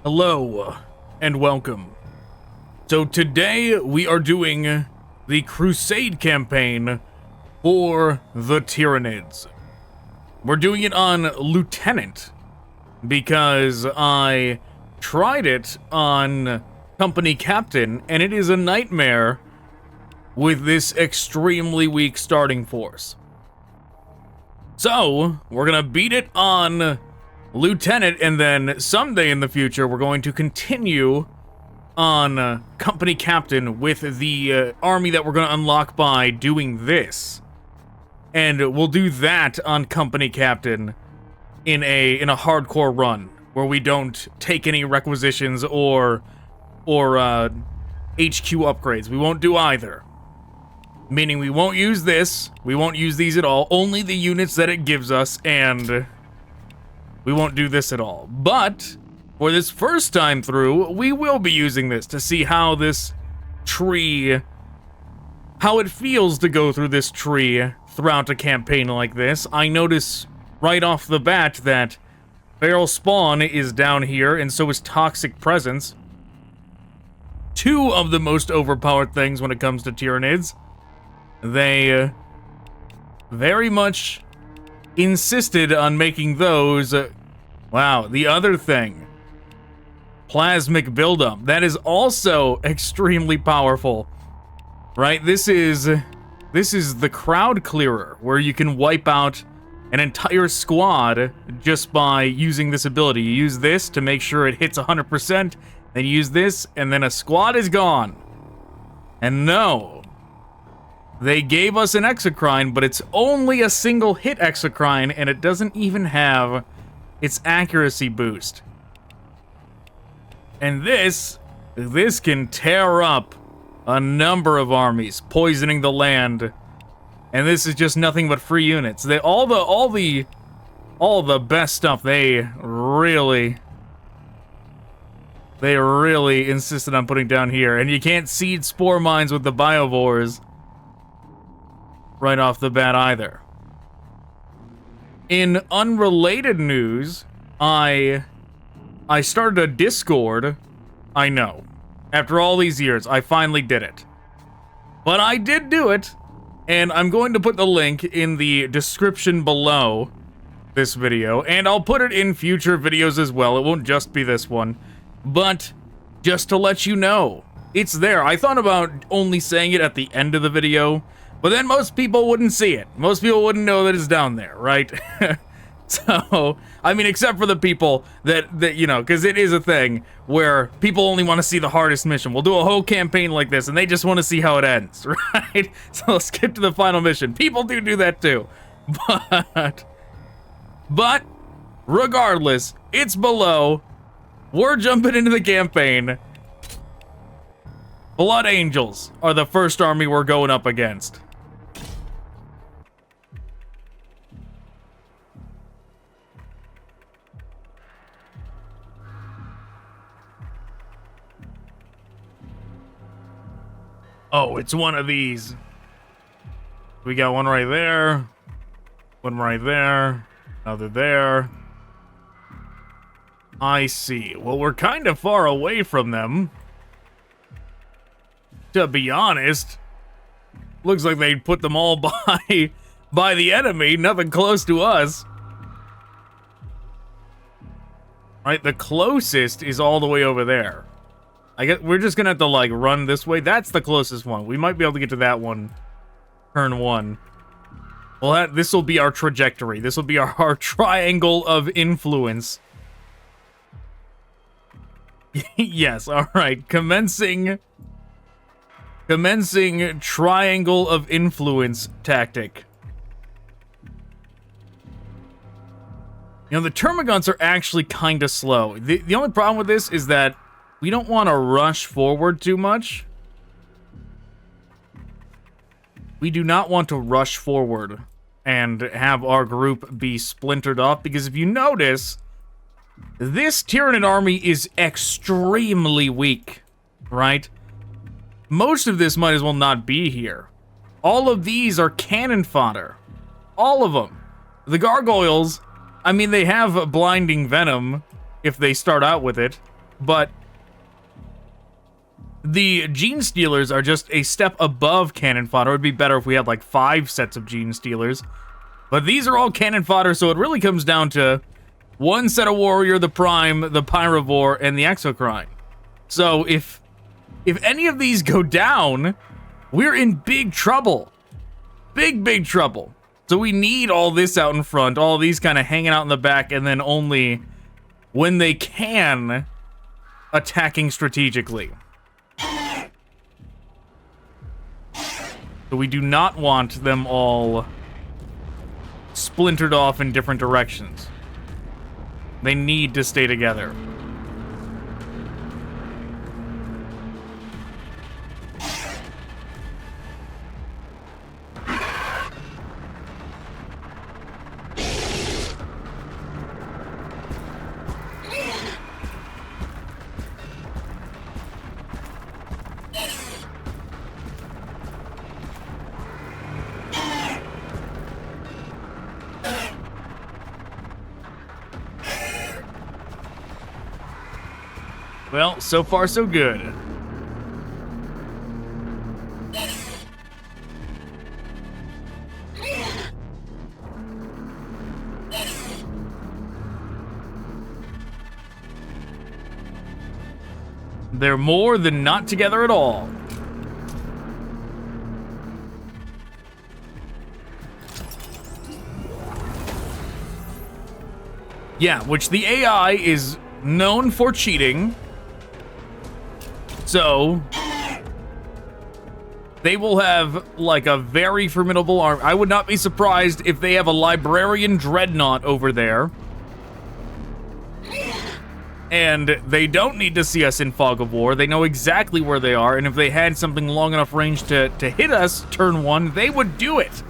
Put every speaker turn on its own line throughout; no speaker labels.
Hello and welcome. So today we are doing the Crusade campaign for the Tyranids. We're doing it on Lieutenant because I tried it on Company Captain and it is a nightmare with this extremely weak starting force. So we're gonna beat it on Lieutenant, and then someday in the future, we're going to continue on Company Captain with the army that we're going to unlock by doing this. And we'll do that on Company Captain in a hardcore run, where we don't take any requisitions or HQ upgrades. We won't do either. Meaning we won't use this, we won't use these at all, only the units that it gives us, and we won't do this at all. But for this first time through, we will be using this to see how this tree, how it feels to go through this tree throughout a campaign like this. I notice right off the bat that Feral Spawn is down here, and so is Toxic Presence. Two of the most overpowered things when it comes to Tyranids. They very much insisted on making those. Wow, the other thing, plasmic buildup, that is also extremely powerful, right? This is the crowd clearer, where you can wipe out an entire squad just by using this ability. You use this to make sure it hits 100%, then you use this, and then a squad is gone. And no, they gave us an exocrine, but it's only a single hit exocrine, and it doesn't even have its accuracy boost. And this can tear up a number of armies, poisoning the land. And this is just nothing but free units. They all the best stuff they really insisted on putting down here. And you can't seed spore mines with the biovores right off the bat either. In unrelated news, I started a Discord. I know. After all these years, I finally did it. But I did do it, and I'm going to put the link in the description below this video, and I'll put it in future videos as well. It won't just be this one. But just to let you know, it's there. I thought about only saying it at the end of the video, but then most people wouldn't see it. Most people wouldn't know that it's down there, right? So, I mean, except for the people that you know, because it is a thing where people only want to see the hardest mission. We'll do a whole campaign like this, and they just want to see how it ends, right? So let's skip to the final mission. People do that too. But, regardless, it's below. We're jumping into the campaign. Blood Angels are the first army we're going up against. Oh, it's one of these. We got one right there. One right there. Another there. I see. Well, we're kind of far away from them. To be honest. Looks like they put them all by the enemy. Nothing close to us. Right, the closest is all the way over there. I guess we're just gonna have to like run this way. That's the closest one. We might be able to get to that one. Turn one. Well, this will be our trajectory. This will be our triangle of influence. Yes, all right. Commencing triangle of influence tactic. You know, the Termagants are actually kind of slow. The only problem with this is that we don't want to rush forward too much. We do not want to rush forward and have our group be splintered off, because if you notice, this Tyranid army is extremely weak, right? Most of this might as well not be here. All of these are cannon fodder. All of them. The gargoyles, I mean, they have blinding venom if they start out with it. but the Gene Stealers are just a step above cannon fodder. It would be better if we had like 5 sets of Gene Stealers. But these are all cannon fodder, so it really comes down to one set of Warrior, the Prime, the Pyrovore, and the Exocrine. So if any of these go down, we're in big trouble. Big trouble. So we need all this out in front, all these kind of hanging out in the back, and then only when they can, attacking strategically. So we do not want them all splintered off in different directions. They need to stay together. Well, so far so good. They're more than not together at all. Yeah, which the AI is known for cheating. So they will have like a very formidable army. I would not be surprised if they have a Librarian Dreadnought over there. And they don't need to see us in Fog of War. They know exactly where they are, and if they had something long enough range to hit us turn 1, they would do it.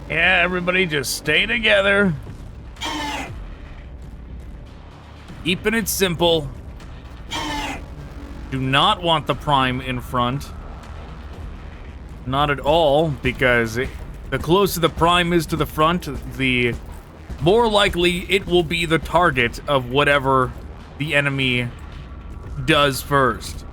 Yeah, everybody just stay together. Keeping it simple. Do not want the Prime in front. Not at all, because the closer the Prime is to the front, the more likely it will be the target of whatever the enemy does first.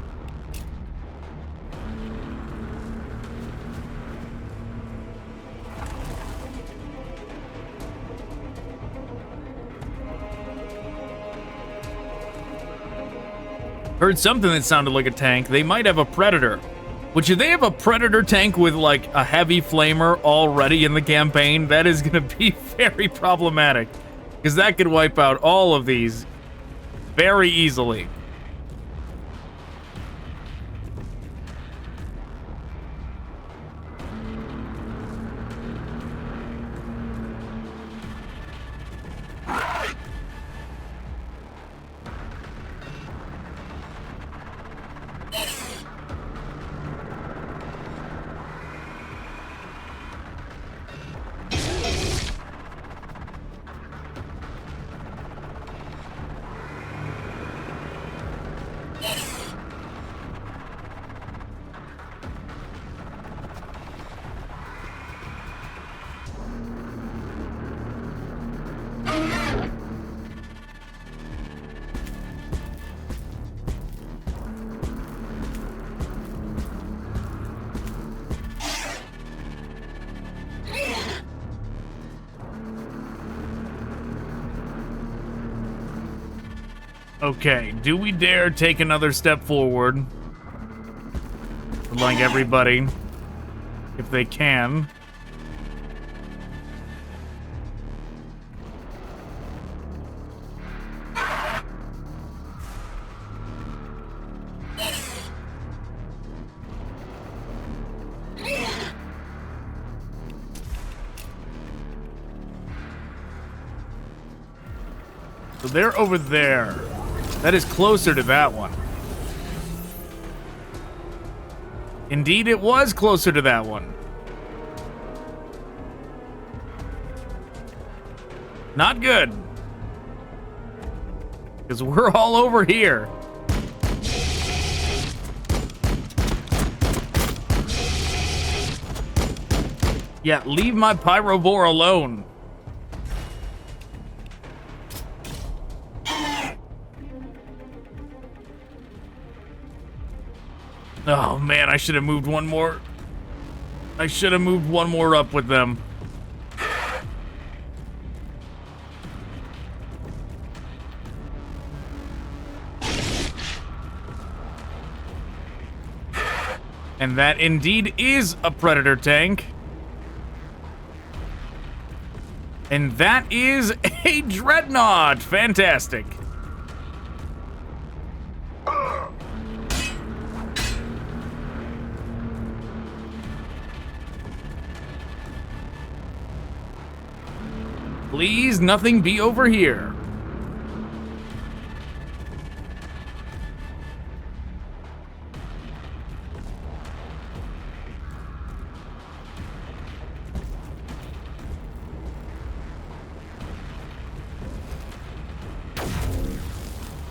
Heard something that sounded like a tank. They might have a Predator. Which, if they have a Predator tank with, like, a heavy flamer already in the campaign, that is going to be very problematic. Because that could wipe out all of these very easily. Okay, do we dare take another step forward? Like everybody, if they can. So they're over there. That is closer to that one. Indeed, it was closer to that one. Not good. Because we're all over here. Yeah, leave my Pyrovore alone. Oh man, I should have moved one more. I should have moved one more up with them. And that indeed is a Predator tank. And that is a Dreadnought. Fantastic. Please, nothing be over here.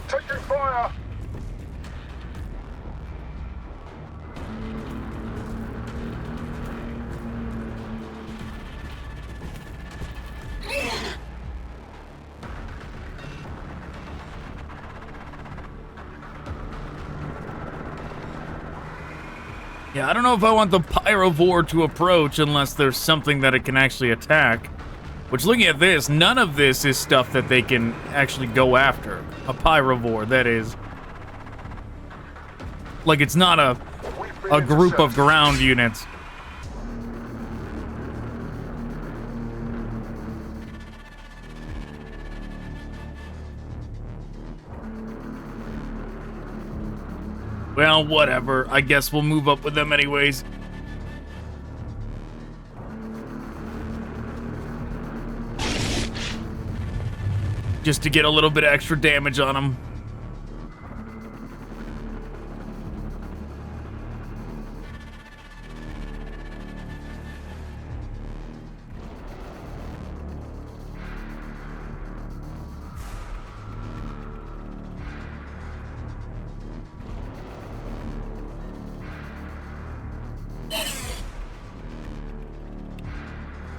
Taking fire!
Yeah, I don't know if I want the Pyrovore to approach unless there's something that it can actually attack. Which, looking at this, none of this is stuff that they can actually go after. A Pyrovore, that is. Like, it's not a group of ground units. Well, whatever. I guess we'll move up with them anyways. Just to get a little bit of extra damage on them.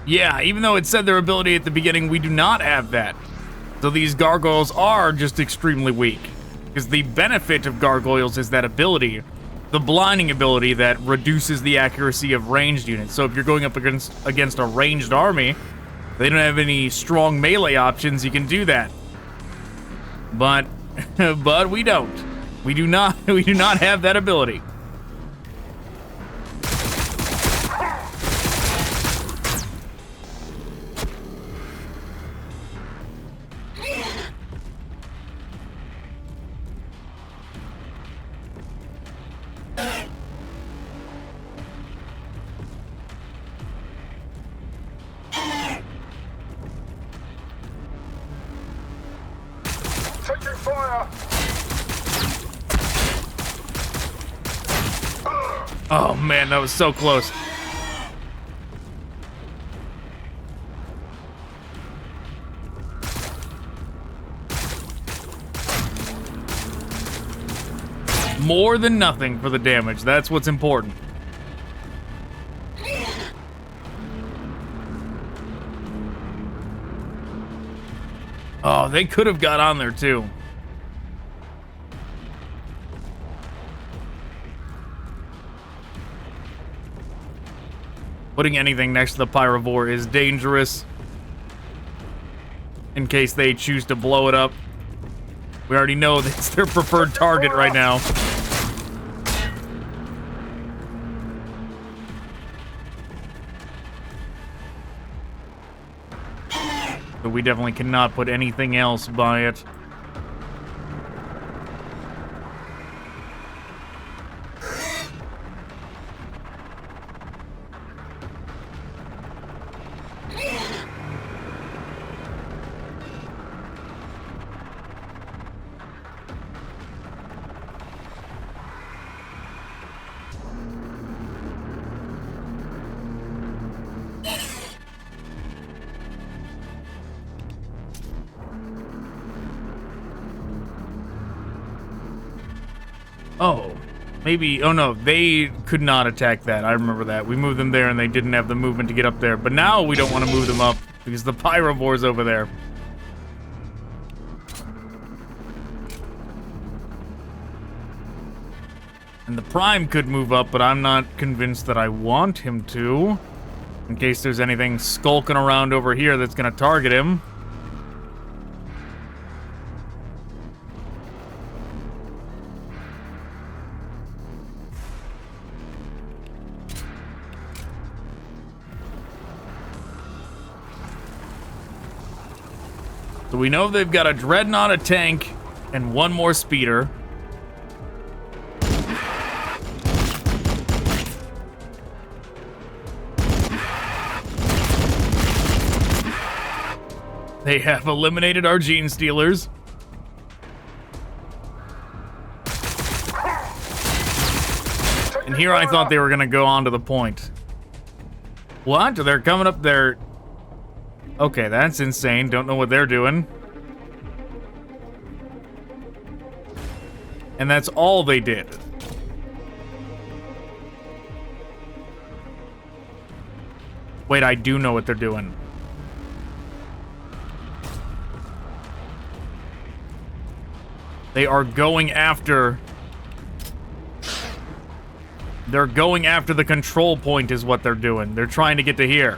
Yeah, even though it said their ability at the beginning, we do not have that. So these gargoyles are just extremely weak. Because the benefit of gargoyles is that ability, the blinding ability that reduces the accuracy of ranged units. So if you're going up against a ranged army, they don't have any strong melee options, you can do that. But we don't. We do not have that ability.
Taking fire!
Oh man, that was so close. More than nothing for the damage. That's what's important. Oh, they could have got on there too. Putting anything next to the Pyrovore is dangerous. In case they choose to blow it up. We already know that's their preferred target right now. But we definitely cannot put anything else by it. Oh, maybe. Oh no, they could not attack that. I remember that. We moved them there and they didn't have the movement to get up there. But now we don't want to move them up because the Pyrovore's over there. And the Prime could move up, but I'm not convinced that I want him to. In case there's anything skulking around over here that's going to target him. So we know they've got a Dreadnought, a tank, and one more speeder. They have eliminated our Gene Stealers. And here I thought they were going to go on to the point. What? They're coming up there. Okay, that's insane. Don't know what they're doing. And that's all they did. Wait, I do know what they're doing. They are going after... They're going after the control point is what they're doing. They're trying to get to here.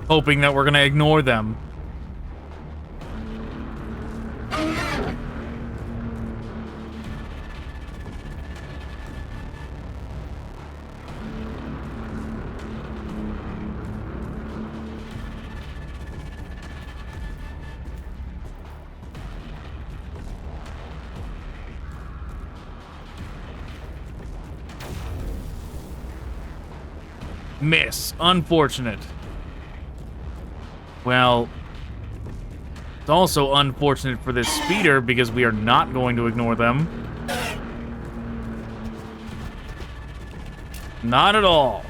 Hoping that we're going to ignore them. Miss. Unfortunate. Well, it's also unfortunate for this speeder because we are not going to ignore them. Not at all.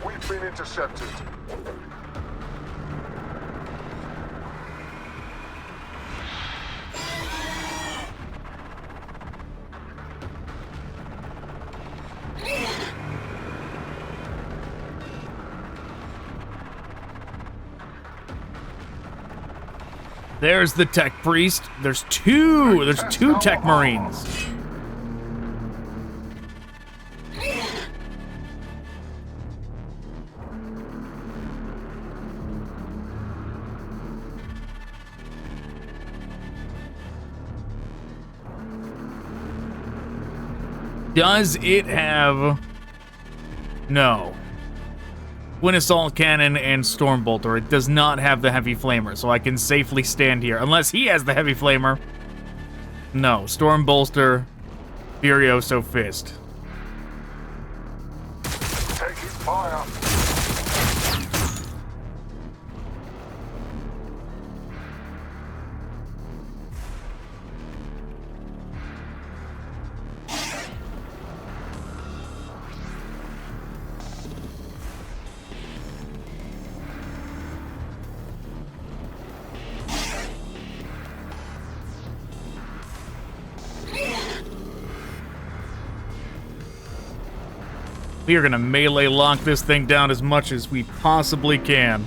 We've been intercepted.
There's the tech priest. There's two tech marines. Does it have... No. Twin Assault Cannon and Stormbolter. It does not have the Heavy Flamer, so I can safely stand here. Unless he has the Heavy Flamer. No. Stormbolter, Furioso Fist.
Taking fire.
We are gonna melee lock this thing down as much as we possibly can.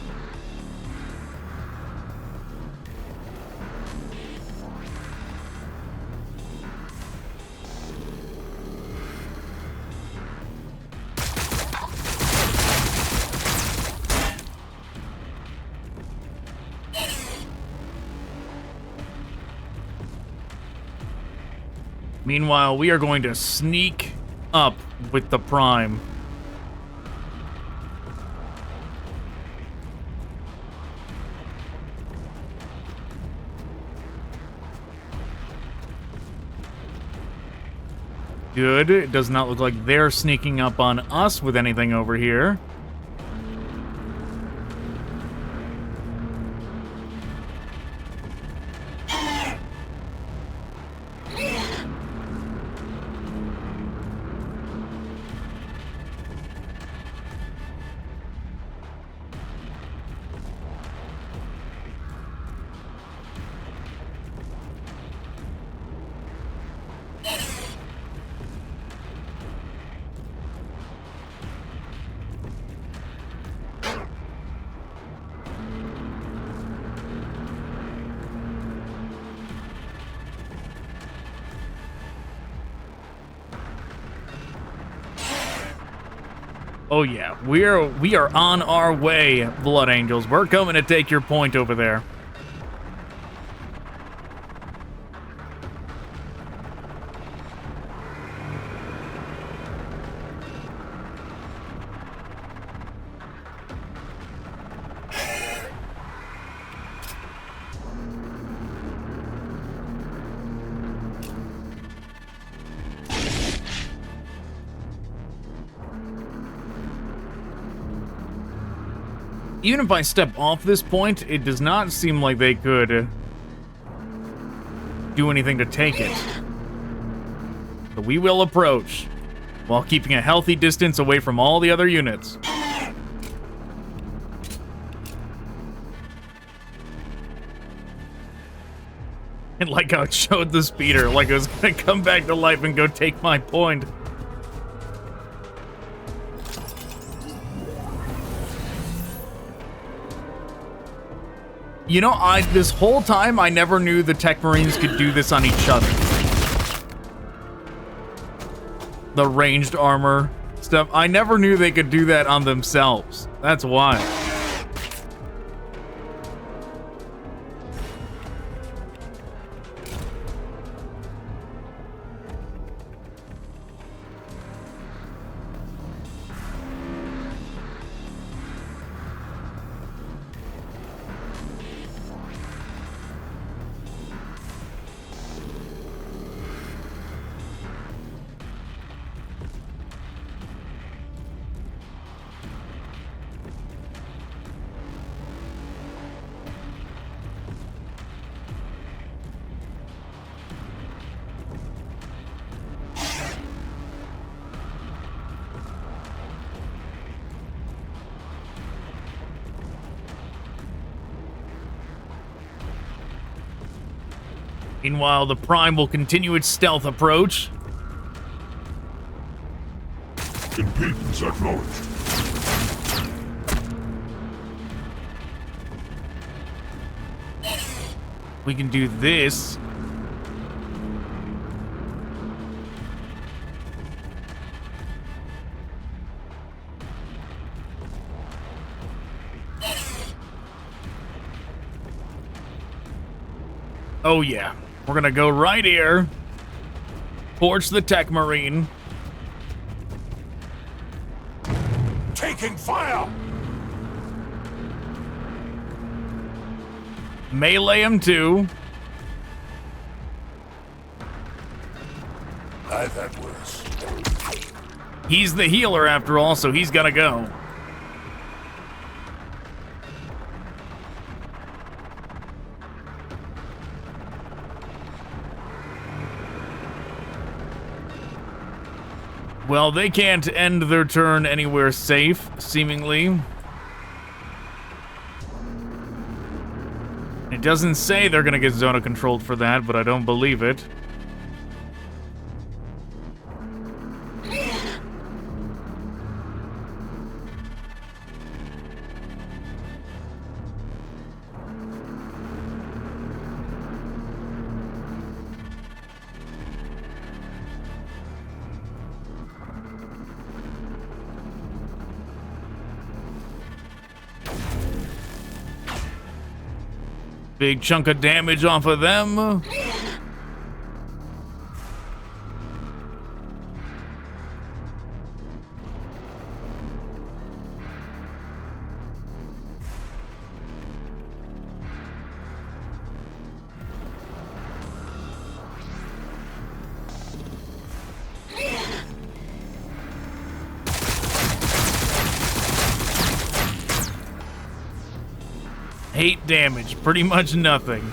Meanwhile, we are going to sneak up with the Prime. Good. It does not look like they're sneaking up on us with anything over here. Oh yeah, we are on our way, Blood Angels. We're coming to take your point over there. Even if I step off this point, it does not seem like they could do anything to take it. But we will approach, while keeping a healthy distance away from all the other units. And like how it showed the speeder, like it was gonna come back to life and go take my point. You know, this whole time, I never knew the Tech Marines could do this on each other. The ranged armor stuff. I never knew they could do that on themselves. That's why. Meanwhile, the Prime will continue its stealth approach.
Impedance acknowledged.
We can do this. Oh yeah. We're gonna go right here. Torch the Tech Marine.
Taking fire!
Melee him too.
I've had worse.
He's the healer after all, so he's gotta go. Well, they can't end their turn anywhere safe, seemingly. It doesn't say they're gonna get zona controlled for that, but I don't believe it. Big chunk of damage off of them. Eight damage, pretty much nothing.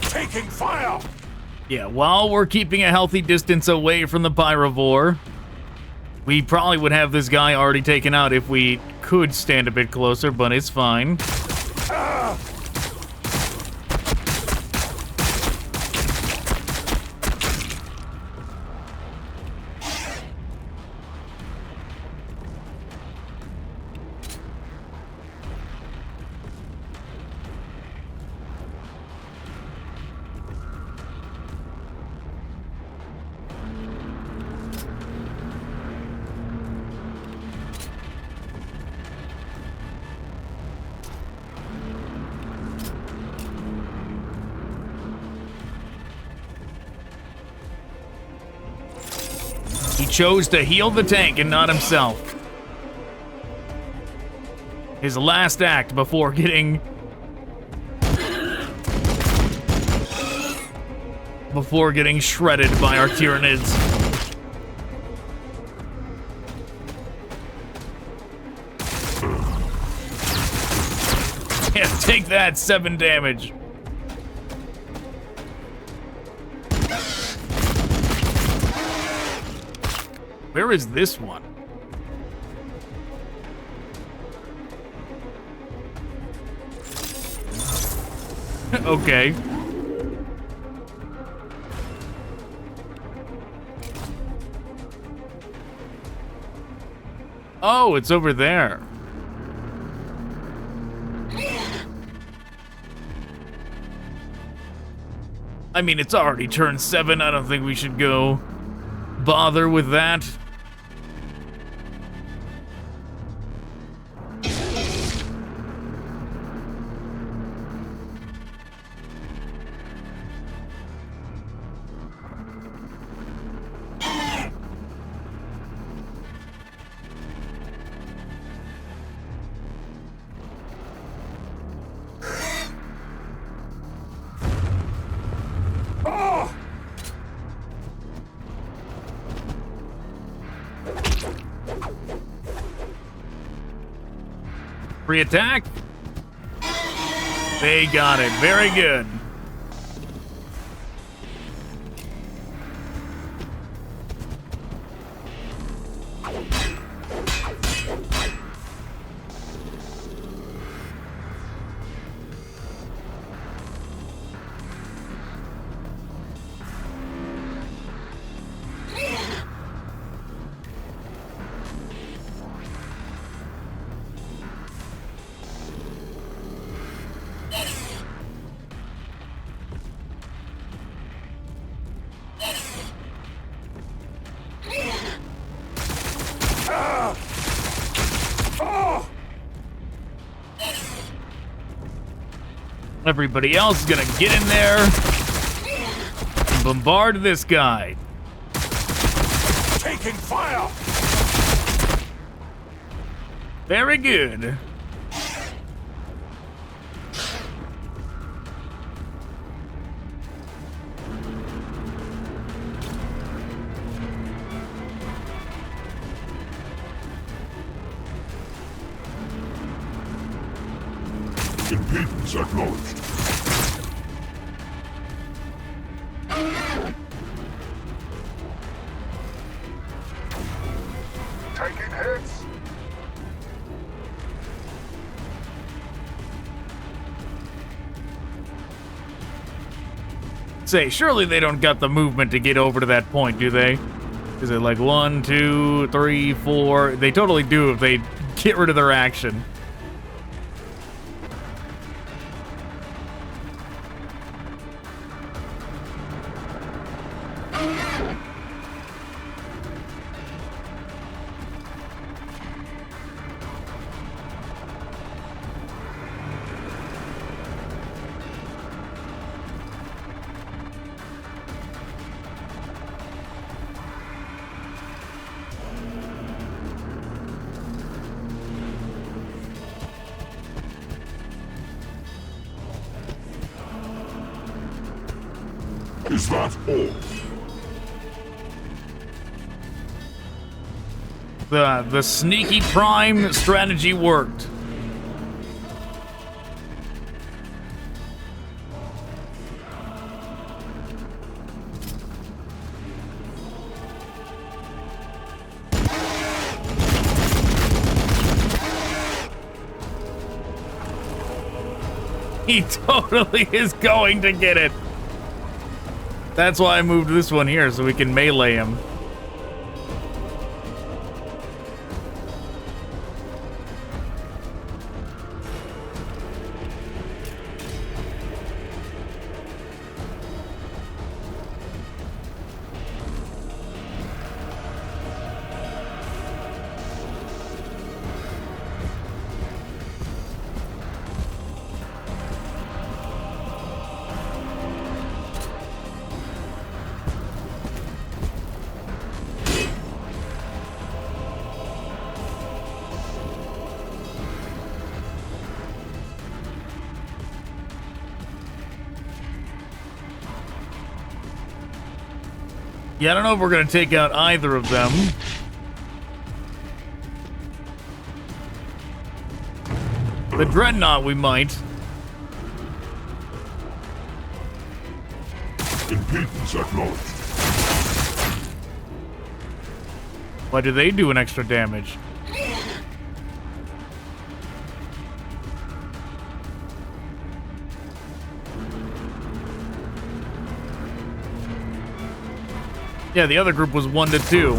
Taking fire!
Yeah, while we're keeping a healthy distance away from the Pyrovore, we probably would have this guy already taken out if we could stand a bit closer, but it's fine. chose to heal the tank and not himself. His last act before getting... shredded by our Tyranids. Yeah, take that, 7 damage. Where is this one? Okay. Oh, it's over there. I mean, it's already turned 7. I don't think we should go bother with that. Free attack. They got it. Very good. Everybody else is gonna get in there and bombard this guy.
Taking fire!
Very good.
Impedance acknowledged. Taking hits.
Say, surely they don't got the movement to get over to that point, do they? Is it like 1, 2, 3, 4? They totally do if they get rid of their action.
Is that all?
The sneaky prime strategy worked. He totally is going to get it. That's why I moved this one here, so we can melee him. Yeah, I don't know if we're gonna take out either of them. The Dreadnought we might.
Impedance acknowledged.
Why do they do an extra damage? Yeah, the other group was 1 to 2.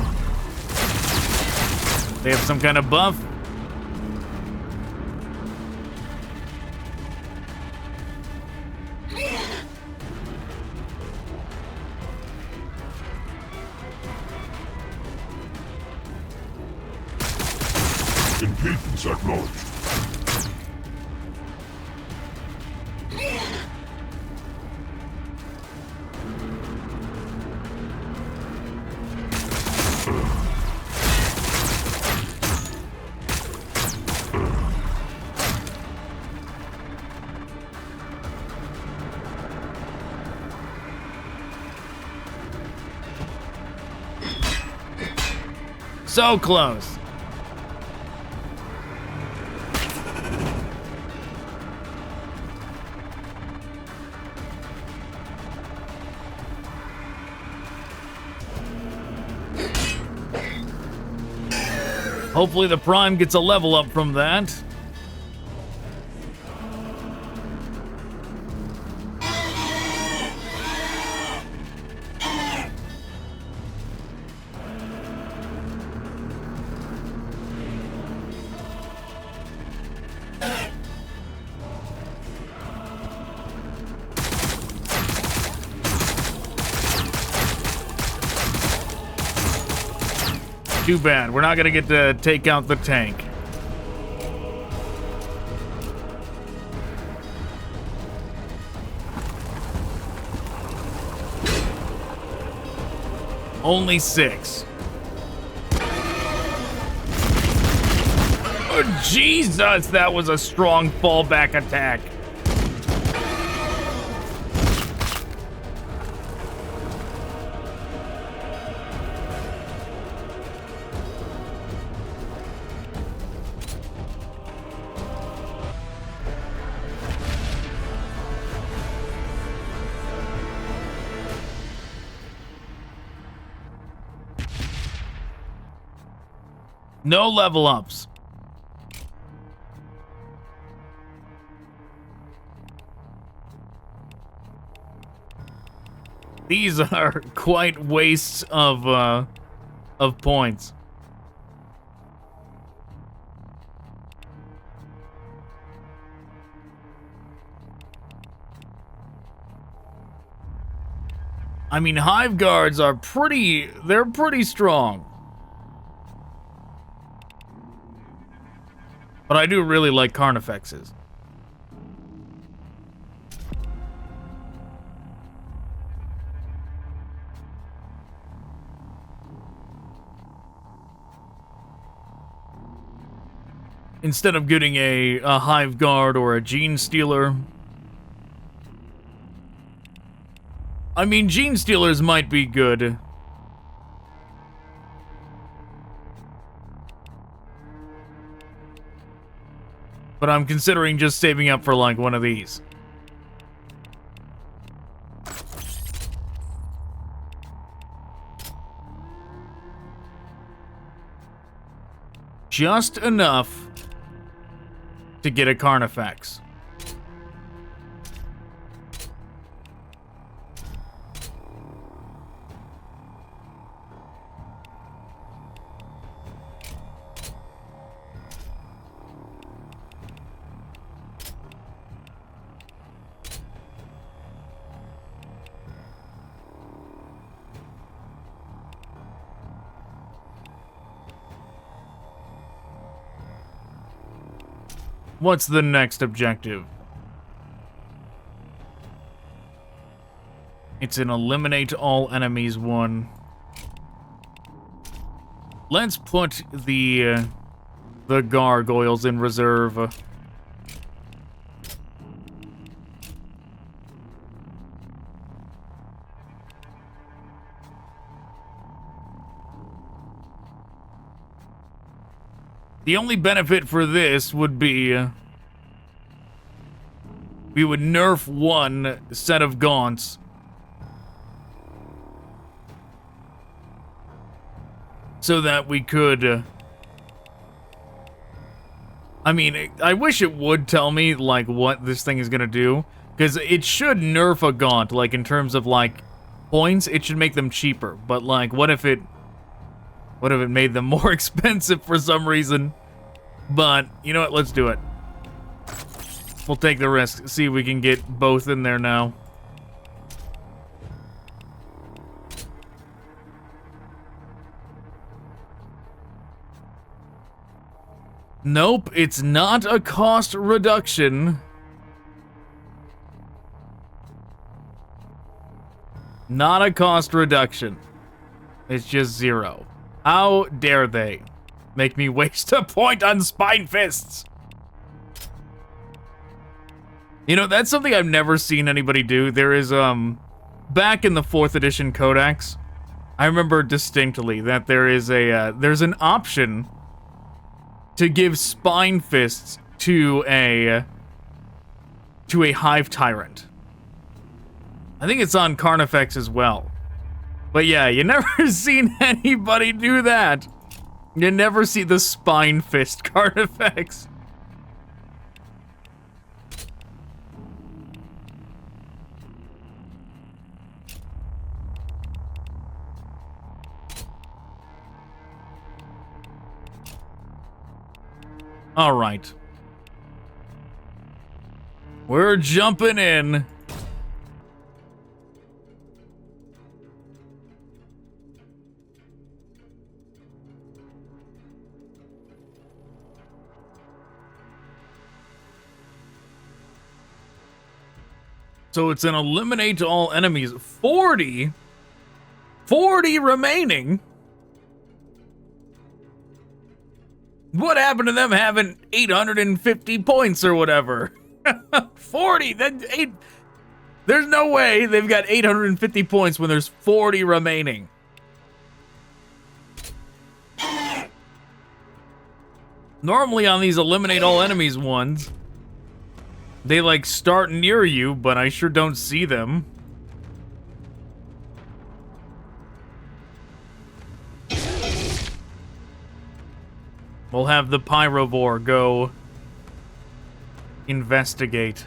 They have some kind of buff.
Impedance acknowledged.
So close. Hopefully the Prime gets a level up from that. Too bad. We're not gonna get to take out the tank. Only 6. Oh, Jesus, that was a strong fallback attack. No level ups. These are quite wastes of points. I mean, Hive Guards are they're pretty strong. But I do really like Carnifexes. Instead of getting a Hive Guard or a Gene Stealer. I mean, Gene Stealers might be good. But I'm considering just saving up for, like, one of these. Just enough to get a Carnifex. What's the next objective? It's an eliminate all enemies one. Let's put the gargoyles in reserve. The only benefit for this would be we would nerf one set of gaunts. So that we could... I mean, I wish it would tell me, like, what this thing is gonna do. Because it should nerf a gaunt, like, in terms of, like, points, it should make them cheaper. But, like, what if it made them more expensive for some reason? But, you know what, let's do it. We'll take the risk, see if we can get both in there now. Nope, it's not a cost reduction. Not a cost reduction. It's just 0. How dare they make me waste a point on Spine Fists? You know, that's something I've never seen anybody do. There is, back in the 4th edition Codex, I remember distinctly that there is there's an option to give Spine Fists to a Hive Tyrant. I think it's on Carnifex as well. But yeah, you never seen anybody do that. You never see the Spine Fist Carnifex. All right. We're jumping in. So it's an eliminate all enemies. 40? 40 remaining? What happened to them having 850 points or whatever? 40? There's no way they've got 850 points when there's 40 remaining. Normally on these eliminate all enemies ones, they like start near you, but I sure don't see them. We'll have the Pyrovore go investigate.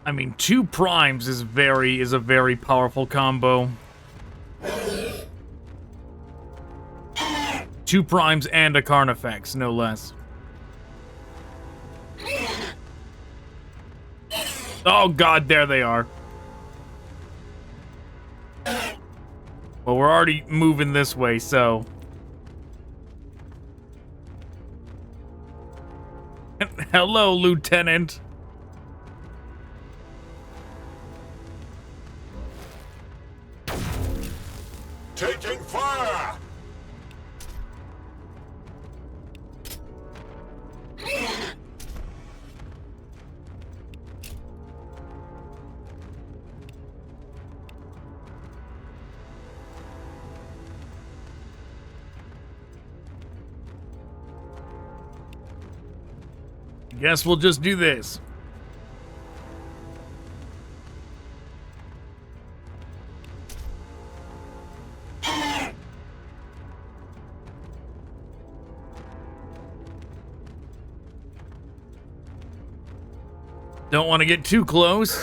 I mean, 2 primes is a very powerful combo. 2 primes and a Carnifex, no less. Oh god, there they are. Well, we're already moving this way, so... Hello, Lieutenant.
Taking fire!
Guess we'll just do this. Don't want to get too close.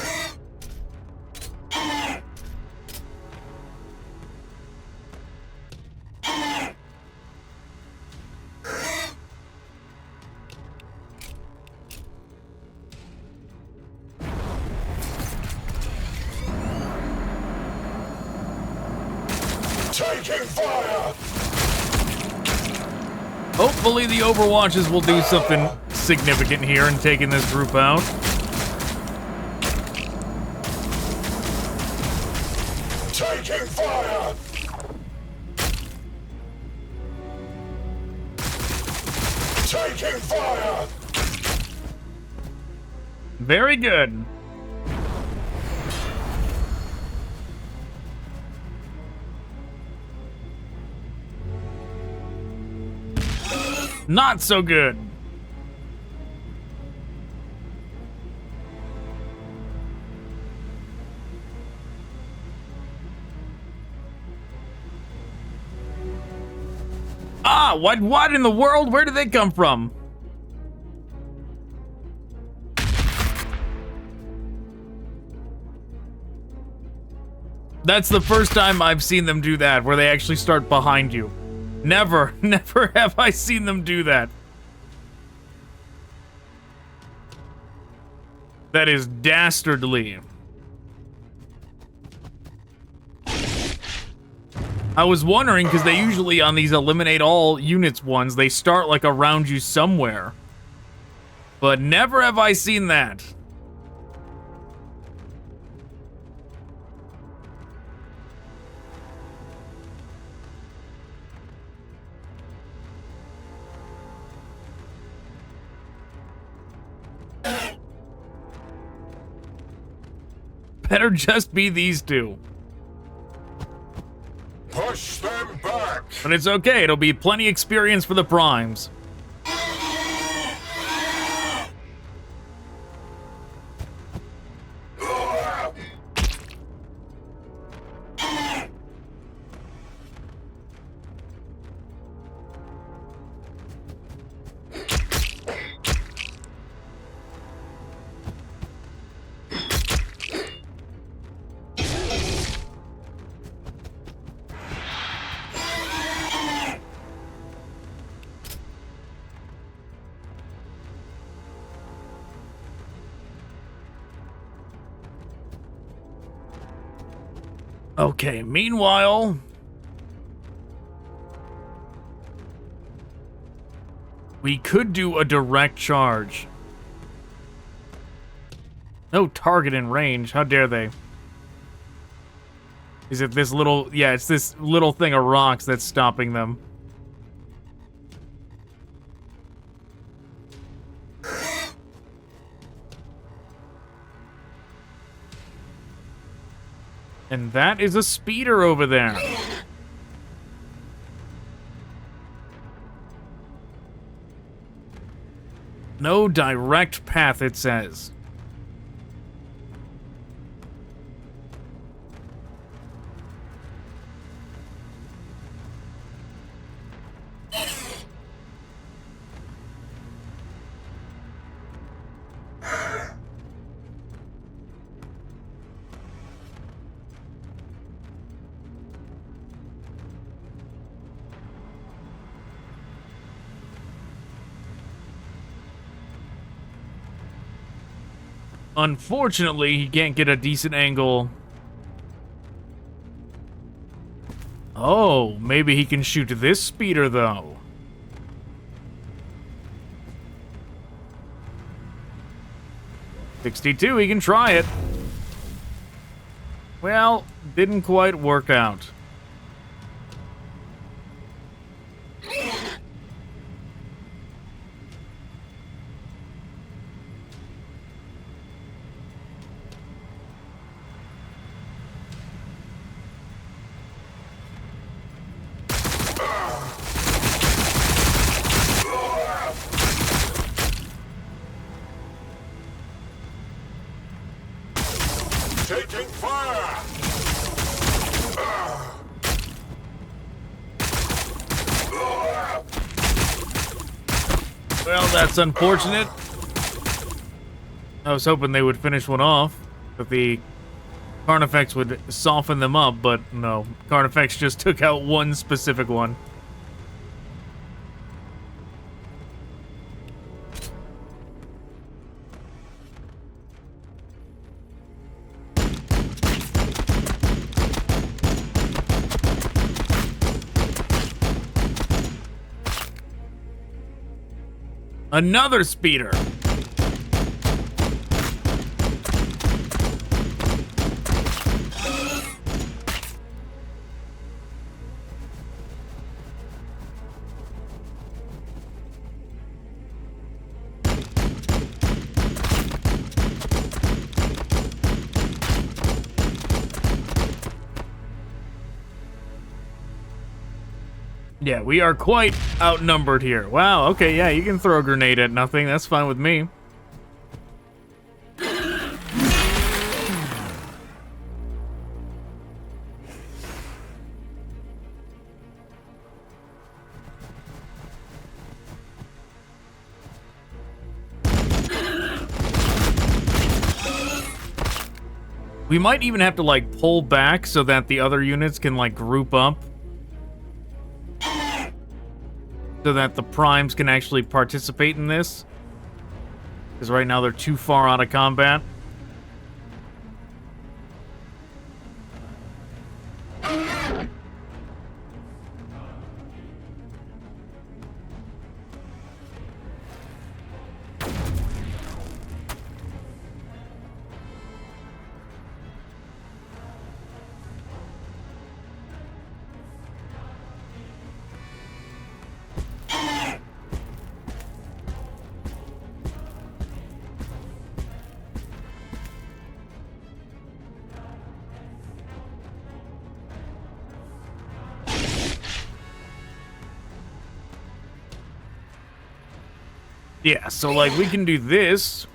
Taking fire!
Hopefully the Overwatches will do significant here in taking this group out.
Taking fire! Taking fire!
Very good. Not so good. Ah, what in the world? Where did they come from? That's the first time I've seen them do that, where they actually start behind you. Never have I seen them do that. That is dastardly. I was wondering, because they usually, on these eliminate all units ones, they start like around you somewhere. But never have I seen that. Better just be these two.
Push them back!
But it's okay, it'll be plenty experience for the primes. Okay, meanwhile... we could do a direct charge. No target in range, how dare they? Is it this little... yeah, it's this little thing of rocks that's stopping them. And that is a speeder over there. No direct path, it says. Unfortunately, he can't get a decent angle. Oh, maybe he can shoot this speeder, though. .62, he can try it. Well, didn't quite work out.
Taking fire!
Well, that's unfortunate. I was hoping they would finish one off, that the Carnifex would soften them up, but no. Carnifex just took out one specific one. Another speeder. Yeah, we are quite outnumbered here. Wow, okay, yeah, you can throw a grenade at nothing. That's fine with me. We might even have to, like, pull back so that the other units can, like, group up. So that the primes can actually participate in this. Because right now they're too far out of combat. Yeah, so, like, we can do this.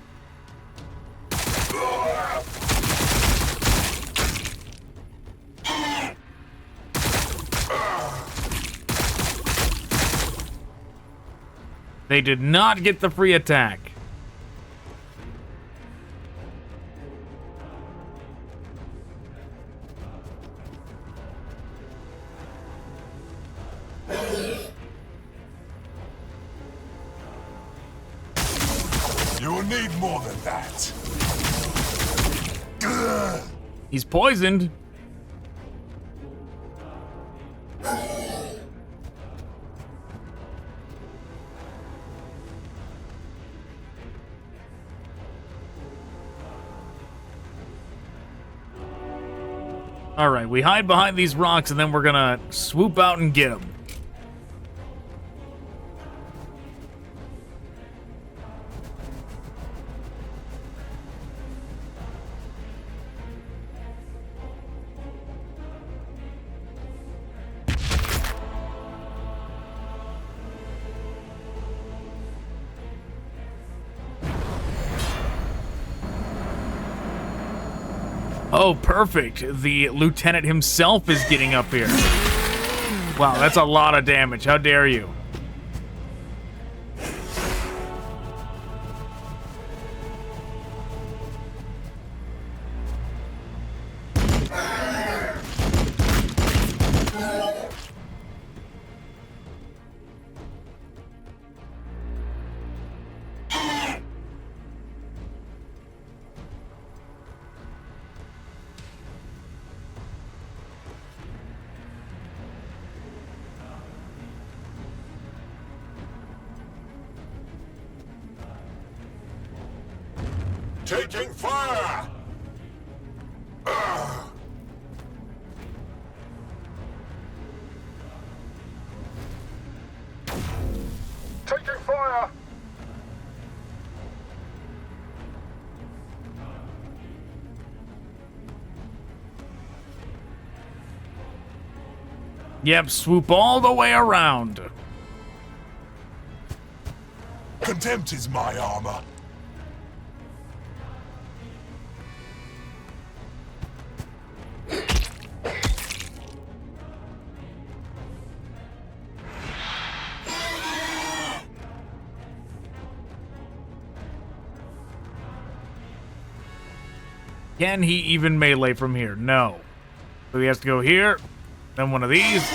They did not get the free attack.
You'll need more than that.
He's poisoned. All right, we hide behind these rocks and then we're gonna swoop out and get them. Oh, perfect. The lieutenant himself is getting up here. Wow, that's a lot of damage. How dare you?
Taking fire! Taking fire!
Yep, swoop all the way around.
Contempt is my armor.
Can he even melee from here? No. So he has to go here, then one of these.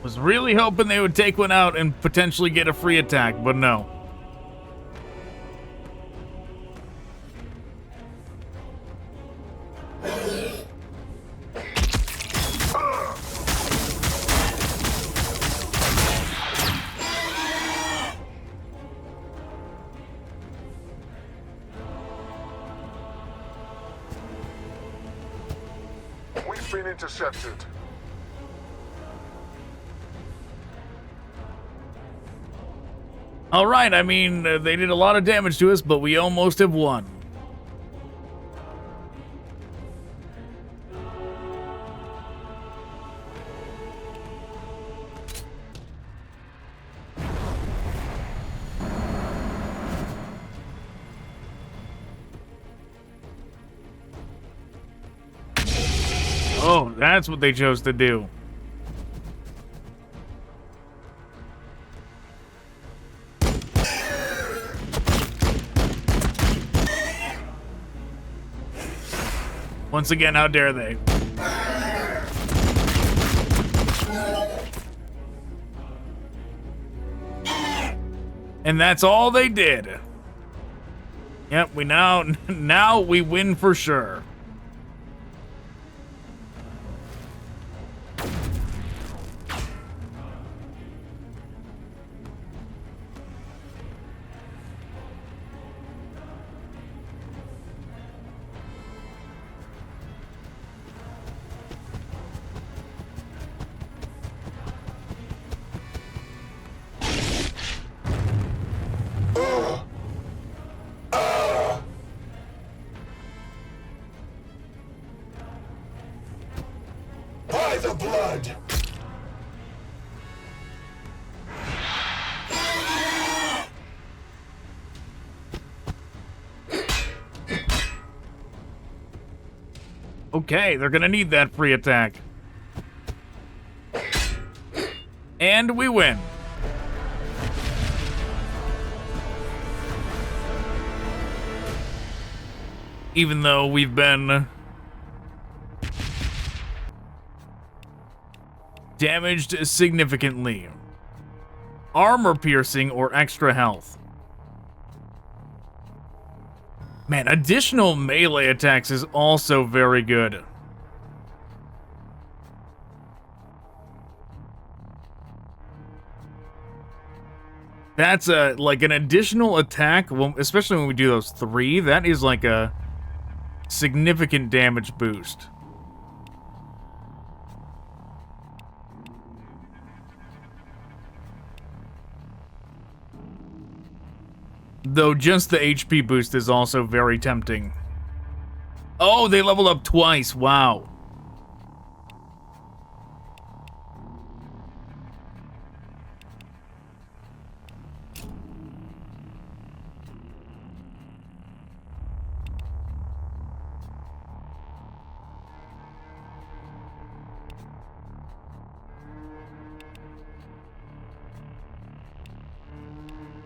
Was really hoping they would take one out and potentially get a free attack, but no.
We've been intercepted.
All right, I mean, they did a lot of damage to us, but we almost have won. Oh, that's what they chose to do. Once again, how dare they? And that's all they did. Yep, we now we win for sure.
By the blood!
Okay, they're gonna need that free attack. And we win. Even though we've been damaged significantly. Armor piercing or extra health. Man, additional melee attacks is also very good. That's like an additional attack, especially when we do those 3. That is like a significant damage boost. Though just the HP boost is also very tempting. Oh, they leveled up twice. Wow.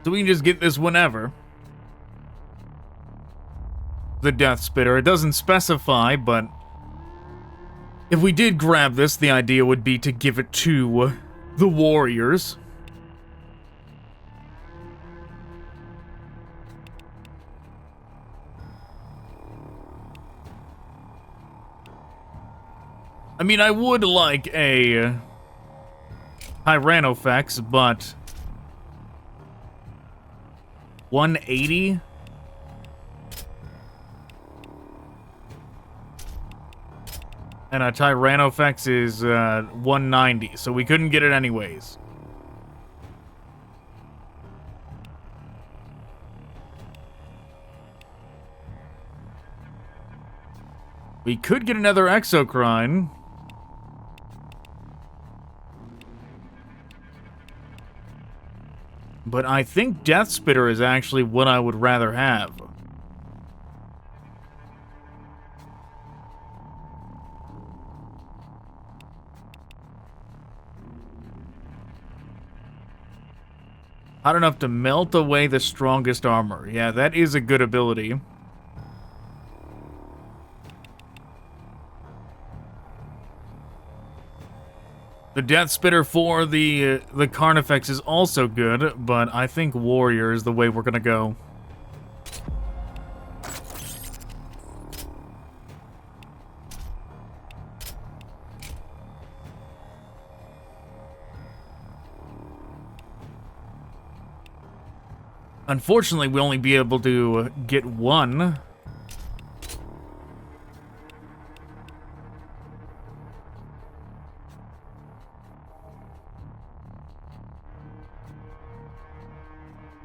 So we can just get this whenever. The Death Spitter. It doesn't specify, but if we did grab this, the idea would be to give it to the warriors. I mean, I would like a Tyrannofex, but 180? And a Tyrannofex is 190, so we couldn't get it anyways. We could get another Exocrine. But I think Death Spitter is actually what I would rather have. Hot enough to melt away the strongest armor. Yeah, that is a good ability. The Death Spitter for the Carnifex is also good, but I think Warrior is the way we're gonna go. Unfortunately, we'll only be able to get one.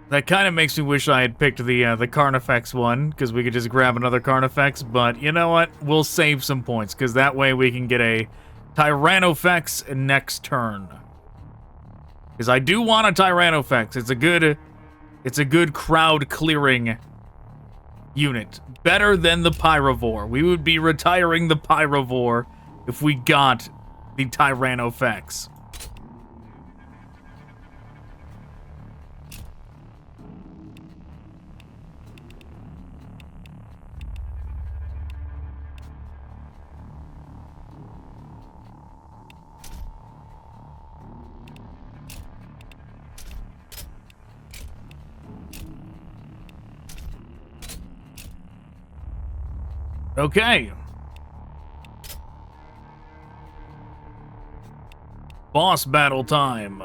That kind of makes me wish I had picked the Carnifex one, because we could just grab another Carnifex, but you know what? We'll save some points, because that way we can get a Tyrannofex next turn. Because I do want a Tyrannofex. It's a good crowd clearing unit. Better than the Pyrovore. We would be retiring the Pyrovore if we got the Tyrannofex. Okay. Boss battle time.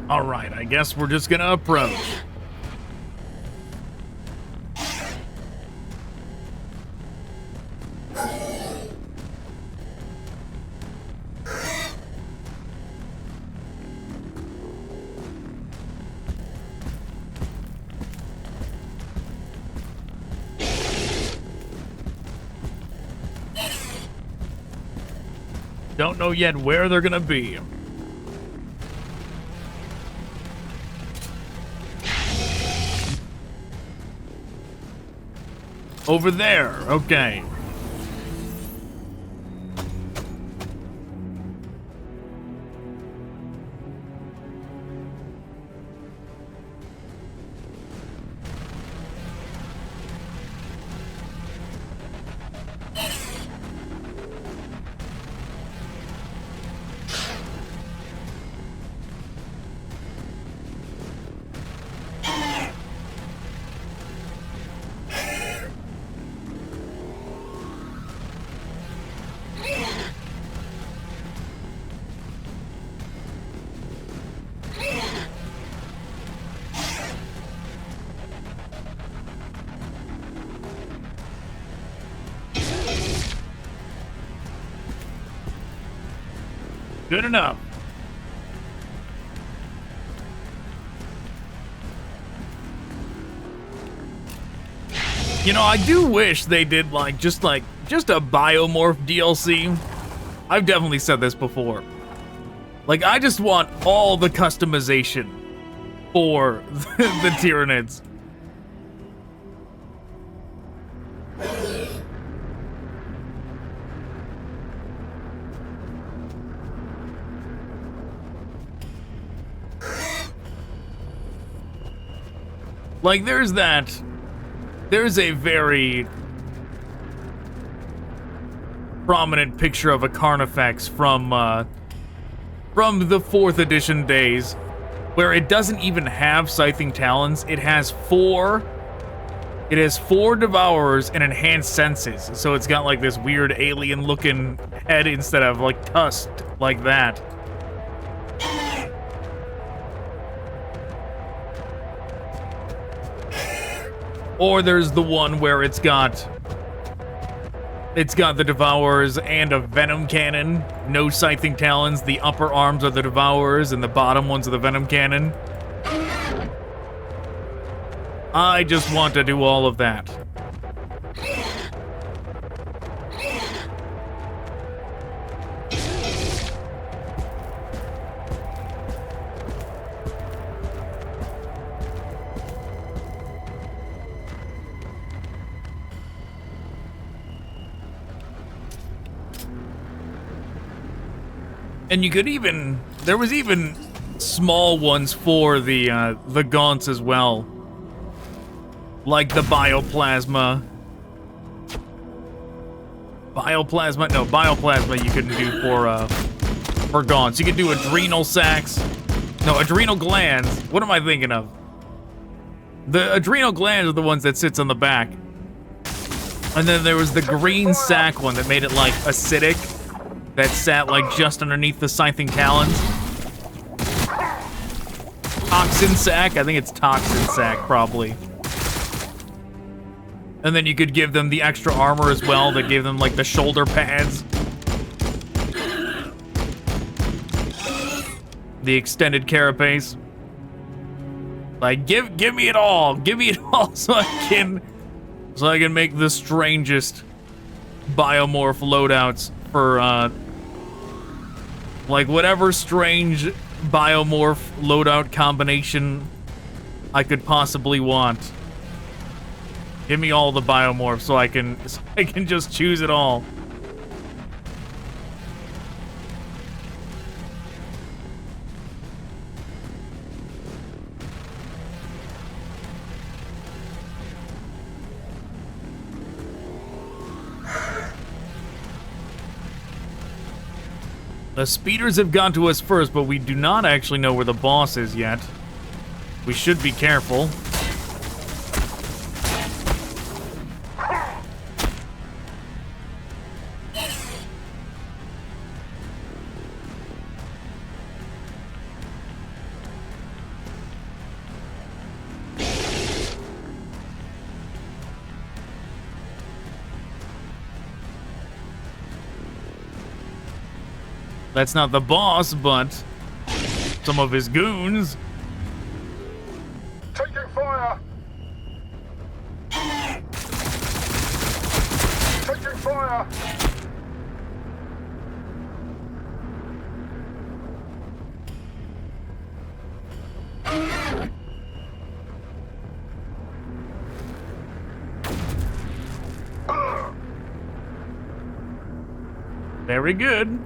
All right, I guess we're just gonna approach. Don't know yet where they're gonna be. Over there, okay. Good enough. You know, I do wish they did just a biomorph DLC. I've definitely said this before. Like, I just want all the customization for the Tyranids. Like, there's a very prominent picture of a Carnifex from the 4th edition days, where it doesn't even have Scything Talons. It has four Devourers and enhanced senses. So it's got like this weird alien-looking head instead of like tusked like that. Or there's the one where it's got the Devourers and a Venom Cannon. No Scything Talons. The upper arms are the Devourers and the bottom ones are the Venom Cannon. I just want to do all of that. And you could even, there was even small ones for the gaunts as well. Like the bioplasma. Bioplasma you couldn't do for gaunts. You could do adrenal sacs. No, adrenal glands. What am I thinking of? The adrenal glands are the ones that sits on the back. And then there was the green sac one that made it like acidic. That sat like just underneath the scything talons. Toxin sac? I think it's toxin sac, probably. And then you could give them the extra armor as well that gave them like the shoulder pads. The extended carapace. Like, give me it all. Give me it all so I can make the strangest biomorph loadouts for like whatever strange biomorph loadout combination I could possibly want. Give me all the biomorphs so I can just choose it all. The speeders have gone to us first, but we do not actually know where the boss is yet. We should be careful. That's not the boss, but some of his goons.
Taking fire! Taking fire!
Very good.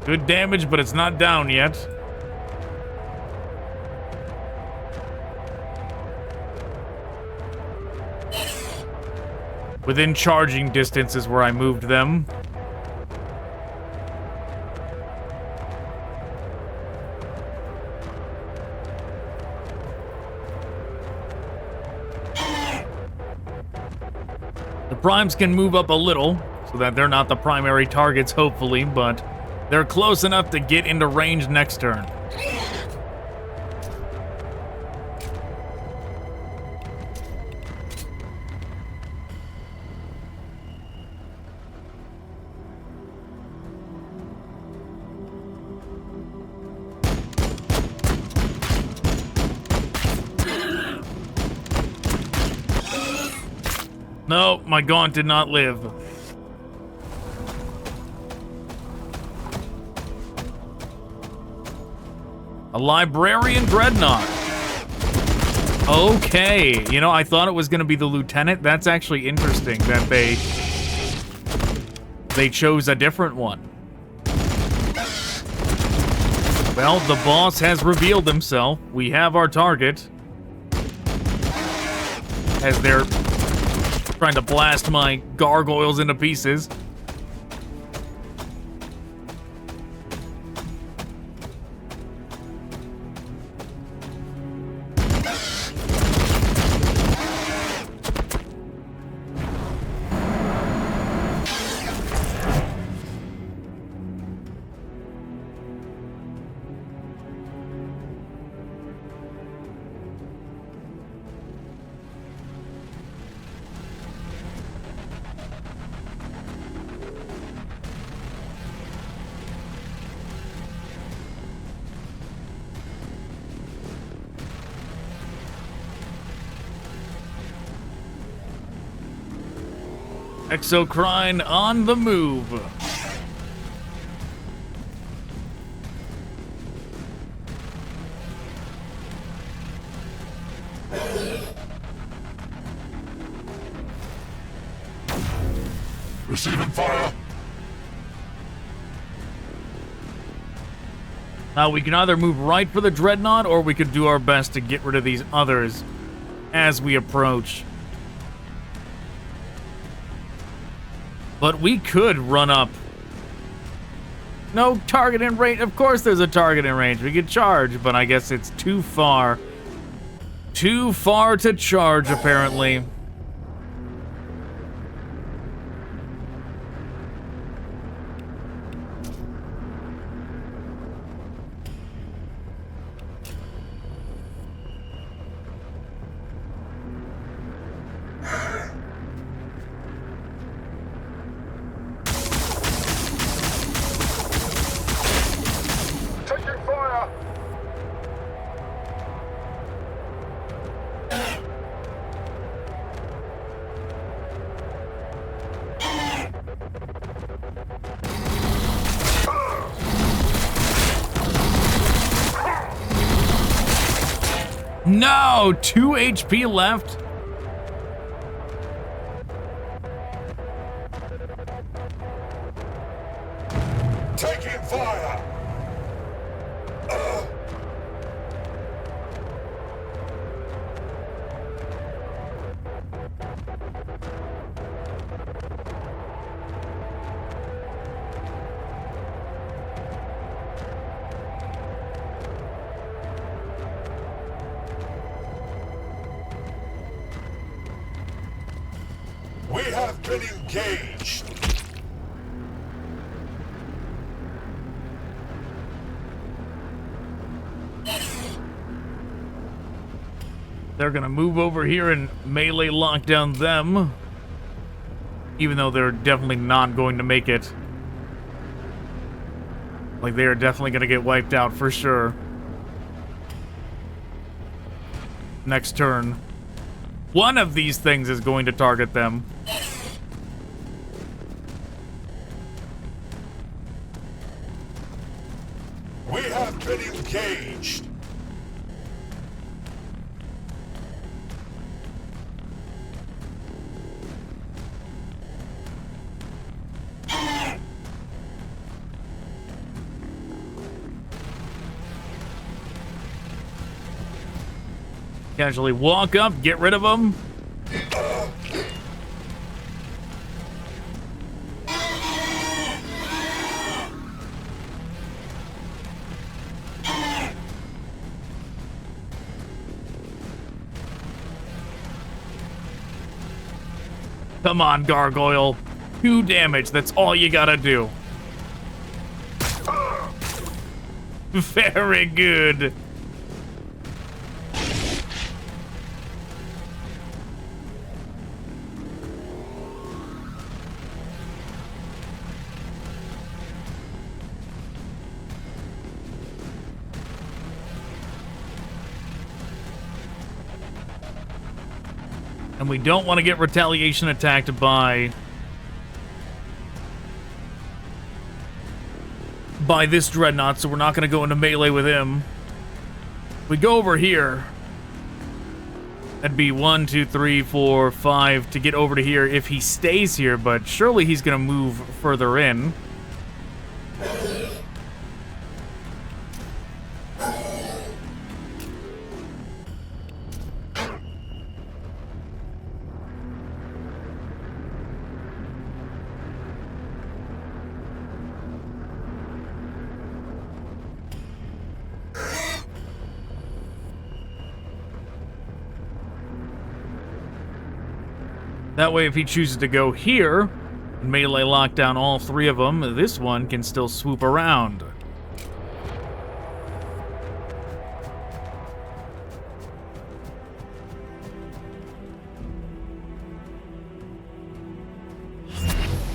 Good damage, but it's not down yet. Within charging distance is where I moved them. The primes can move up a little, so that they're not the primary targets, hopefully, but they're close enough to get into range next turn. No, my gaunt did not live. A librarian dreadnought. Okay, you know, I thought it was going to be the lieutenant. That's actually interesting that they chose a different one. Well, the boss has revealed himself. We have our target. As they're trying to blast my gargoyles into pieces. Exocrine on the move.
Receiving fire.
Now, we can either move right for the Dreadnought, or we could do our best to get rid of these others as we approach. But we could run up. No targeting range. Of course there's a targeting range. We could charge, but I guess it's too far. Too far to charge, apparently. No! 2 HP left?
Taking fire. We have been engaged.
They're gonna move over here and melee lock down them. Even though they're definitely not going to make it. Like, they are definitely gonna get wiped out for sure. Next turn. One of these things is going to target them.
We have been engaged.
Casually walk up, get rid of them. Come on, Gargoyle. 2 damage, that's all you gotta do. Very good. And we don't want to get retaliation attacked by this Dreadnought, so we're not going to go into melee with him. We go over here. That'd be 1, 2, 3, 4, 5 to get over to here if he stays here, but surely he's going to move further in. That way, if he chooses to go here, melee lock down all 3 of them, this one can still swoop around.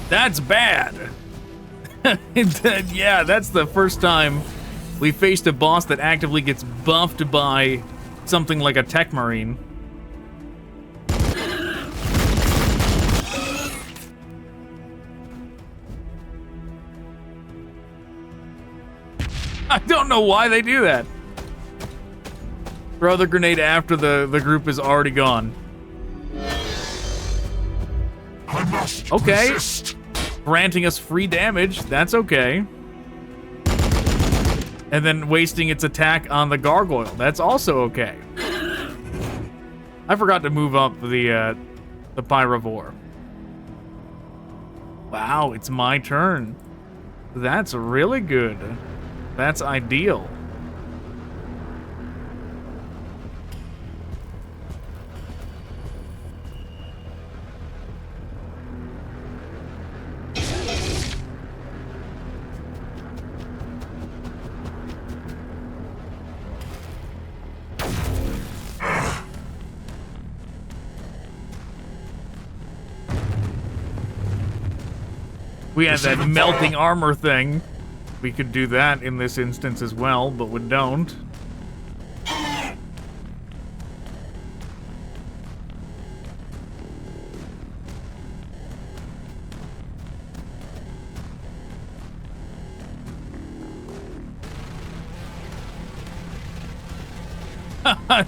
That's bad. Yeah, that's the first time we faced a boss that actively gets buffed by something like a Tech Marine. I don't know why they do that. Throw the grenade after the group is already gone.
I must
Okay.
resist.
granting us free damage. That's okay. And then wasting its attack on the gargoyle. That's also okay. I forgot to move up the Pyrovore. Wow, it's my turn. That's really good. That's ideal. We had that melting armor thing. We could do that in this instance as well, but we don't.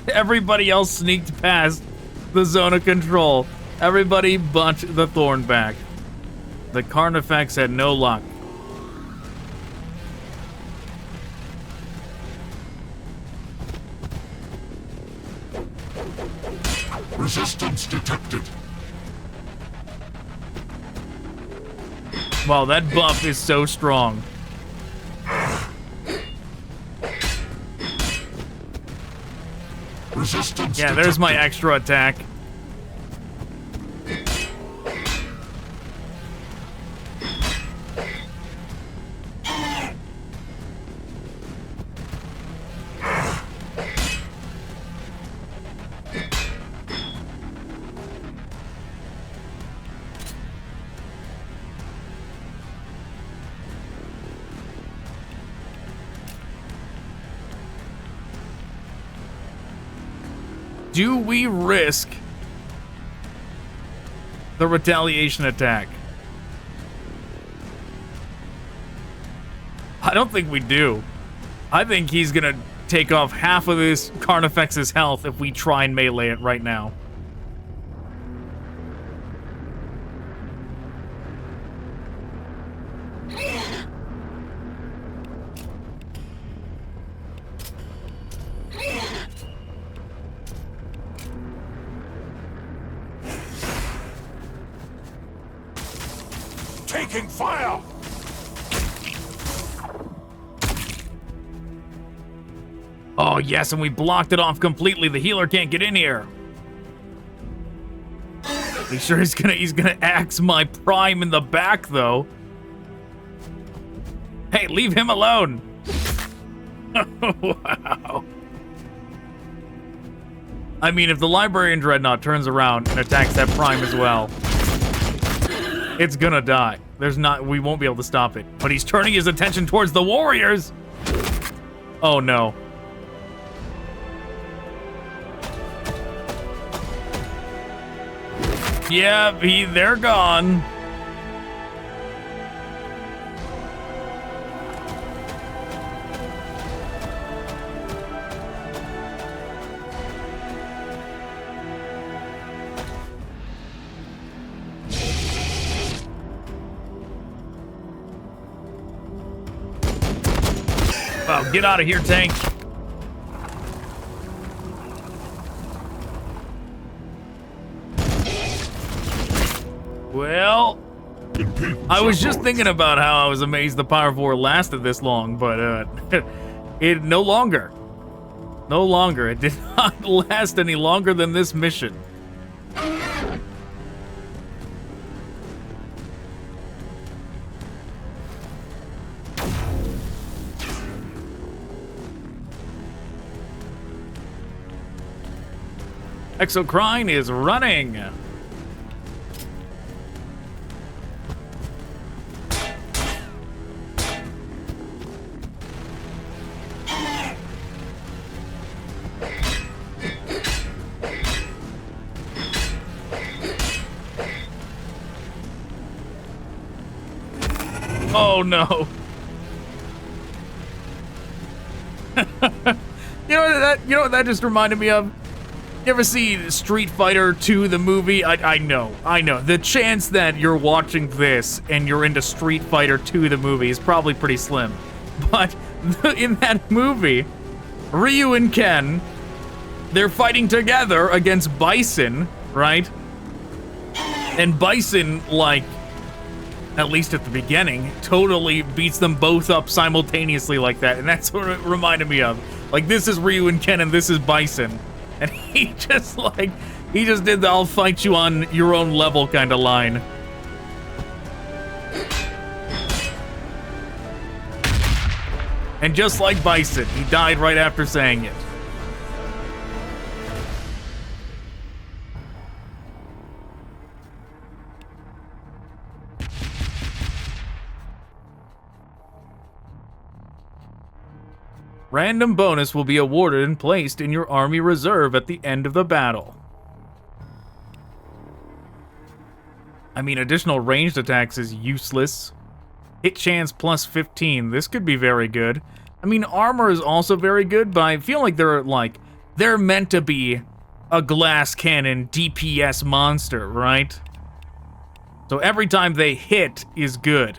Everybody else sneaked past the zone of control. Everybody but the Thornback. The Carnifex had no luck.
Resistance detected.
Wow, that buff is so strong.
Resistance
Yeah, there's my extra attack. Do we risk the retaliation attack? I don't think we do. I think he's gonna take off half of this Carnifex's health if we try and melee it right now.
Taking fire!
Oh yes, and we blocked it off completely. The healer can't get in here. Be sure he's gonna axe my prime in the back though. Hey, leave him alone. Wow. I mean, if the Librarian Dreadnought turns around and attacks that prime as well, it's gonna die. We won't be able to stop it. But he's turning his attention towards the warriors. Oh no. Yeah, they're gone. Oh, get out of here, tank. Well, I was just thinking about how I was amazed the Power 4 lasted this long, but it no longer. No longer. It did not last any longer than this mission. Exocrine is running. Oh no. You know what that just reminded me of? You ever see Street Fighter 2, the movie? I know. The chance that you're watching this and you're into Street Fighter 2, the movie, is probably pretty slim. But in that movie, Ryu and Ken, they're fighting together against Bison, right? And Bison, like, at least at the beginning, totally beats them both up simultaneously like that. And that's what it reminded me of. Like, this is Ryu and Ken and this is Bison. And he just did the I'll fight you on your own level kind of line. And just like Bison, he died right after saying it. Random bonus will be awarded and placed in your army reserve at the end of the battle. I mean, additional ranged attacks is useless. Hit chance plus 15. This could be very good. I mean, armor is also very good, but I feel like they're meant to be a glass cannon DPS monster, right? So every time they hit is good.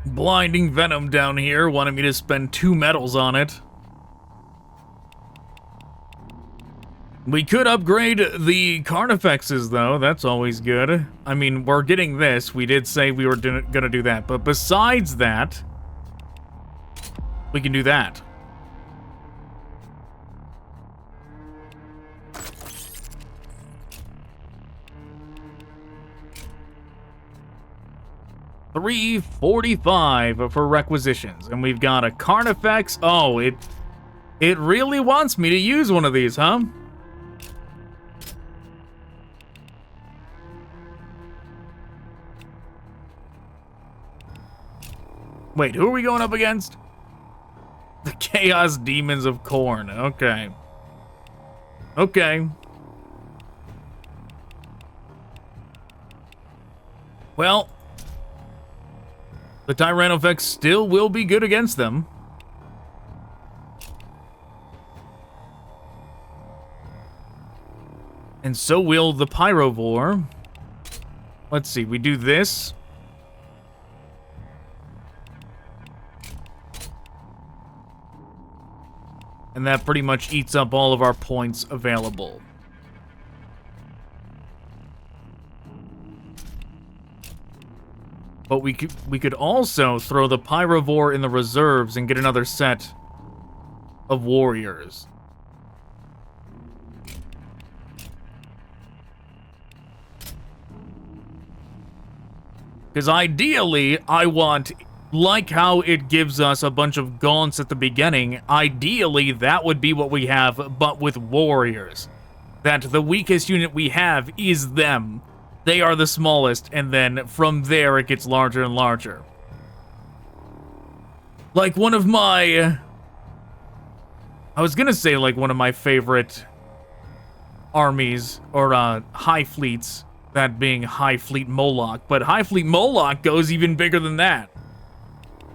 Blinding Venom down here wanted me to spend 2 medals on it. We could upgrade the Carnifexes, though. That's always good. I mean, we're getting this. We did say we were gonna do that. But besides that, we can do that. $345 for requisitions, and we've got a Carnifex. Oh, it really wants me to use one of these, huh? Wait, who are we going up against? The Chaos Demons of Khorne. Okay. Okay. Well, the Tyranids still will be good against them. And so will the Pyrovore. Let's see, we do this. And that pretty much eats up all of our points available. But we could also throw the Pyrovore in the reserves and get another set of warriors. Because ideally, I want, like how it gives us a bunch of gaunts at the beginning, ideally that would be what we have, but with warriors. That the weakest unit we have is them. They are the smallest, and then from there it gets larger and larger. Like one of my... I was gonna say like one of my favorite armies, or high fleets, that being High Fleet Moloch, but High Fleet Moloch goes even bigger than that.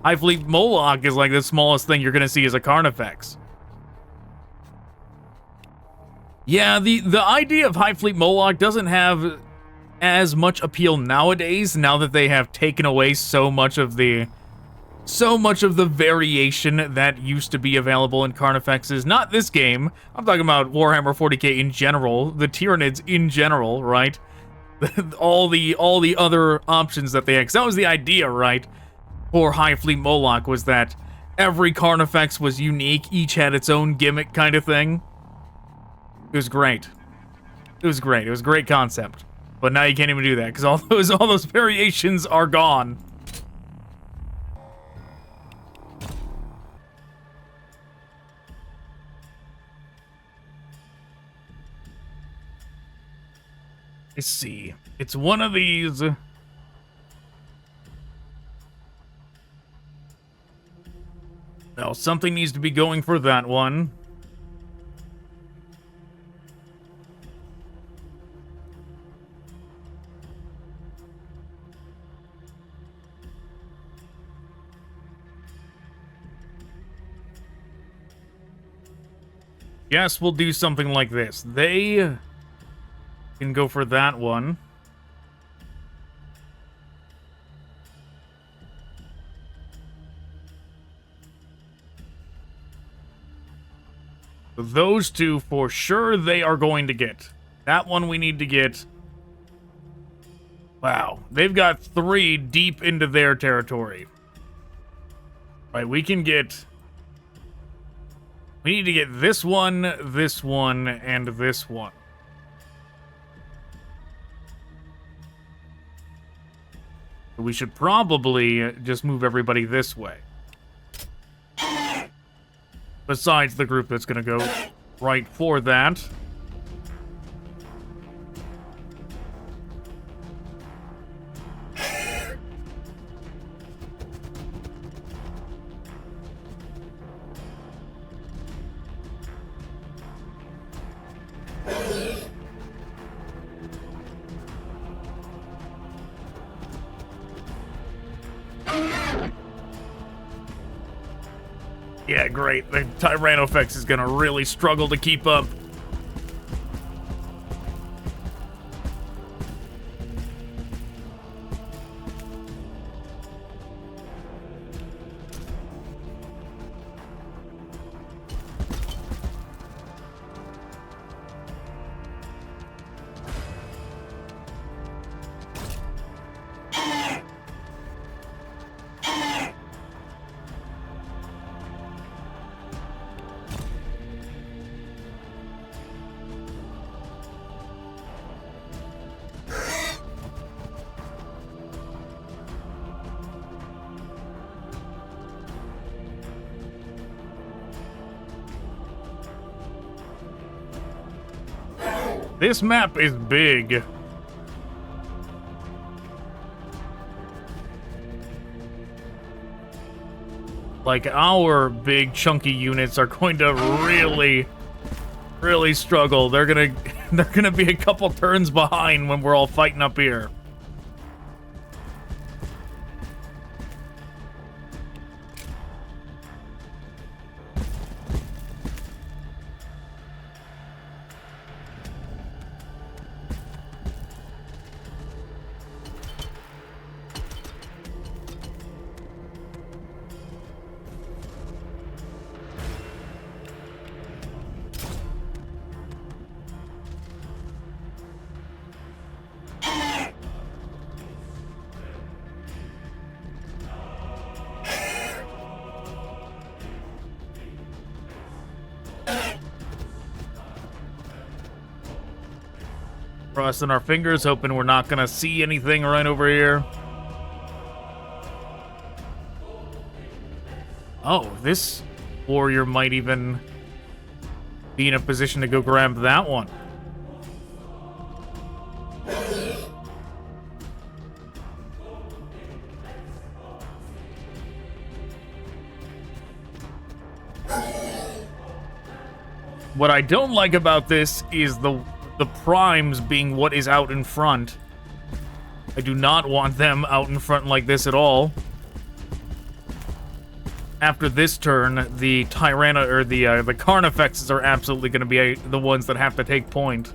High Fleet Moloch is like the smallest thing you're gonna see as a Carnifex. Yeah, the idea of High Fleet Moloch doesn't have as much appeal nowadays, now that they have taken away so much of the variation that used to be available in Carnifexes. Not this game. I'm talking about Warhammer 40k in general, the Tyranids in general, right? all the other options that they had. 'Cause that was the idea, right? For High Fleet Moloch, was that every Carnifex was unique, each had its own gimmick kind of thing. It was great. It was great. It was a great concept. But now you can't even do that, because all those variations are gone. Let's see. It's one of these. No, something needs to be going for that one. Yes, we'll do something like this. They can go for that one. Those two, for sure, they are going to get. That one we need to get. Wow. They've got 3 deep into their territory. Right, we can get... We need to get this one, and this one. We should probably just move everybody this way. Besides the group that's going to go right for that. Yeah, great. The Tyrannofex is gonna really struggle to keep up. This map is big. Like, our big chunky units are going to really struggle. They're gonna be a couple turns behind when we're all fighting up here. Crossing our fingers, hoping we're not gonna see anything right over here. Oh, this warrior might even be in a position to go grab that one. What I don't like about this is the primes being what is out in front. I do not want them out in front like this at all. After this turn, the Tyrannid or the Carnifexes are absolutely going to be the ones that have to take point.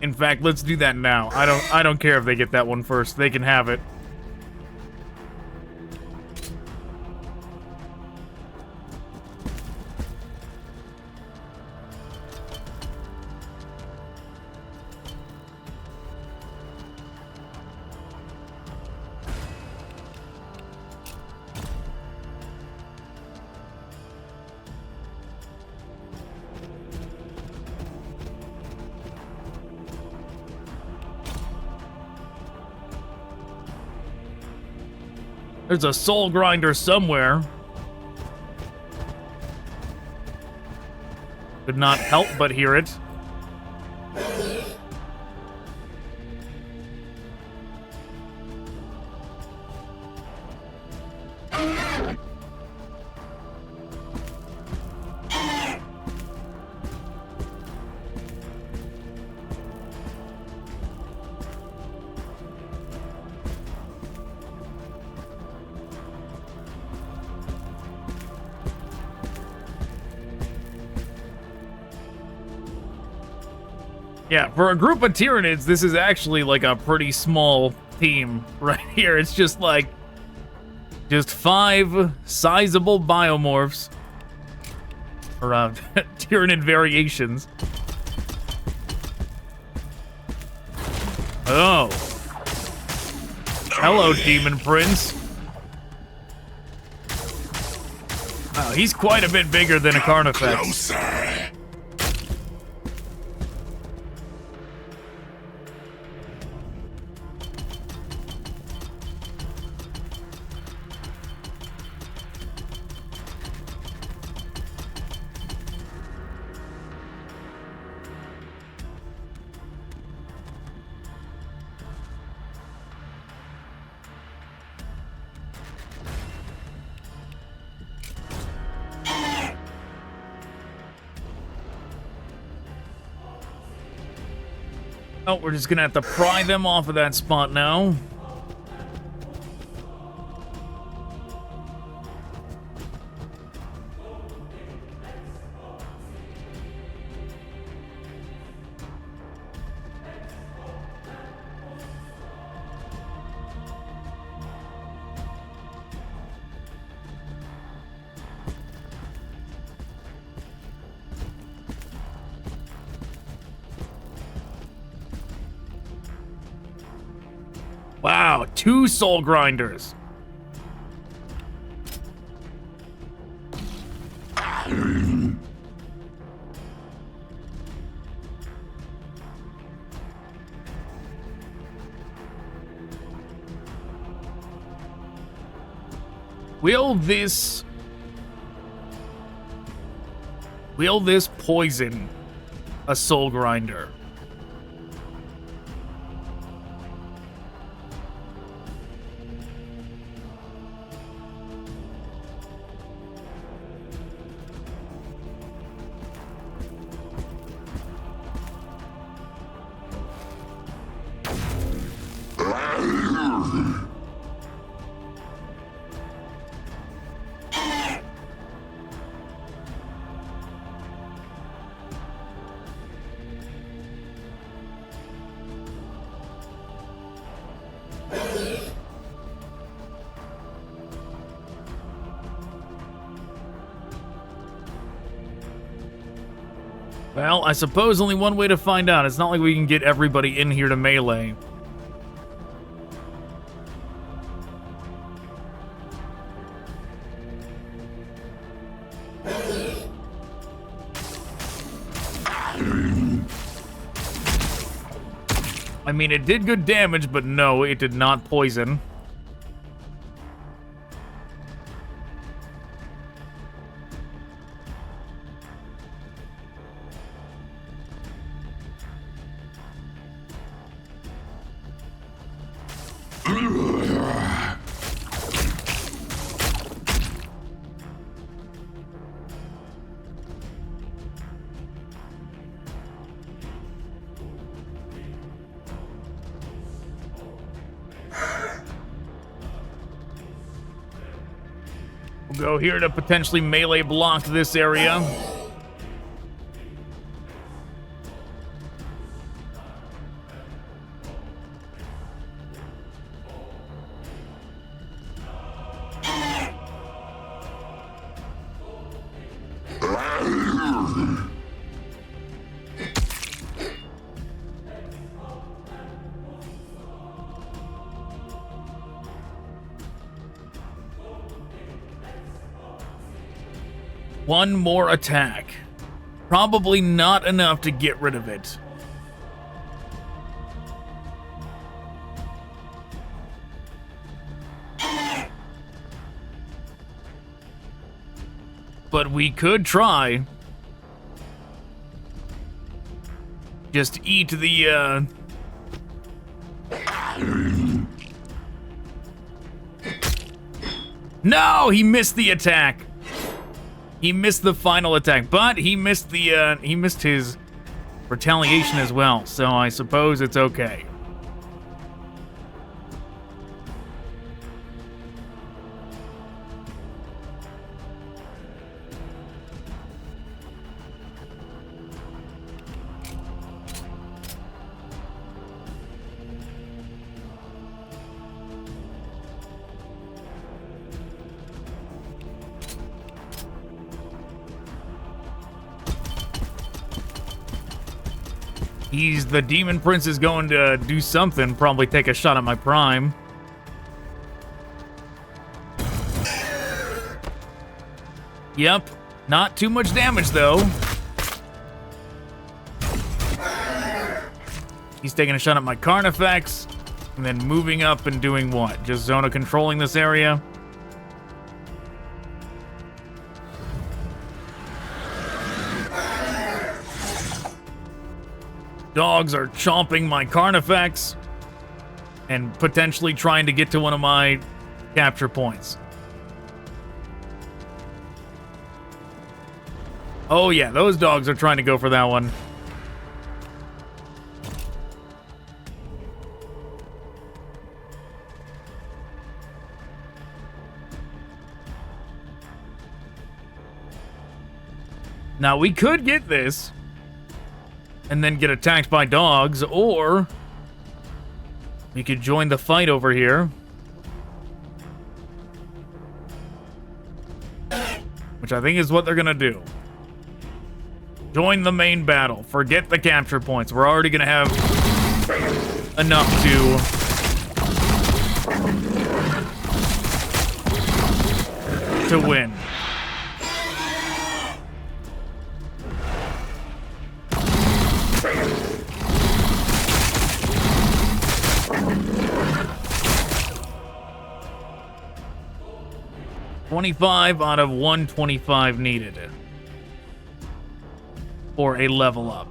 In fact, let's do that now. I don't care if they get that one first. They can have it. There's a soul grinder somewhere. Could not help but hear it. Yeah, for a group of Tyranids, this is actually like a pretty small team right here. It's just like, just 5 sizable biomorphs. Or Tyranid variations. Oh. Hello, Demon Prince. Wow, he's quite a bit bigger than a Carnifex.
Closer.
Oh, we're just gonna have to pry them off of that spot now. Wow, 2 soul grinders. Will this poison a soul grinder? Well, I suppose only one way to find out. It's not like we can get everybody in here to melee. I mean, it did good damage, but no, it did not poison. We'll go here to potentially melee block this area. One more attack. Probably not enough to get rid of it. But we could try. Just eat the, No! He missed the attack! He missed the final attack, but he missed the, he missed his retaliation as well, so I suppose it's okay. The Demon Prince is going to do something, probably take a shot at my Prime. Yep, not too much damage though. He's taking a shot at my Carnifex, and then moving up and doing what? Just zona controlling this area? Dogs are chomping my Carnifex and potentially trying to get to one of my capture points. Oh yeah, those dogs are trying to go for that one. Now we could get this and then get attacked by dogs, or we could join the fight over here. Which I think is what they're gonna do. Join the main battle. Forget the capture points. We're already gonna have enough to win. $25 out of 125 needed for a level up.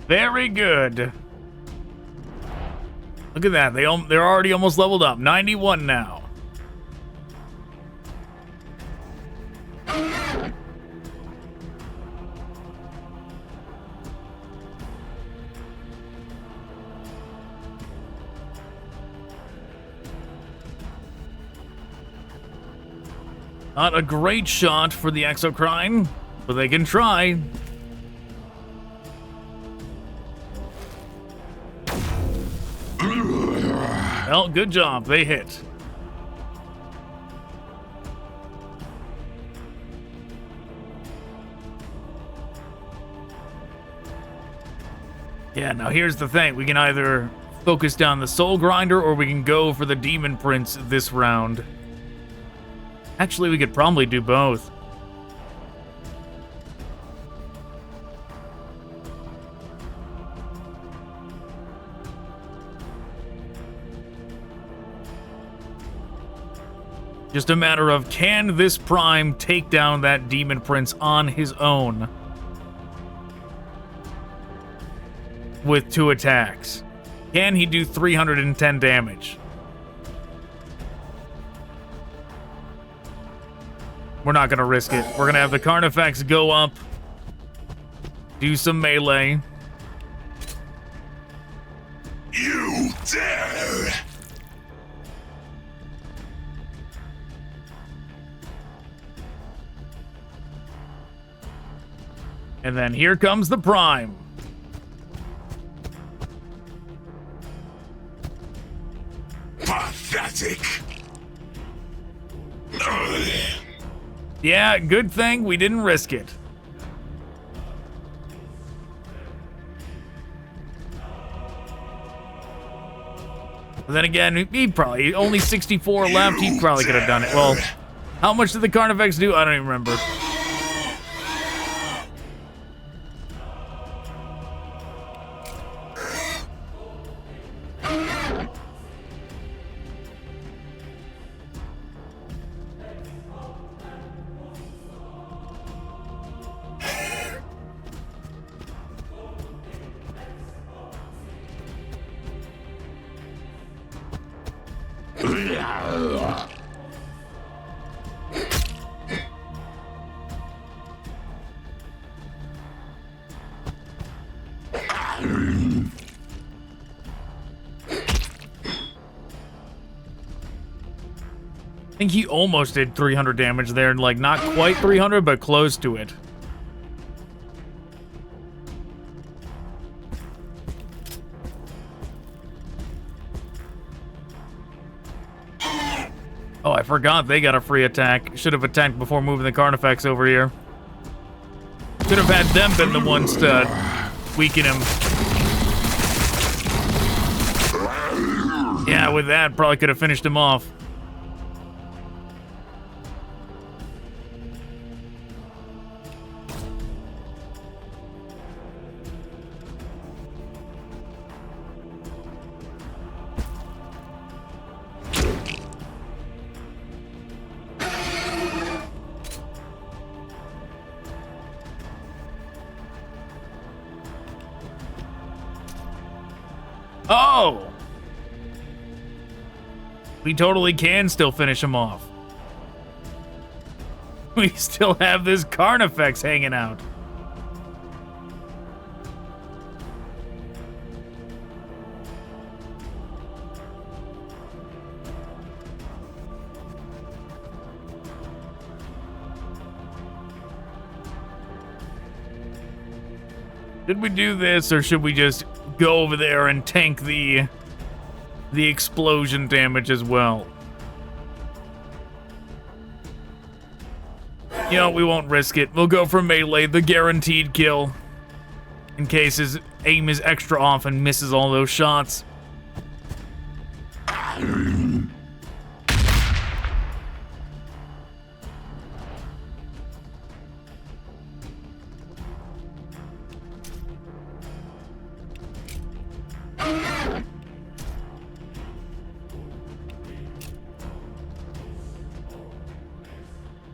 Very good. Look at that. They're already almost leveled up. 91 now. Not a great shot for the Exocrine, but they can try. Well, good job. They hit. Yeah, now here's the thing. We can either focus down the Soul Grinder or we can go for the Demon Prince this round. Actually, we could probably do both. Just a matter of, can this Prime take down that Demon Prince on his own with 2 attacks? Can he do 310 damage? We're not going to risk it. We're going to have the Carnifex go up, do some melee.
You dare!
And then here comes the Prime.
Pathetic.
Yeah, good thing we didn't risk it. But then again, he probably, only 64 left, he probably could have done it. Well, how much did the Carnifex do? I don't even remember. I think he almost did 300 damage there, like not quite 300, but close to it. Oh, I forgot they got a free attack. Should have attacked before moving the Carnifex over here. Should have had them been the ones to weaken him. Yeah, with that, probably could have finished him off. Oh! We totally can still finish him off. We still have this Carnifex hanging out. Should we do this, or should we just go over there and tank the explosion damage as well? You know, we won't risk it. We'll go for melee, the guaranteed kill, in case his aim is extra off and misses all those shots.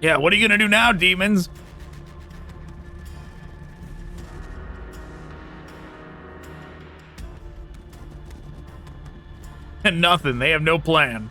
Yeah, what are you gonna do now, demons? And nothing, they have no plan.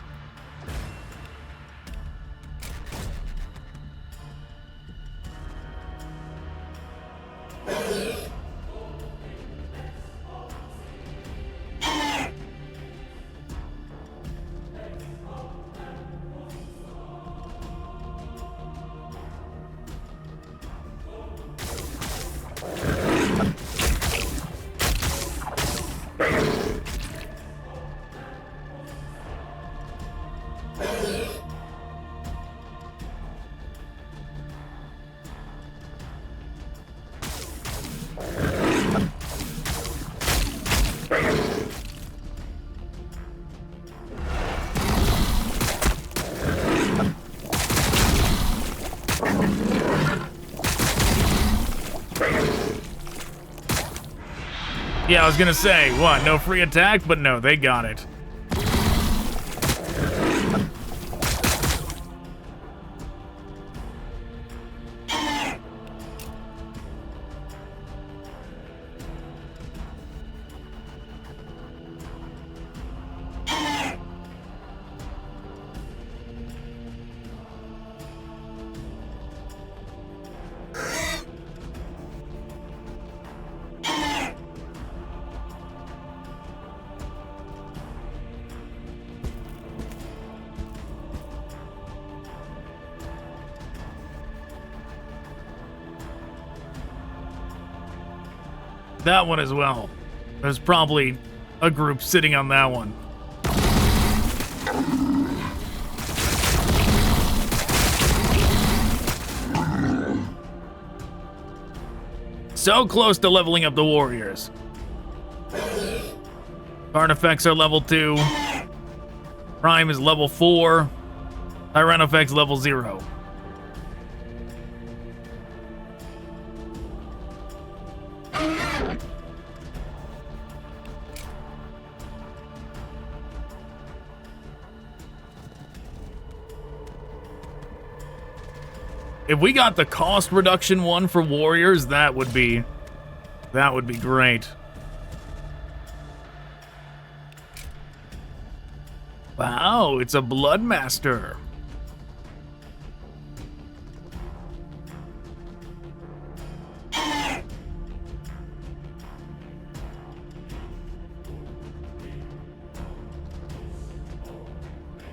Yeah, I was gonna say, what, no free attack? But no, they got it. That one as well. There's probably a group sitting on that one. So close to leveling up the warriors. Carnifex are level 2. Prime is level 4. Tyranofex level 0. If we got the cost reduction one for warriors, that would be great. Wow, it's a Bloodmaster.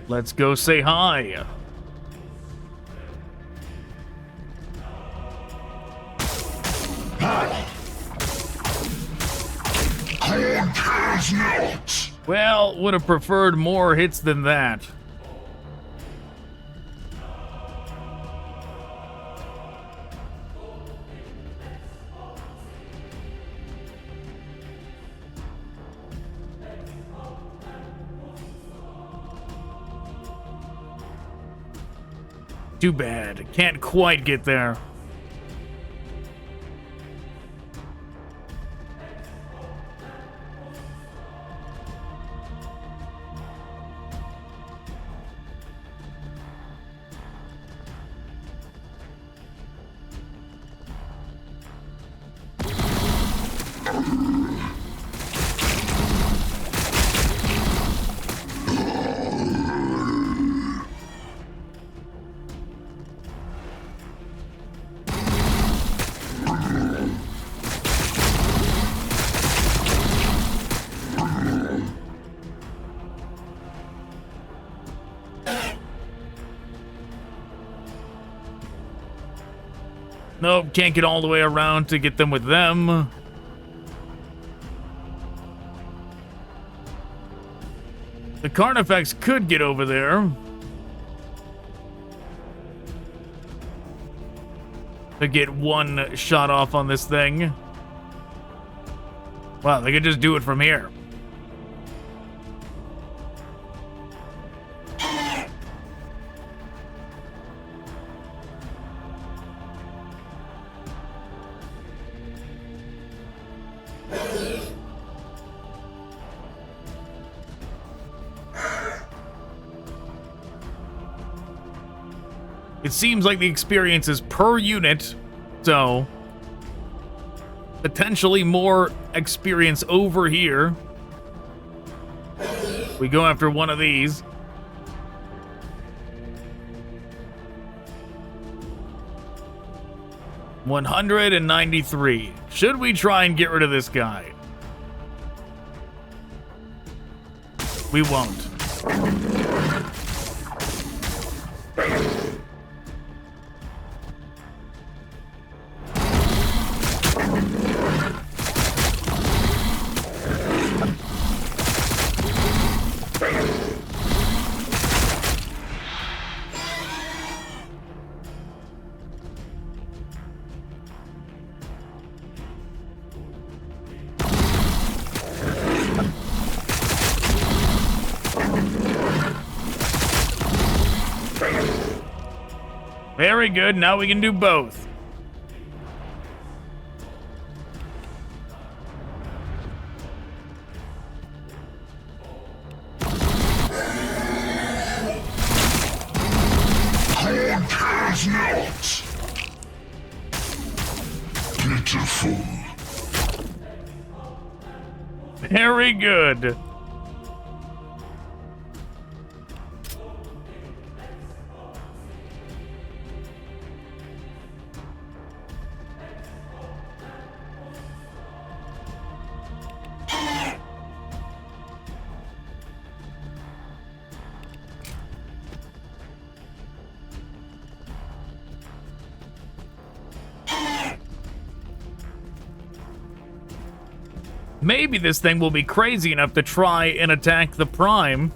Let's go say hi.
Khorne cares not.
Well, would have preferred more hits than that. Too bad. Can't quite get there. Nope, can't get all the way around to get them with them. The Carnifex could get over there. To get one shot off on this thing. Wow, they could just do it from here. It seems like the experience is per unit, so potentially more experience over here. We go after one of these. $193. Should we try and get rid of this guy? We won't. Very good, now we can do both.
Khorne cares not. Pitiful.
Very good. Maybe this thing will be crazy enough to try and attack the Prime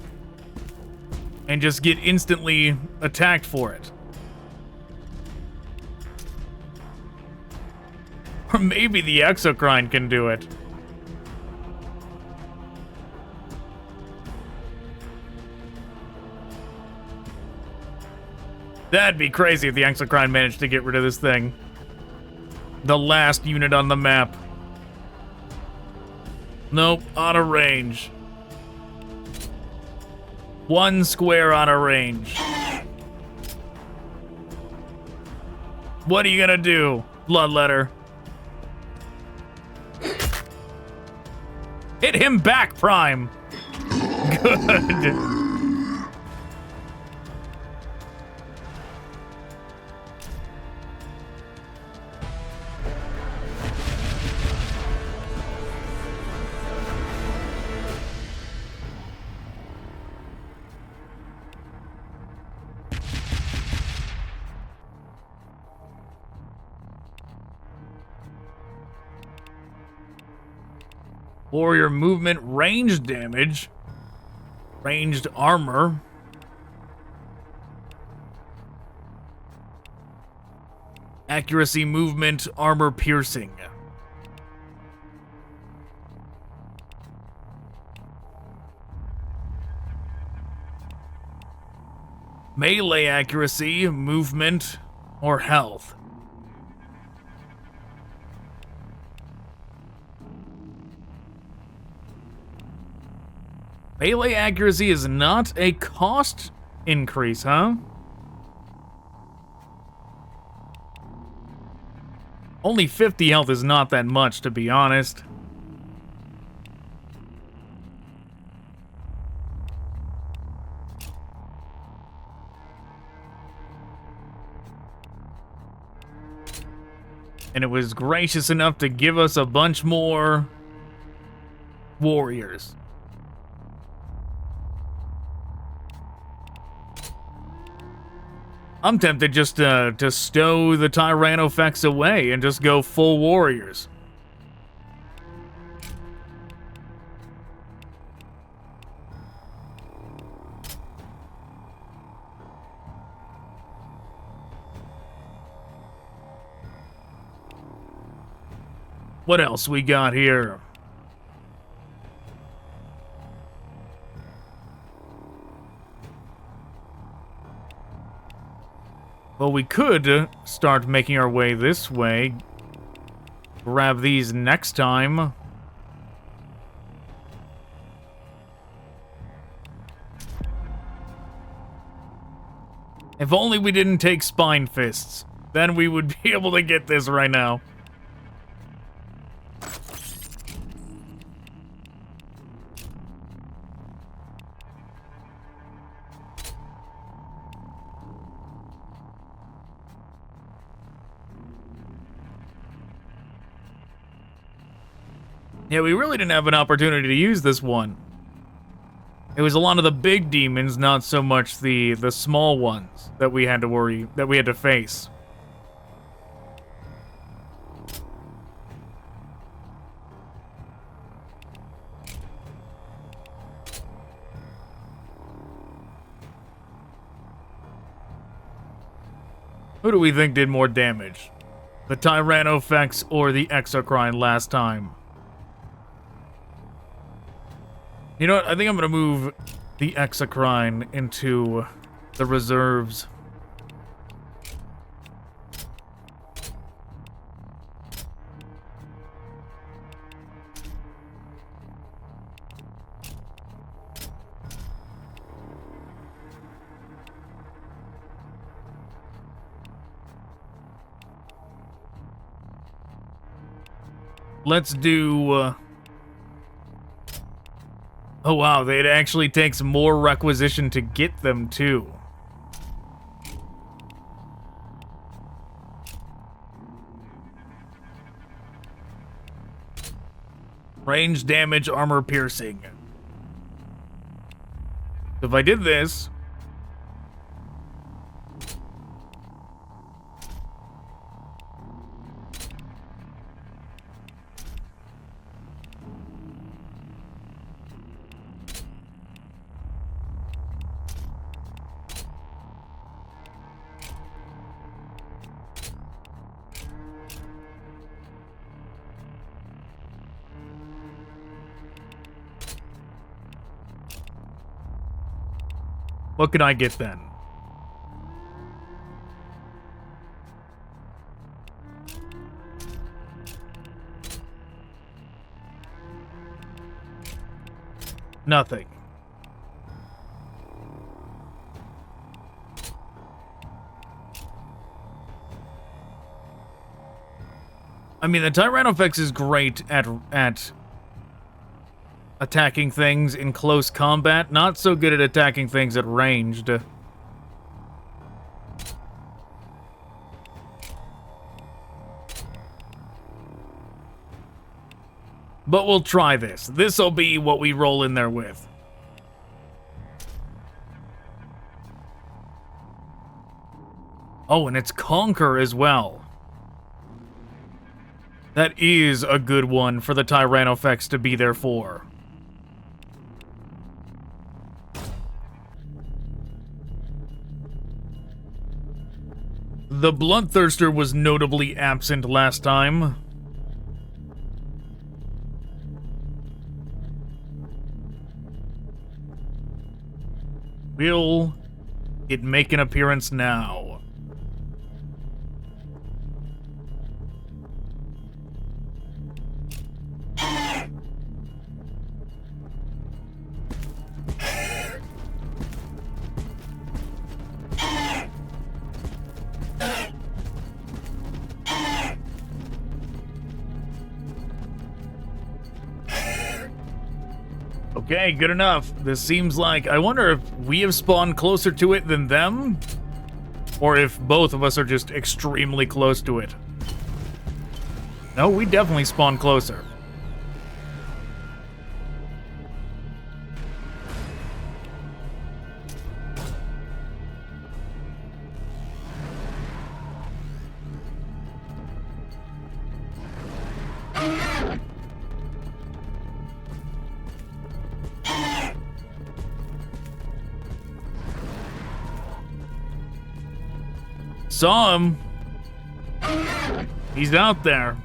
and just get instantly attacked for it. Or maybe the Exocrine can do it. That'd be crazy if the Exocrine managed to get rid of this thing. The last unit on the map. Nope, out of range. One square out of range. What are you gonna do, Bloodletter? Hit him back, Prime. Good. Warrior movement, ranged damage, ranged armor. Accuracy, movement, armor piercing. Melee accuracy, movement, or health. Melee accuracy is not a cost increase, huh? Only 50 health is not that much, to be honest. And it was gracious enough to give us a bunch more warriors. I'm tempted just to stow the Tyrannofex away and just go full warriors. What else we got here? Well, we could start making our way this way. Grab these next time. If only we didn't take Spine Fists. Then we would be able to get this right now. Yeah, we really didn't have an opportunity to use this one. It was a lot of the big demons, not so much the small ones that we had to face. Who do we think did more damage? The Tyrannofex or the Exocrine last time? You know what? I think I'm going to move the Exocrine into the reserves. Let's do... Oh wow, it actually takes more requisition to get them too. Range damage, armor piercing. If I did this... What can I get then? Nothing. I mean, the Tyrannofex is great at attacking things in close combat, not so good at attacking things at ranged. But we'll try this. This'll be what we roll in there with. Oh, and it's Conquer as well. That is a good one for the Tyrannofex to be there for. The Bloodthirster was notably absent last time. Will it make an appearance now? Okay, good enough. This seems like... I wonder if we have spawned closer to it than them? Or if both of us are just extremely close to it. No, we definitely spawned closer. Saw him. He's out there.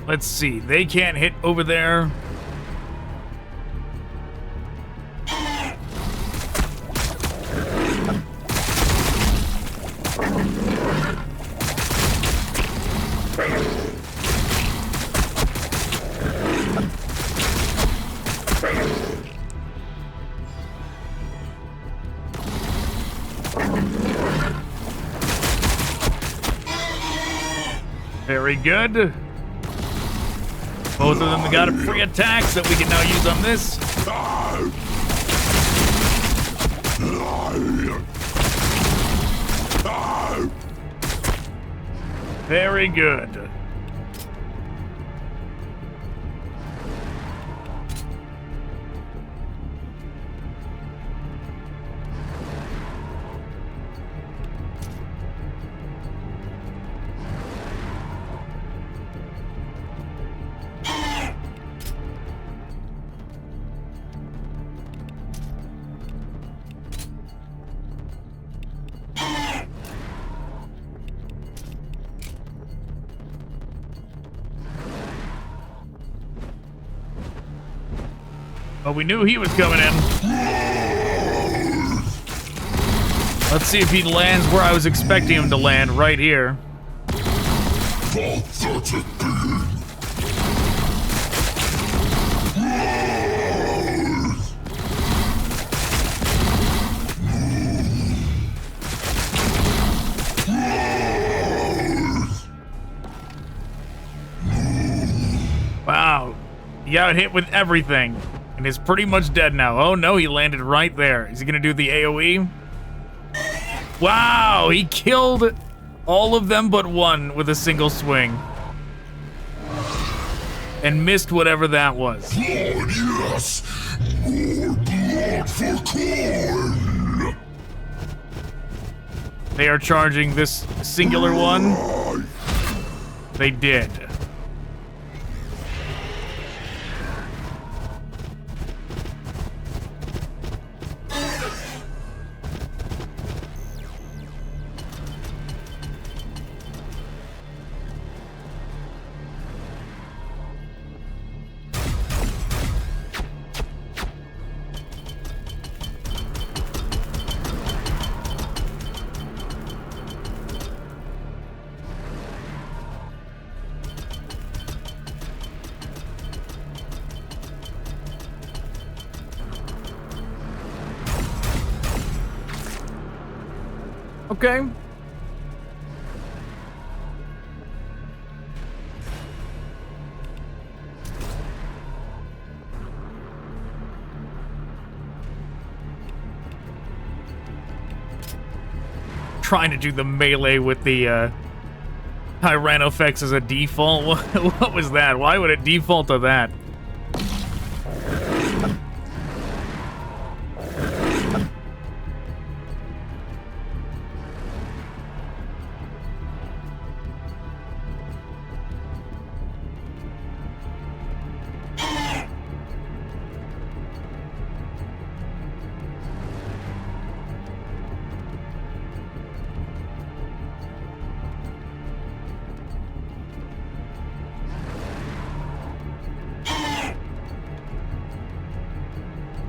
Let's see. They can't hit over there. Very good. Both of them got free attacks that we can now use on this. Very good. Oh, we knew he was coming in. Let's see if he lands where I was expecting him to land, right here. Wow. He got hit with everything. And is pretty much dead now. Oh no, he landed right there. Is he gonna do the AoE? Wow, he killed all of them but one with a single swing. And missed whatever that was.
Blood, yes! More blood for Khorne!
They are charging this singular one. They did. Okay. Trying to do the melee with the Tyrannofex as a default. What was that? Why would it default to that?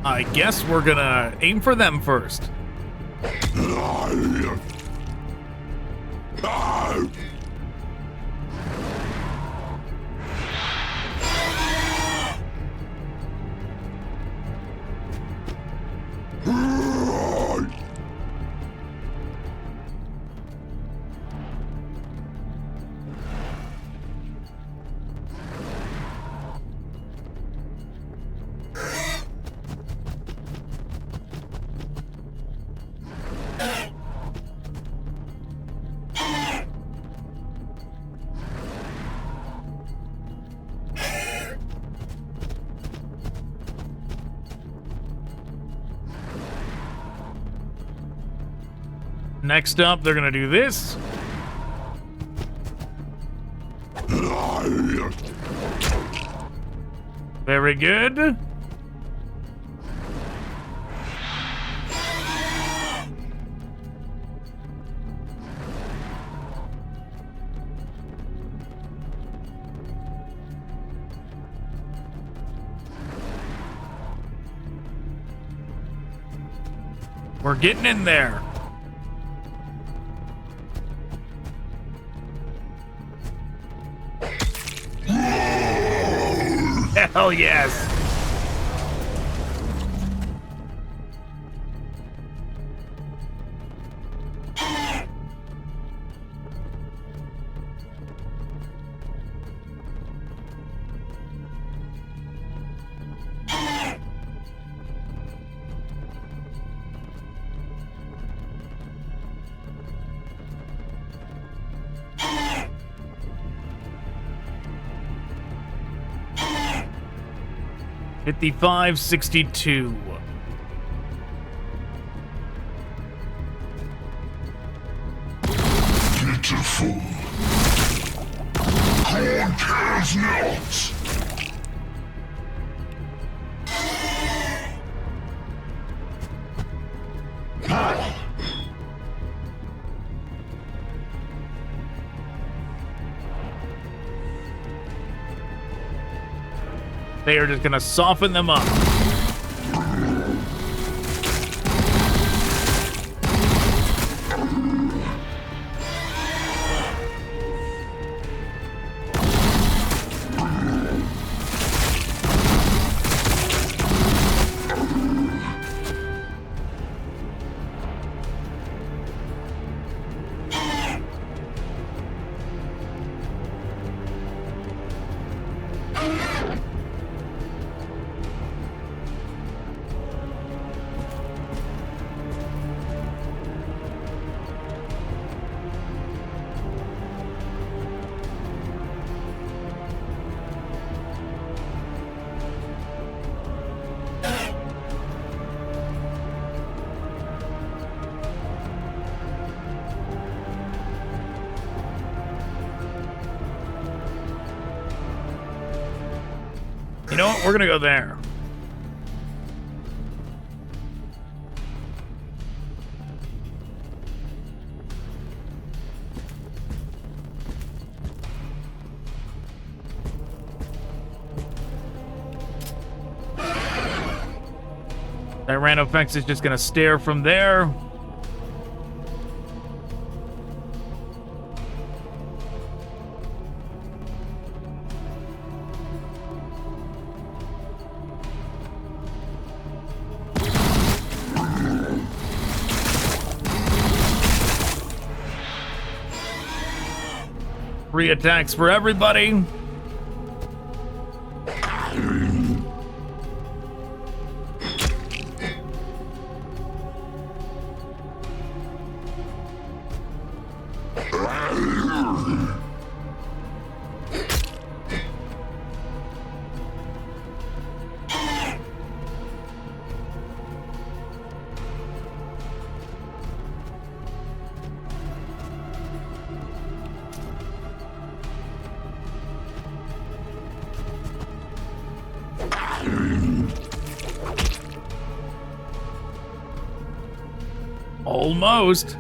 I guess we're gonna aim for them first. Next up, they're gonna do this. Very good. We're getting in there. Hell yes. $55.62.
Pitiful. Khorne cares not.
They are just gonna soften them up. You know what? We're gonna go there. Tyrannofex is just gonna stare from there. Free attacks for everybody. Almost.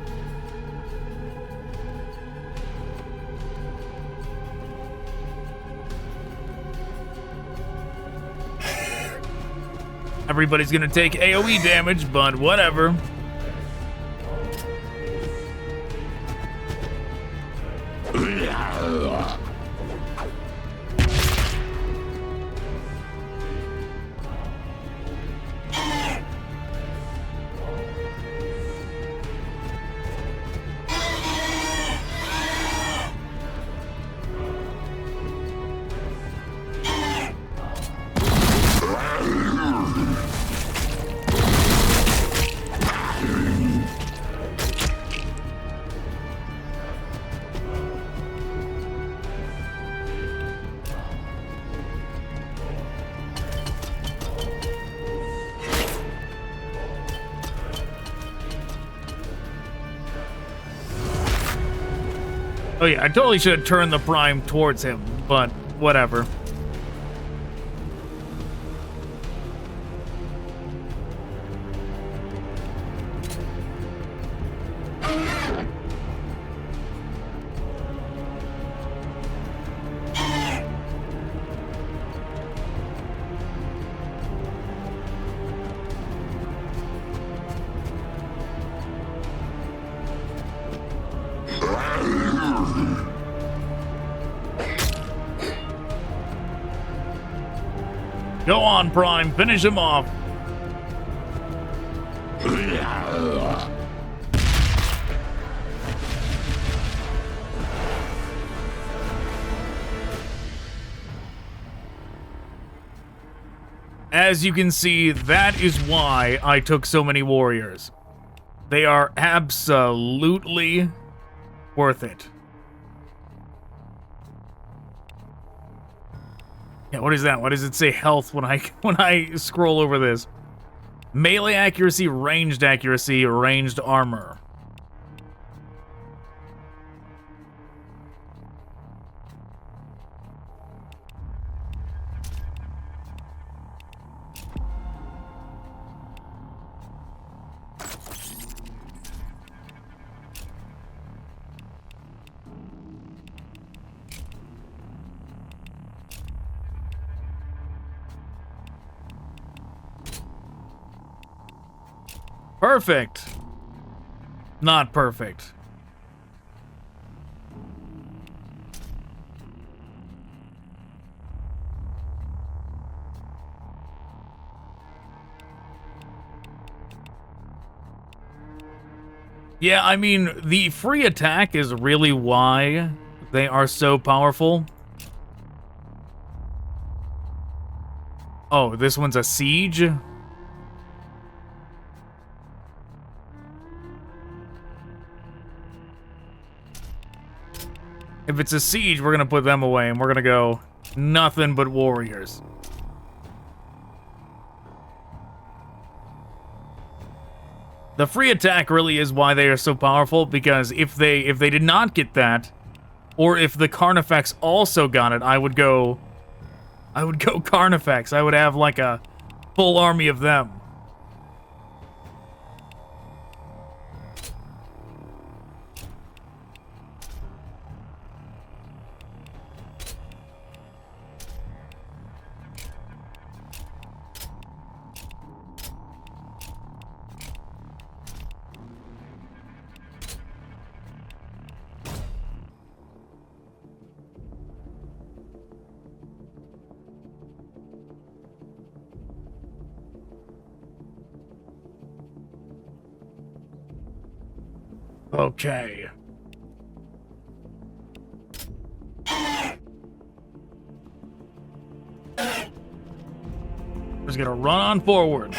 Everybody's gonna take AoE damage, but whatever. Oh yeah, I totally should have turned the prime towards him, but whatever. Go on, Prime. Finish him off. As you can see, that is why I took so many warriors. They are absolutely worth it. Yeah, what is that? Why does it say health when I scroll over this? Melee accuracy, ranged armor. Perfect. Not perfect. Yeah, I mean, the free attack is really why they are so powerful. Oh, this one's a siege? If it's a siege, we're gonna put them away, and we're gonna go nothing but warriors. The free attack really is why they are so powerful, because if they did not get that, or if the Carnifex also got it, I would go Carnifex. I would have like a full army of them. Okay. Just gonna run on forward.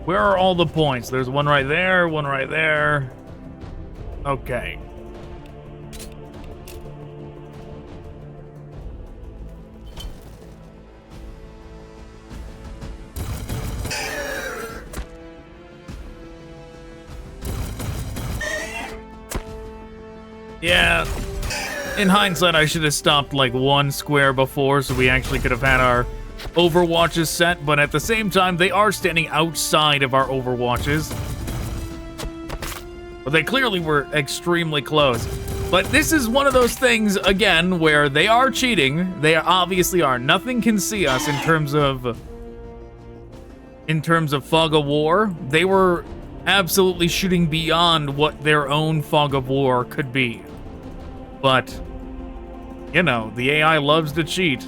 Where are all the points? There's one right there, one right there. Okay. Yeah. In hindsight, I should have stopped like one square before so we actually could have had our Overwatches set, but at the same time, they are standing outside of our Overwatches. But they clearly were extremely close. But this is one of those things, again, where they are cheating. They obviously are. Nothing can see us in terms of Fog of War. They were absolutely shooting beyond what their own Fog of War could be. But, you know, the AI loves to cheat.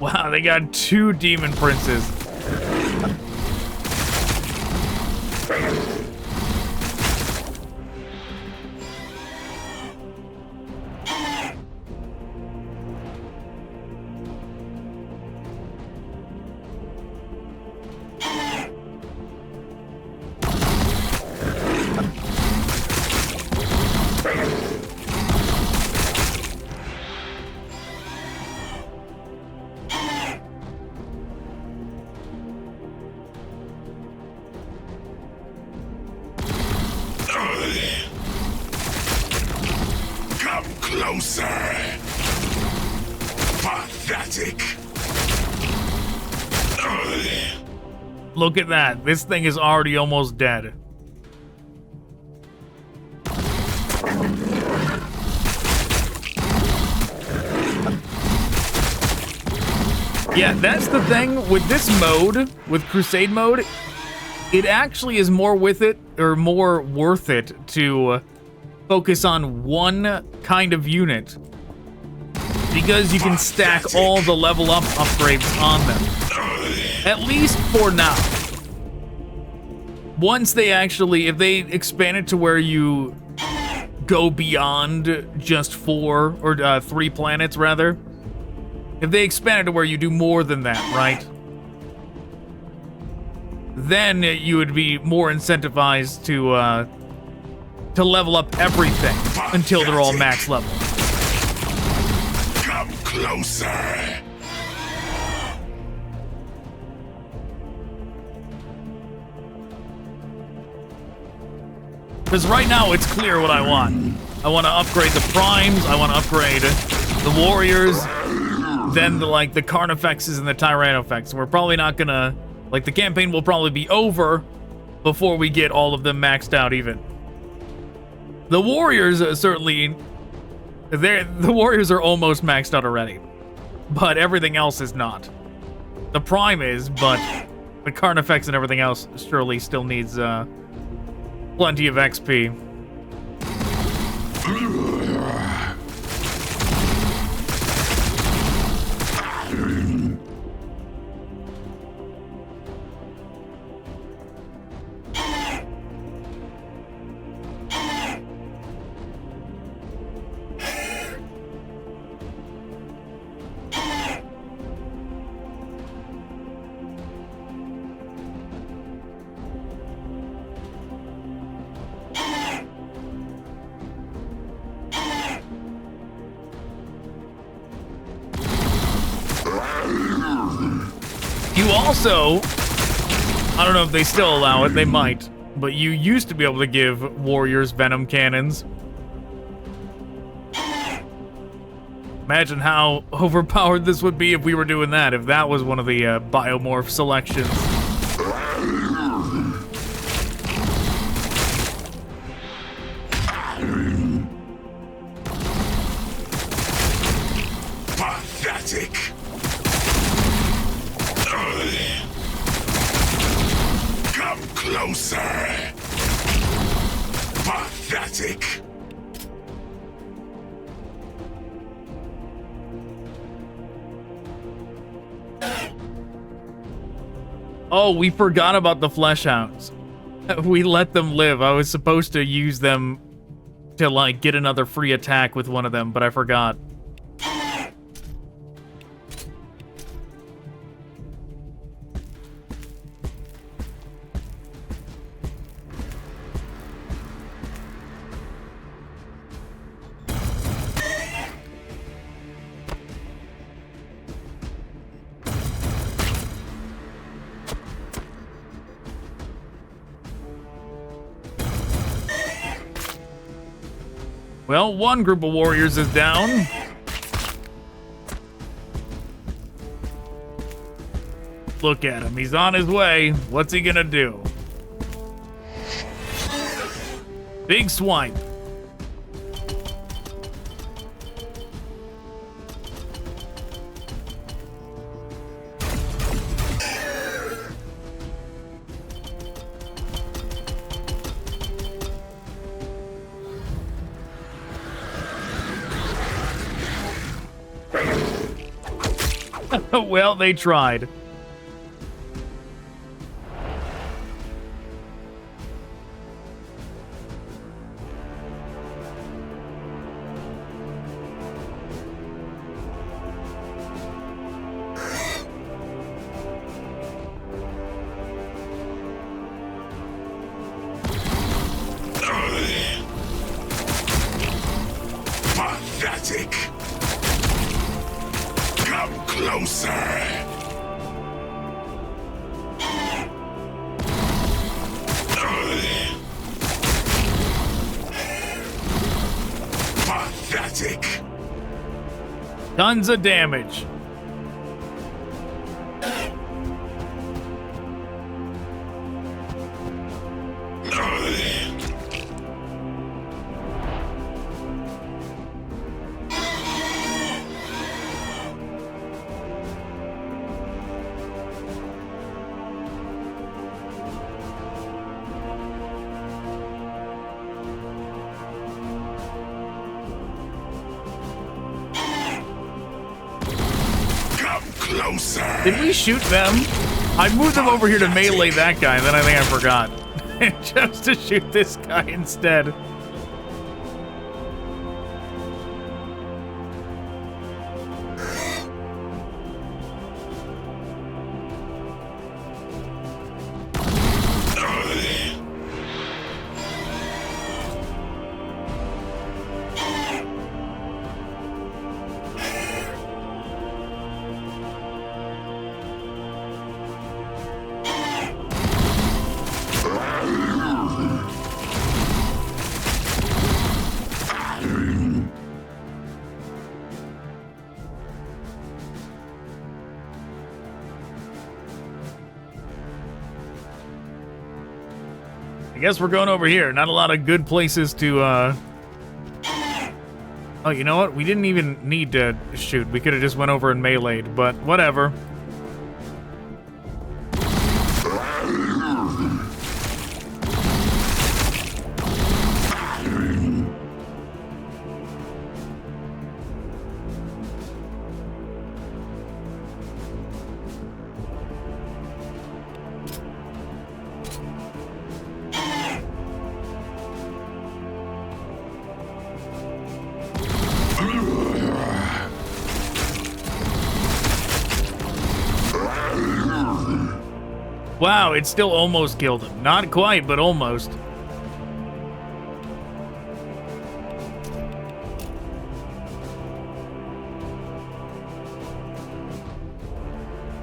Wow, they got 2 demon princes. Look at that. This thing is already almost dead. Yeah, that's the thing with this mode, with Crusade mode. It actually is more worth it to focus on one kind of unit, because you can stack all the level up upgrades on them. At least for now. Once they actually, if they expand it to where you go beyond just 4 or 3 planets rather, if they expand it to where you do more than that, right? Then you would be more incentivized to level up everything until they're all max level.
Come closer.
Because right now it's clear what I want. I want to upgrade the primes. I want to upgrade the warriors. Then the Carnifexes and the Tyrannofex. We're probably not gonna, like, the campaign will probably be over before we get all of them maxed out even. The warriors certainly, the warriors are almost maxed out already, but everything else is not. The prime is, but the Carnifex and everything else surely still needs plenty of XP. You also, I don't know if they still allow it, they might, but you used to be able to give warriors venom cannons. Imagine how overpowered this would be if we were doing that, if that was one of the biomorph selections.
Pathetic. Pathetic.
Oh, we forgot about the flesh hounds. We let them live. I was supposed to use them to, like, get another free attack with one of them, but I forgot. Well, one group of warriors is down. Look at him. He's on his way. What's he gonna do? Big swipe. Well, they tried.
Pathetic. Come closer. Pathetic.
Tons of damage.
Closer.
Did we shoot them? I moved them over here to melee that guy, and then I think I forgot. Just to shoot this guy instead. I guess we're going over here. Not a lot of good places to, Oh, you know what? We didn't even need to shoot. We could have just went over and meleeed, but whatever. Wow, it still almost killed him. Not quite, but almost.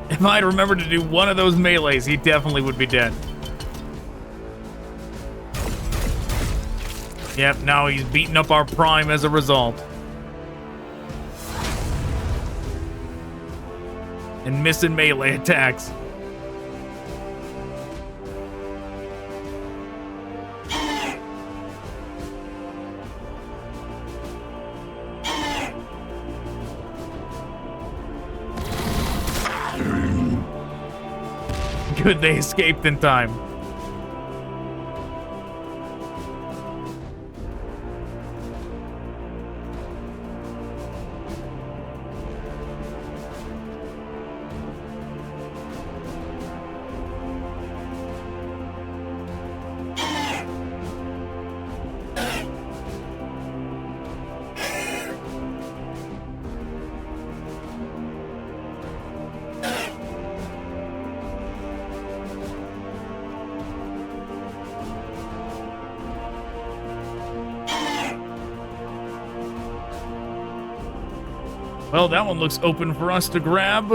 If I'd remembered to do one of those melees, he definitely would be dead. Yep, now he's beating up our prime as a result. And missing melee attacks. Good, they escaped in time. Well, that one looks open for us to grab.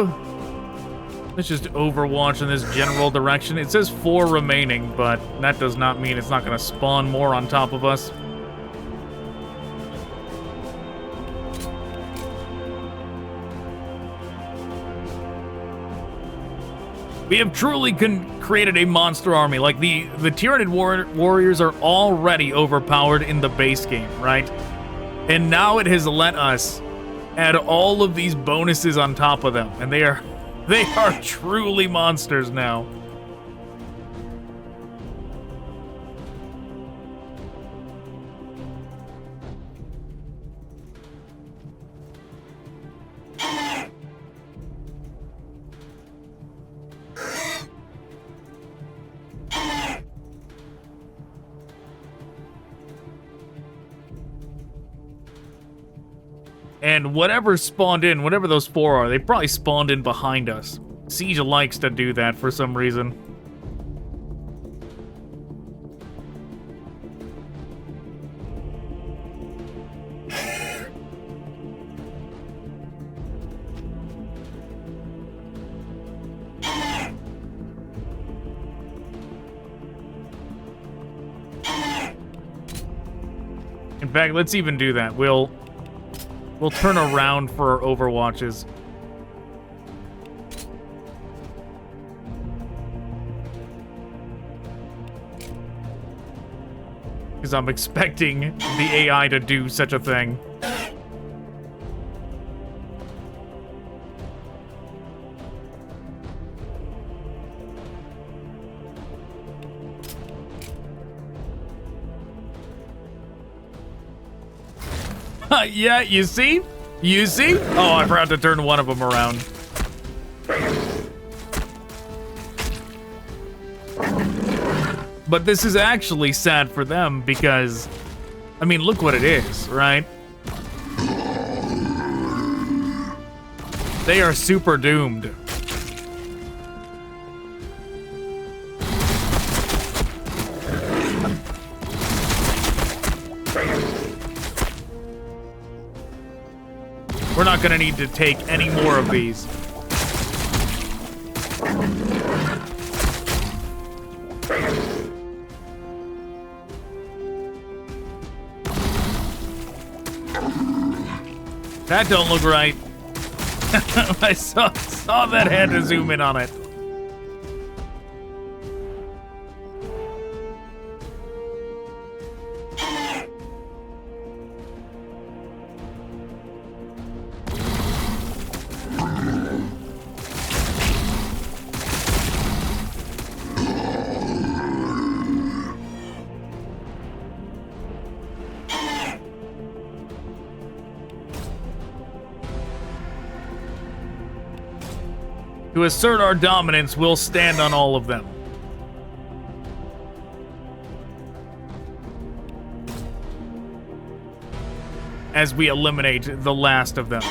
Let's just overwatch in this general direction. It says 4 remaining, but that does not mean it's not going to spawn more on top of us. We have truly created a monster army. Like, the Tyranid warriors are already overpowered in the base game, right? And now it has let us add all of these bonuses on top of them, and they are truly monsters now. And whatever spawned in, whatever those 4 are, they probably spawned in behind us. Siege likes to do that for some reason. In fact, let's even do that. We'll turn around for our overwatches. Because I'm expecting the AI to do such a thing. Yeah, you see? You see? Oh, I forgot to turn one of them around. But this is actually sad for them because, I mean, look what it is, right? They are super doomed. We're not gonna need to take any more of these. That don't look right. I saw that had to zoom in on it. To assert our dominance, we'll stand on all of them. As we eliminate the last of them.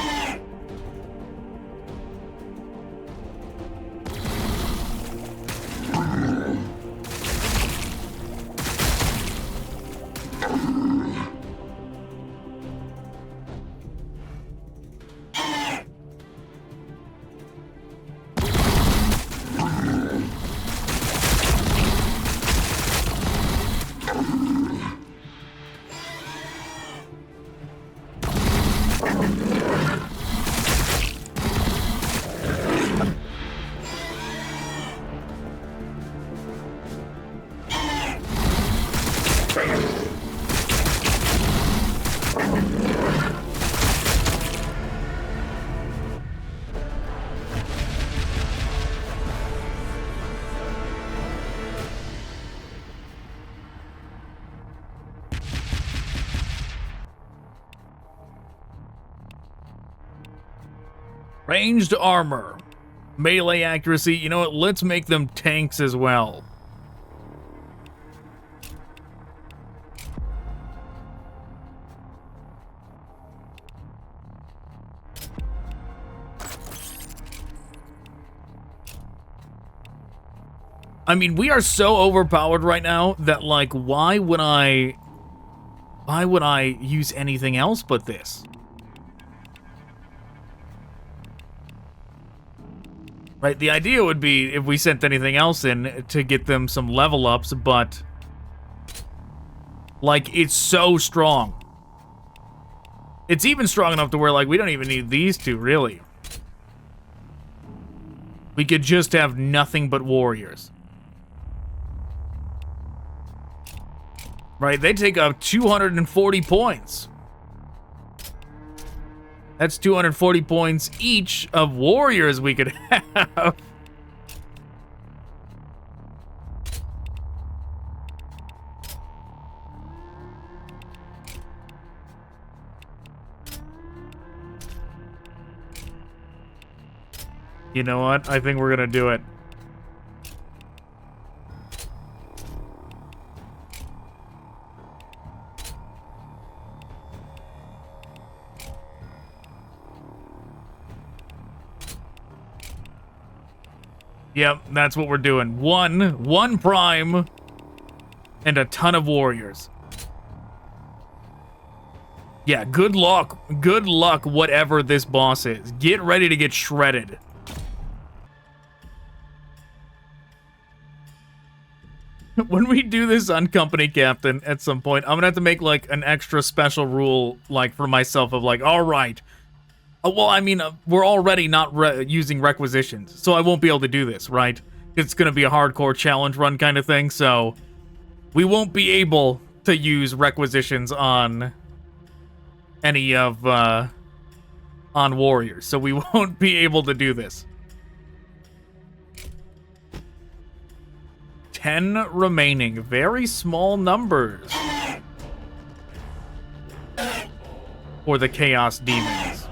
Ranged armor. Melee accuracy. You know what? Let's make them tanks as well. I mean, we are so overpowered right now that, like, why would I use anything else but this? Right, the idea would be if we sent anything else in to get them some level ups, but like, it's so strong. It's even strong enough to where, like, we don't even need these two, really. We could just have nothing but warriors. Right, they take up 240 points. That's 240 points each of warriors we could have. You know what? I think we're gonna do it. Yep, that's what we're doing. One prime and a ton of warriors. Yeah, good luck. Good luck, whatever this boss is. Get ready to get shredded. When we do this on Company Captain at some point, I'm gonna have to make, like, an extra special rule, like, for myself of, like, all right. Well, I mean, we're already not using requisitions, so I won't be able to do this, right? It's gonna be a hardcore challenge run kind of thing, so we won't be able to use requisitions on any of, on warriors, so we won't be able to do this. 10 remaining. Very small numbers for the Chaos Demons.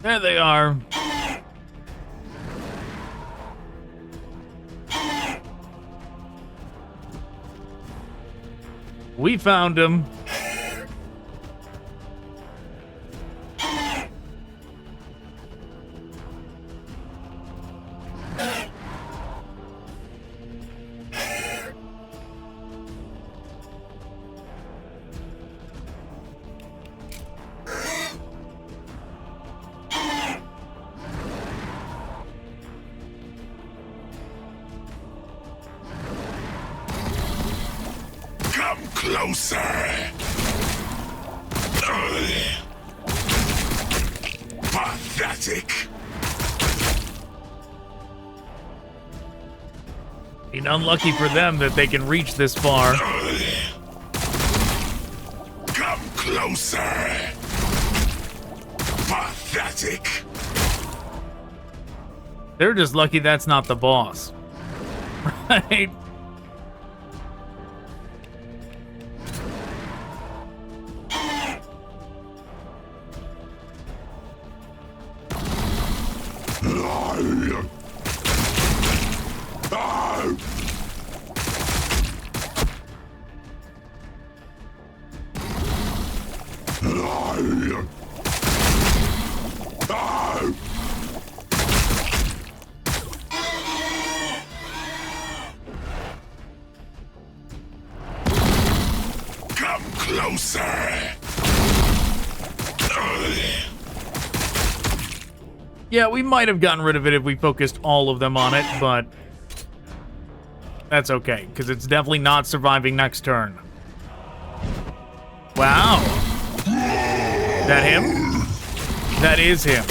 There they are. We found him.
Closer. Pathetic.
Ain't unlucky for them that they can reach this far.
Come closer. Pathetic.
They're just lucky that's not the boss. Right?
Come closer.
Yeah, we might have gotten rid of it if we focused all of them on it, but that's okay, because it's definitely not surviving next turn. Wow. That him? That is him.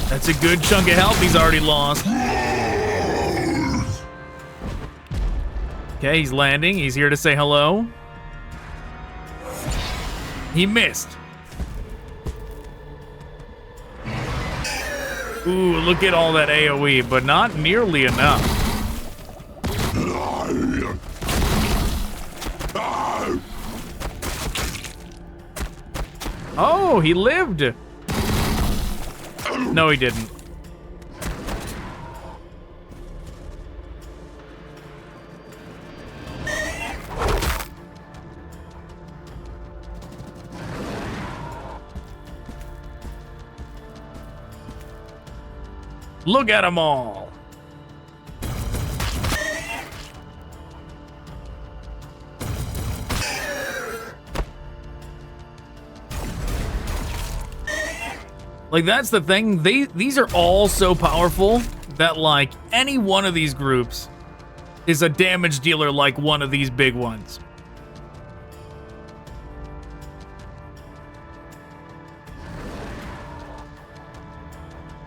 That's a good chunk of health he's already lost. Okay, he's landing. He's here to say hello. He missed. Ooh, look at all that AoE, but not nearly enough. Oh, he lived. No, he didn't. Look at them all. Like, that's the thing. These are all so powerful that, like, any one of these groups is a damage dealer like one of these big ones.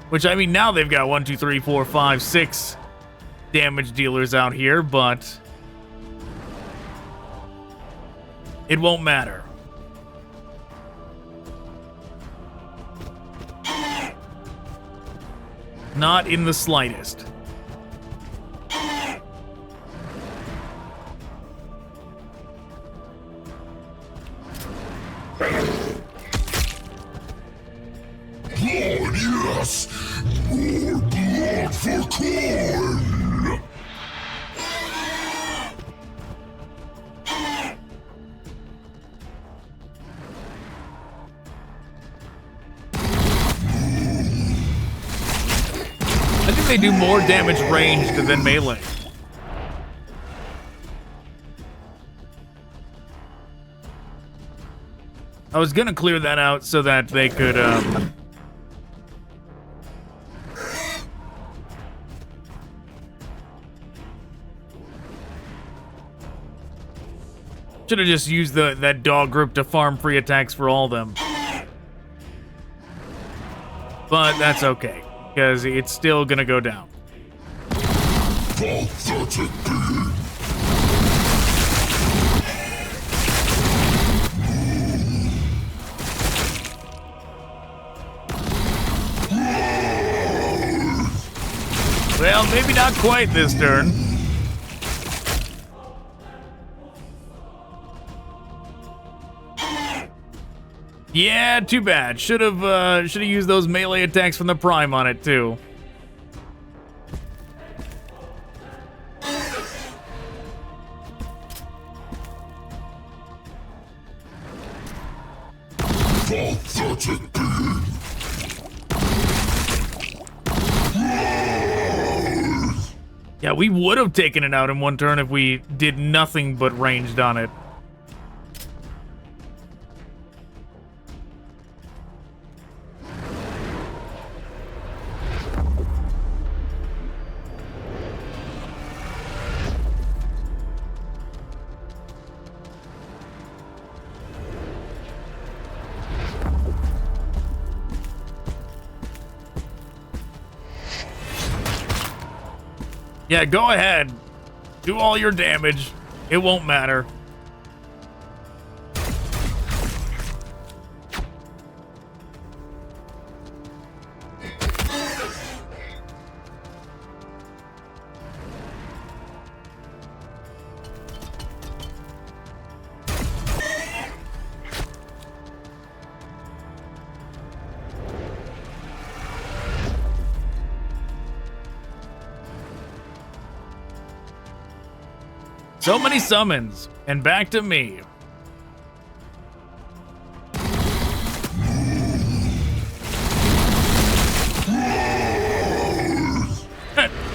Which, I mean, now they've got 1, 2, 3, 4, 5, 6 damage dealers out here, but it won't matter. Not in the slightest.
Yes! More blood for Khorne!
I think they do more damage ranged than melee. I was gonna clear that out so that they could, should have just used that dog group to farm free attacks for all of them. But that's okay, because it's still gonna go down.
Pathetic being!
Well, maybe not quite this turn. Yeah, too bad. Should have used those melee attacks from the Prime on it too.
Pathetic being!
Yeah, we would have taken it out in one turn if we did nothing but ranged on it. Yeah, go ahead. Do all your damage. It won't matter. So many summons, and back to me.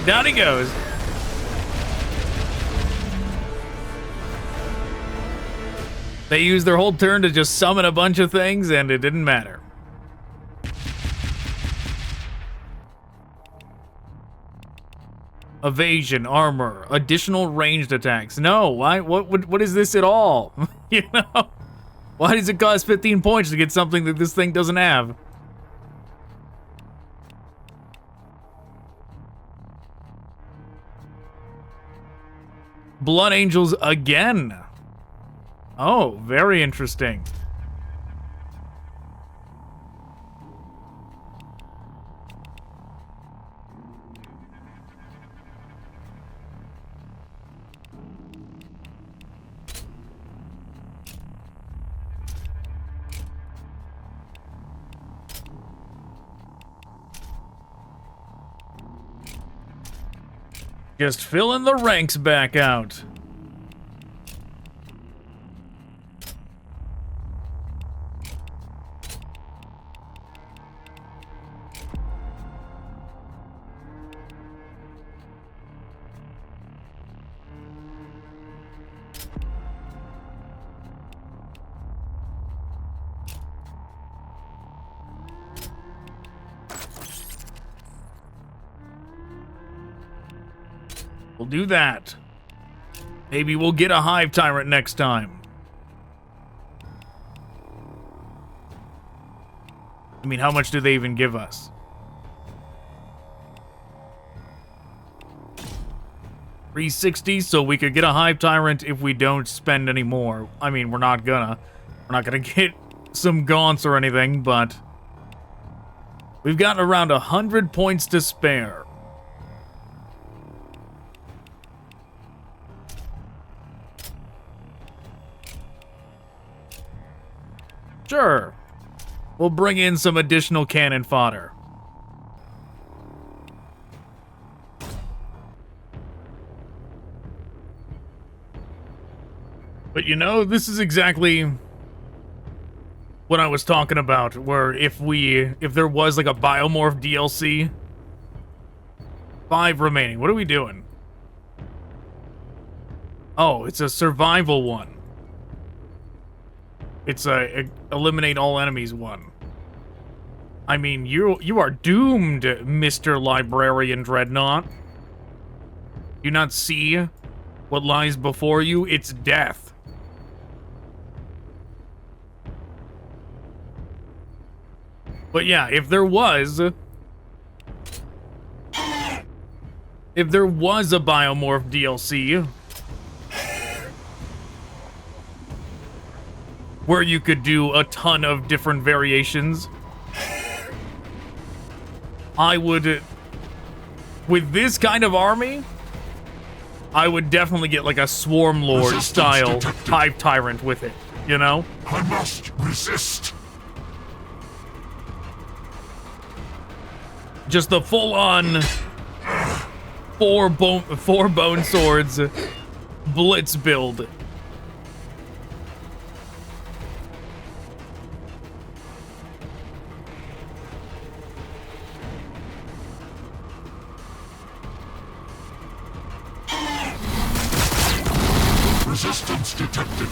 Down he goes. They used their whole turn to just summon a bunch of things, and it didn't matter. Evasion, armor, additional ranged attacks. No, why? What is this at all? You know, why does it cost 15 points to get something that this thing doesn't have? Blood Angels again. Oh, very interesting. Just filling the ranks back out. We'll do that. Maybe we'll get a Hive Tyrant next time. I mean, how much do they even give us? $360, so we could get a Hive Tyrant if we don't spend any more. I mean, we're not gonna get some gaunts or anything, but we've got around 100 points to spare. Sure. We'll bring in some additional cannon fodder. But you know, this is exactly what I was talking about, where if there was like a biomorph DLC. 5 remaining. What are we doing? Oh, it's a survival one. It's a eliminate all enemies one. I mean, you are doomed, Mr. Librarian Dreadnought. You not see what lies before you? It's death. But yeah, if there was a biomorph DLC where you could do a ton of different variations, I would, with this kind of army, I would definitely get like a Swarm Lord style Hive Tyrant with it, you know?
I must resist.
Just the full-on four bone swords blitz build.
Resistance detected.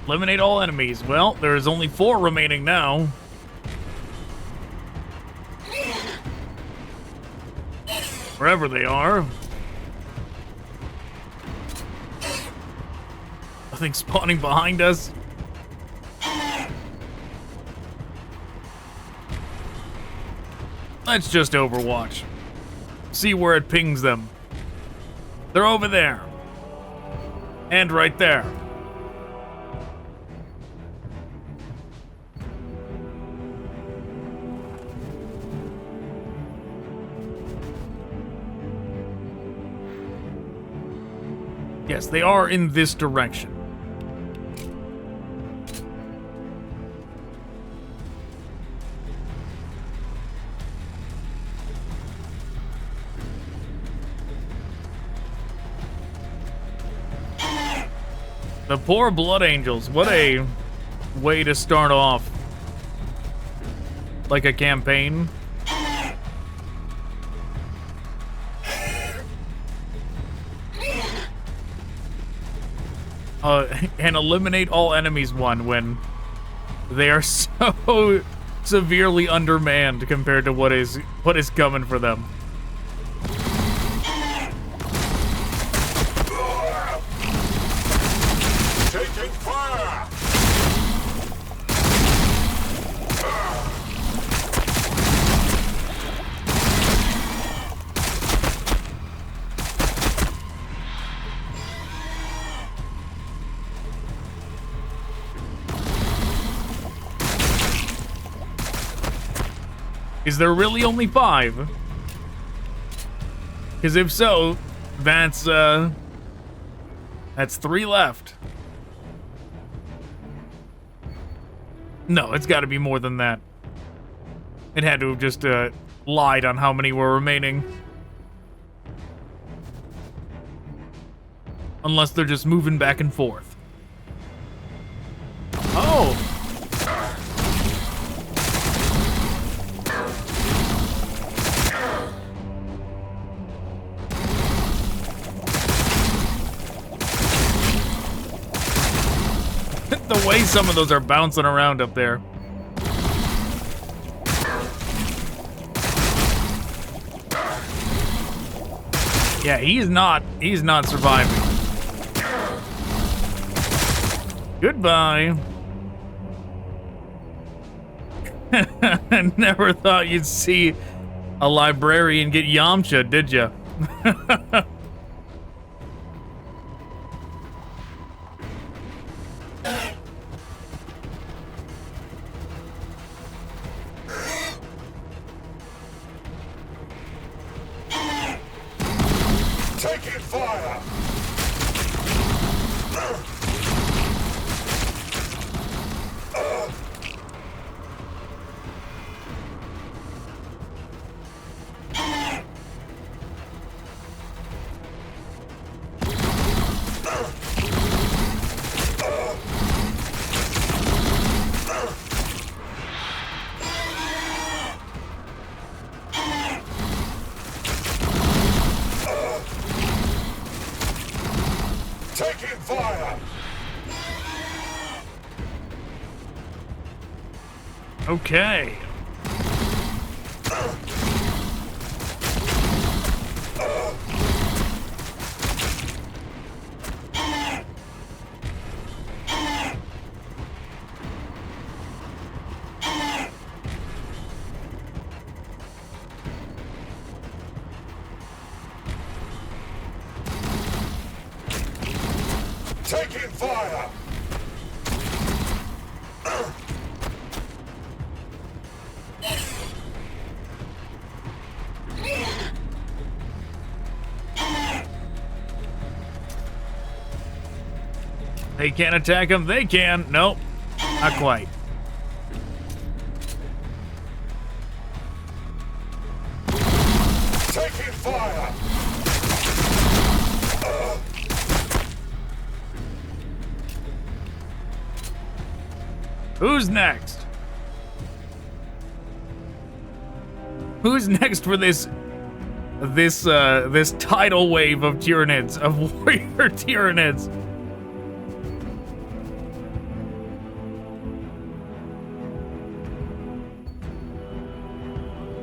Eliminate all enemies. Well, there's only 4 remaining now. Wherever they are. Nothing spawning behind us. Let's just Overwatch. See where it pings them. They're over there. And right there. Yes, they are in this direction. The poor Blood Angels. What a way to start off. Like a campaign. And eliminate all enemies one when they are so severely undermanned compared to what is coming for them.
Taking fire.
Is there really only 5? Because if so, that's 3 left. No, it's got to be more than that. It had to have just lied on how many were remaining. Unless they're just moving back and forth. Oh! The way some of those are bouncing around up there. Yeah, he's not surviving. Goodbye. Never thought you'd see a librarian get Yamcha, did ya?
Taking fire! Taking fire!
Okay.
Taking fire!
They can't attack him. They can. Nope. Not quite.
Taking fire!
Who's next? Who's next for this tidal wave of Tyranids, of warrior Tyranids?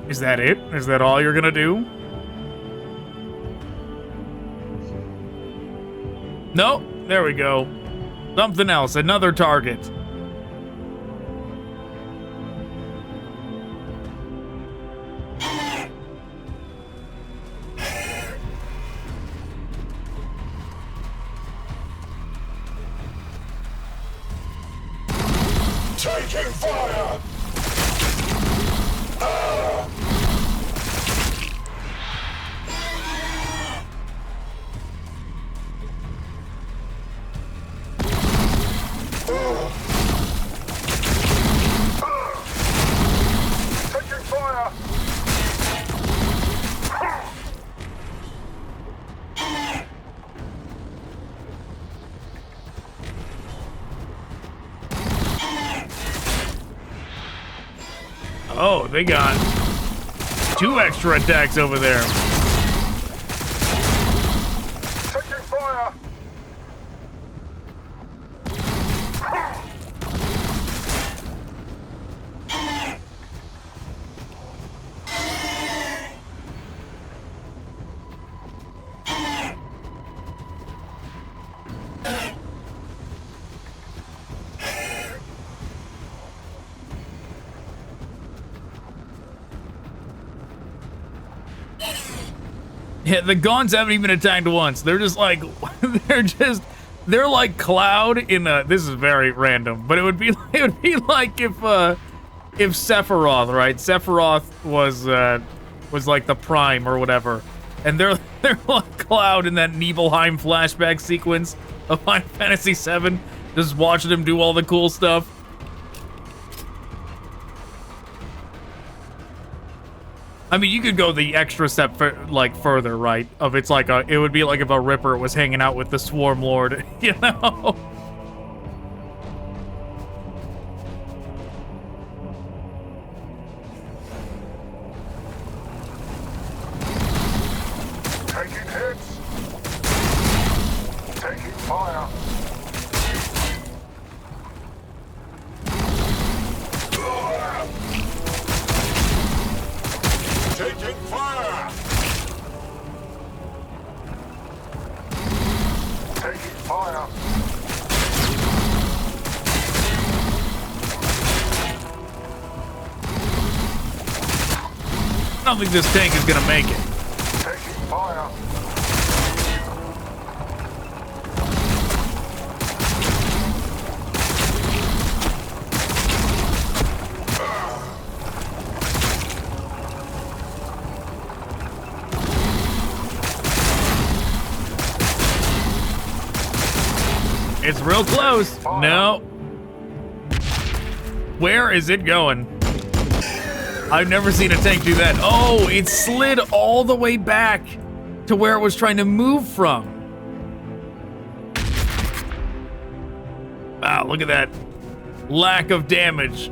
Is that it? Is that all you're gonna do? Nope. There we go. Something else. Another target.
Taking fire! Taking fire!
Oh, they got 2 extra attacks over there.
Taking fire!
Yeah, the Gauns haven't even attacked once. They're just like, they're like Cloud in a, this is very random, but it would be like if if Sephiroth, right? Sephiroth was like the prime or whatever, and they're like Cloud in that Nibelheim flashback sequence of Final Fantasy VII, just watching him do all the cool stuff. I mean, you could go the extra step further, right? Of it's like it would be like if a Ripper was hanging out with the Swarm Lord, you know?
Taking hits. Taking fire. Taking fire. Taking fire.
I don't think this tank is gonna make it.
Taking fire.
It's real close. No. Where is it going? I've never seen a tank do that. Oh, it slid all the way back to where it was trying to move from. Wow, look at that lack of damage.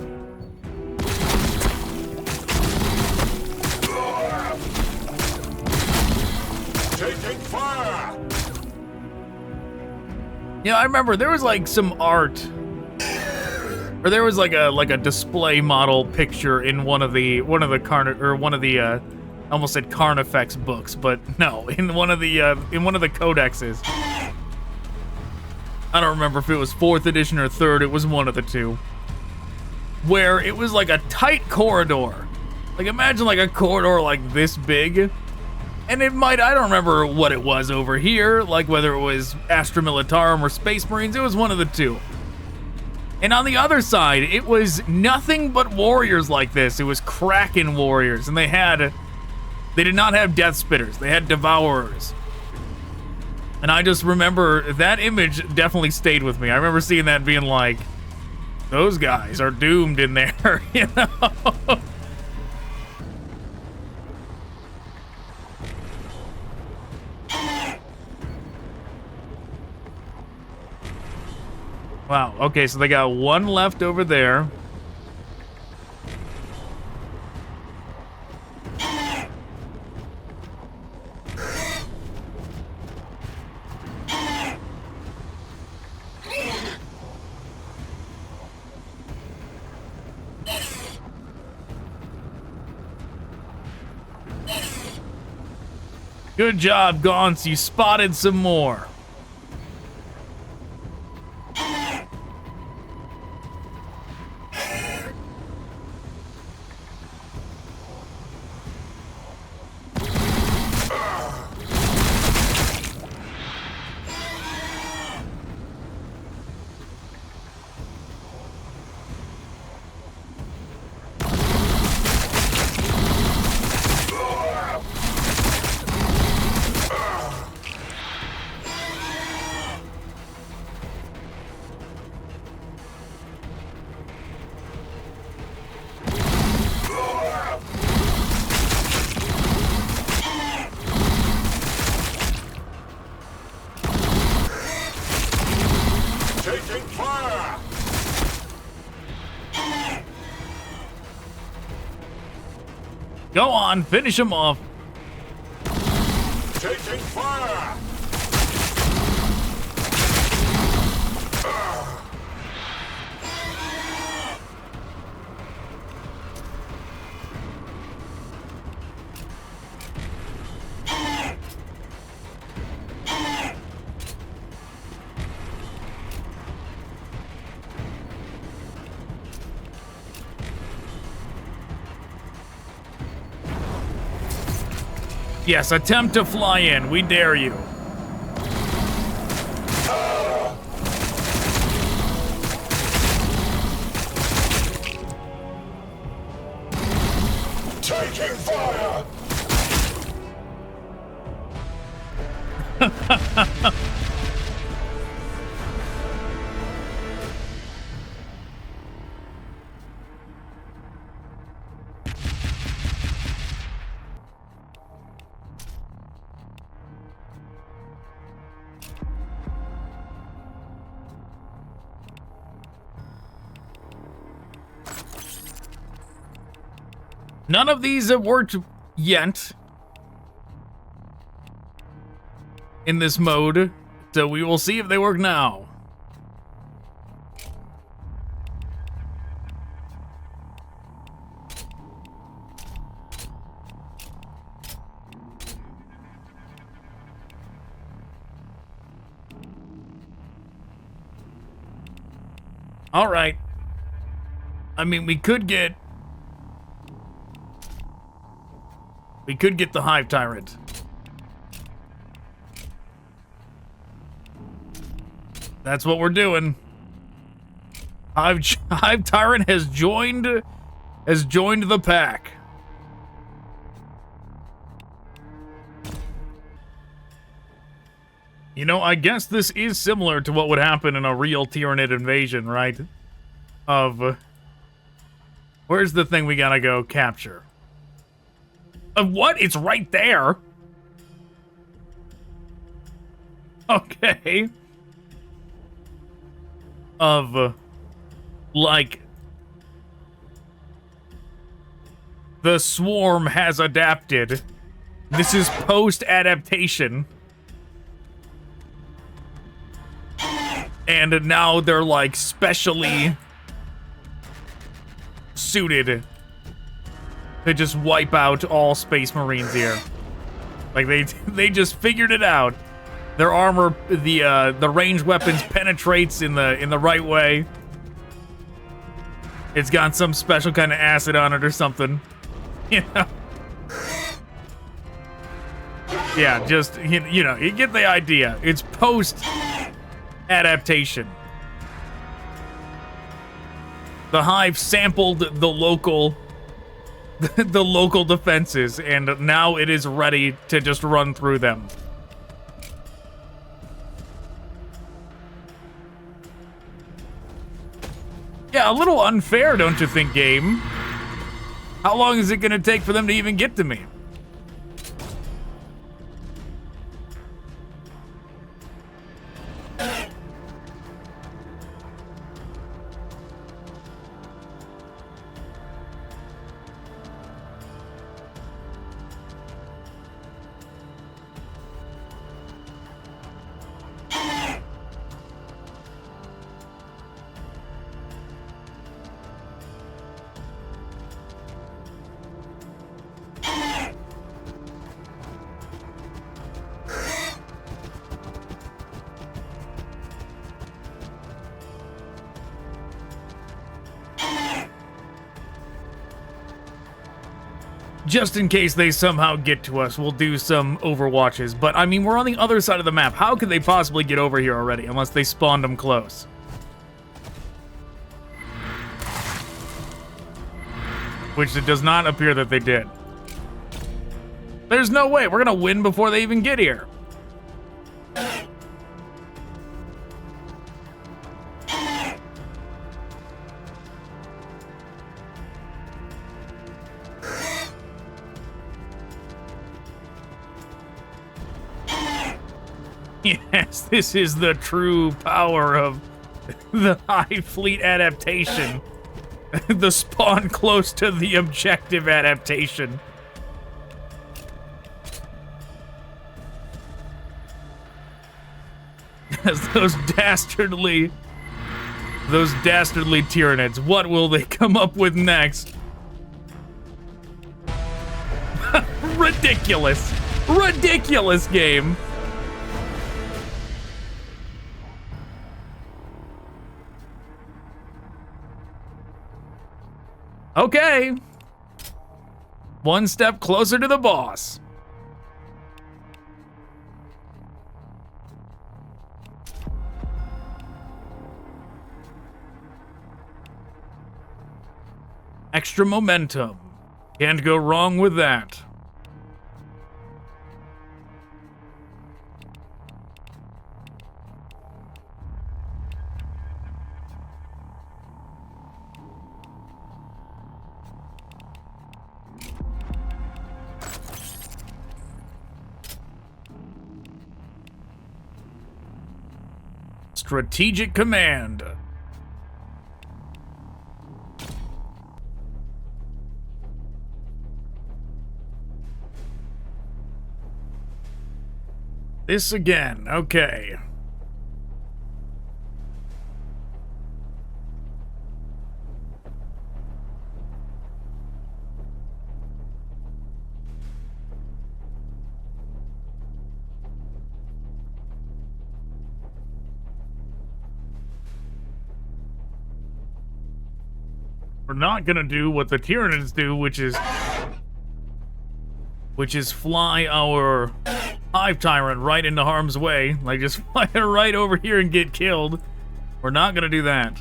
Taking fire.
Yeah, I remember there was like some art, or there was like a display model picture in one of the I almost said Carnifex books, but no, in one of the codexes. I don't remember if it was 4th edition or 3rd. It was one of the two, where it was like a tight corridor. Like imagine like a corridor like this big. And it might, I don't remember what it was over here, like whether it was Astra Militarum or Space Marines, it was one of the two. And on the other side, it was nothing but warriors like this. It was Kraken warriors, and they did not have Death Spitters, they had Devourers. And I just remember, that image definitely stayed with me. I remember seeing that and being like, those guys are doomed in there, you know? Wow, okay, so they got one left over there. Good job, Gaunts, you spotted some more. Go on, finish him off.
Taking fire.
Yes, attempt to fly in. We dare you. None of these have worked yet in this mode, so we will see if they work now. All right. I mean, we could get the Hive Tyrant. That's what we're doing. Hive Tyrant has joined the pack. You know, I guess this is similar to what would happen in a real Tyranid invasion, right? Where's the thing we gotta go capture? What? It's right there. Okay. Like, the swarm has adapted. This is post-adaptation. And now they're, like, specially suited to just wipe out all Space Marines here. Like, they just figured it out. Their armor, the ranged weapons penetrates in the right way. It's got some special kind of acid on it or something. You know? Yeah, just, you know, you get the idea. It's post-adaptation. The Hive sampled the local defenses, and now it is ready to just run through them. Yeah, a little unfair, don't you think, game? How long is it gonna take for them to even get to me? Just in case they somehow get to us, we'll do some overwatches. But, I mean, we're on the other side of the map. How could they possibly get over here already, unless they spawned them close? Which it does not appear that they did. There's no way. We're gonna win before they even get here. Yes, this is the true power of the Hive Fleet adaptation. The spawn close to the objective adaptation. As those dastardly Tyranids, what will they come up with next? Ridiculous. Ridiculous game. Okay. One step closer to the boss. Extra momentum. Can't go wrong with that. Strategic Command. This again, okay. We're not gonna do what the Tyranids do, which is fly our Hive Tyrant right into harm's way. Like, just fly it right over here and get killed. We're not gonna do that.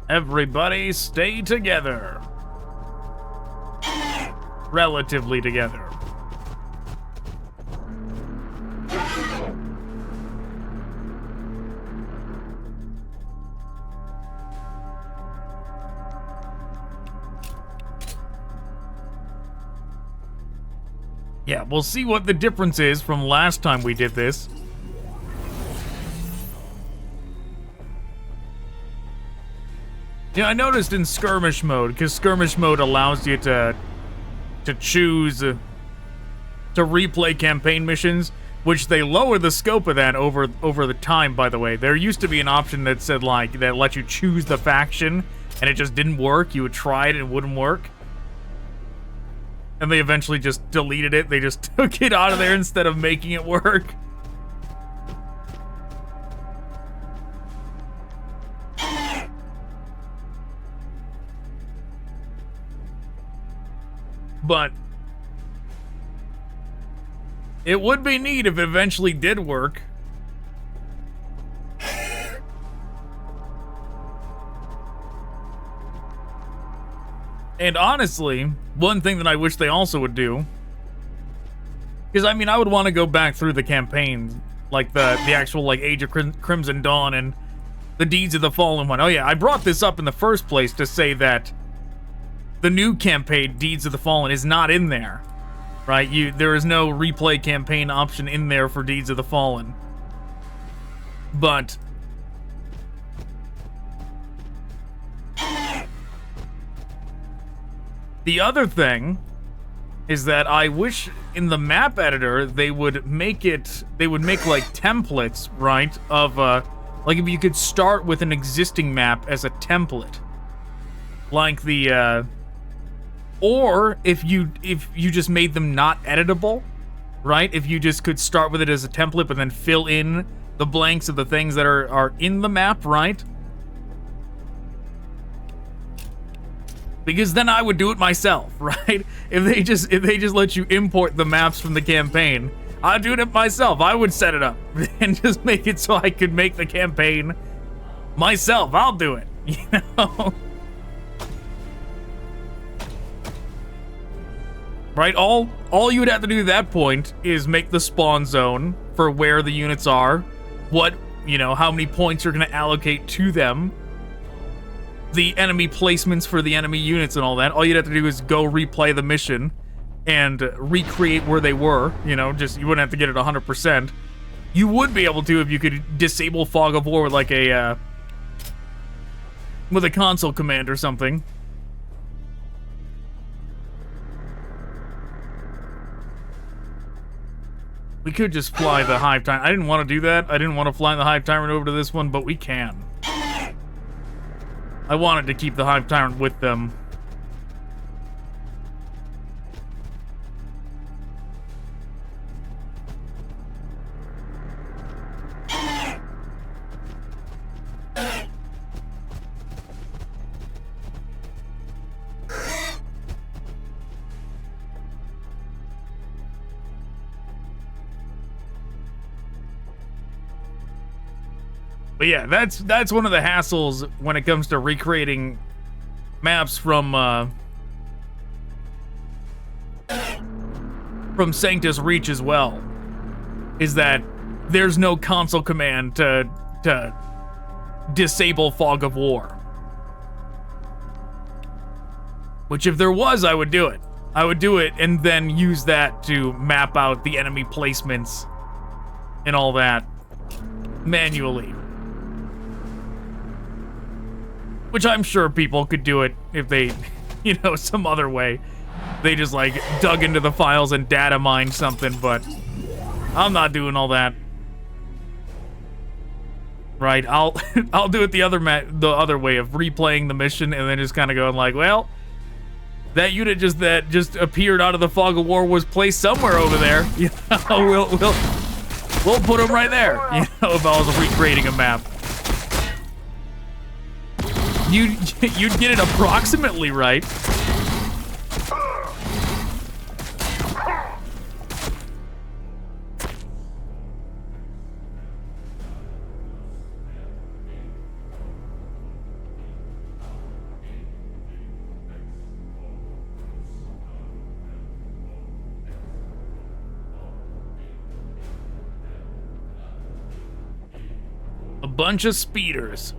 Everybody stay together. Relatively together. Yeah, we'll see what the difference is from last time we did this. Yeah, I noticed in skirmish mode, because skirmish mode allows you to choose to replay campaign missions, which they lower the scope of that over the time, by the way. There used to be an option that said, like, that let you choose the faction, and it just didn't work. You would try it and it wouldn't work. And they eventually just deleted it. They just took it out of there instead of making it work. But it would be neat if it eventually did work. And honestly, one thing that I wish they also would do, because I mean, I would want to go back through the campaigns, like the actual like Age of Crimson Dawn and the Deeds of the Fallen one. Oh yeah, I brought this up in the first place to say that the new campaign, Deeds of the Fallen, is not in there, right? There is no replay campaign option in there for Deeds of the Fallen. But the other thing is that I wish in the map editor they would make like templates, right? Of like if you could start with an existing map as a template, like the or if you just made them not editable, right? If you just could start with it as a template, but then fill in the blanks of the things that are in the map, right? Because then I would do it myself, right? If they just let you import the maps from the campaign, I'd do it myself. I would set it up and just make it so I could make the campaign myself. I'll do it, you know? Right, all you would have to do at that point is make the spawn zone for where the units are, what, you know, how many points you're going to allocate to them, the enemy placements for the enemy units and all that. All you'd have to do is go replay the mission and recreate where they were, you know, just, you wouldn't have to get it 100%. You would be able to if you could disable Fog of War with like a, with a console command or something. We could just fly the Hive Tyrant. I didn't want to do that. I didn't want to fly the Hive Tyrant over to this one, but we can. I wanted to keep the Hive Tyrant with them. But yeah, that's one of the hassles when it comes to recreating maps from from Sanctus Reach as well, is that there's no console command to disable Fog of War. Which if there was, I would do it. I would do it and then use that to map out the enemy placements and all that manually. Which I'm sure people could do it if they, you know, some other way. They just like dug into the files and data mined something, but I'm not doing all that. Right, I'll do it the other way of replaying the mission and then just kind of going like, well, that unit that just appeared out of the Fog of War was placed somewhere over there. You know, we'll put them right there. You know, if I was recreating a map, you'd get it approximately right. A bunch of speeders.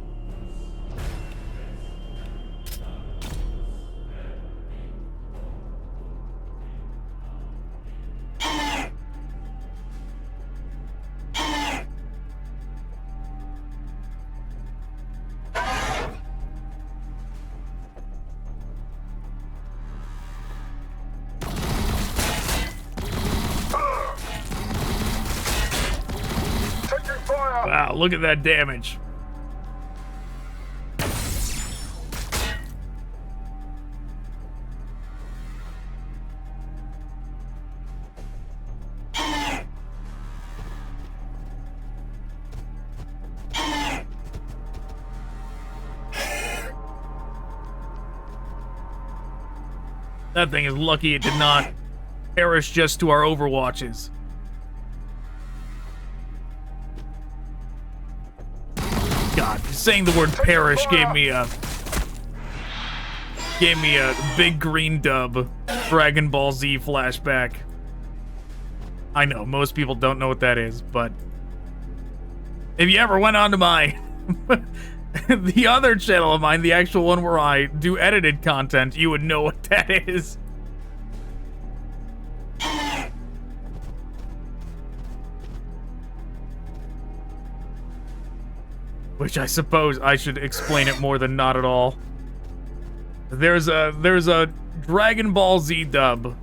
Wow, look at that damage. That thing is lucky it did not perish just to our Overwatches. God, saying the word perish gave me a big green dub Dragon Ball Z flashback. I know most people don't know what that is, but if you ever went onto my the other channel of mine, the actual one where I do edited content, you would know what that is. Which I suppose I should explain it more than not at all. There's a Dragon Ball Z dub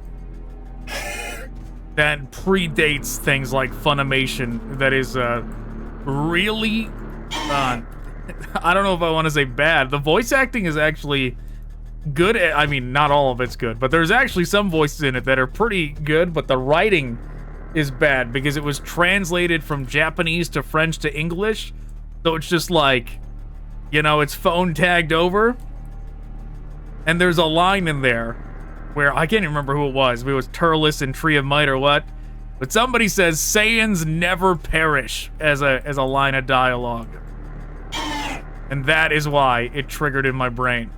that predates things like Funimation that is really I don't know if I want to say bad. The voice acting is actually good. I mean, not all of it's good, but there's actually some voices in it that are pretty good, but the writing is bad because it was translated from Japanese to French to English. So it's just like, you know, it's phone tagged over. And there's a line in there where I can't even remember who it was. If it was Turles in Tree of Might or what. But somebody says Saiyans never perish as a line of dialogue. And that is why it triggered in my brain.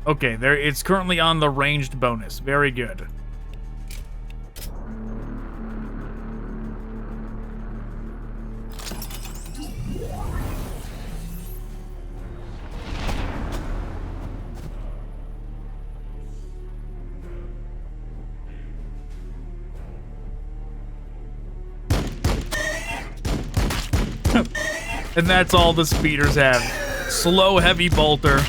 Okay, there it's currently on the ranged bonus. Very good. And that's all the speeders have. Slow, heavy bolter.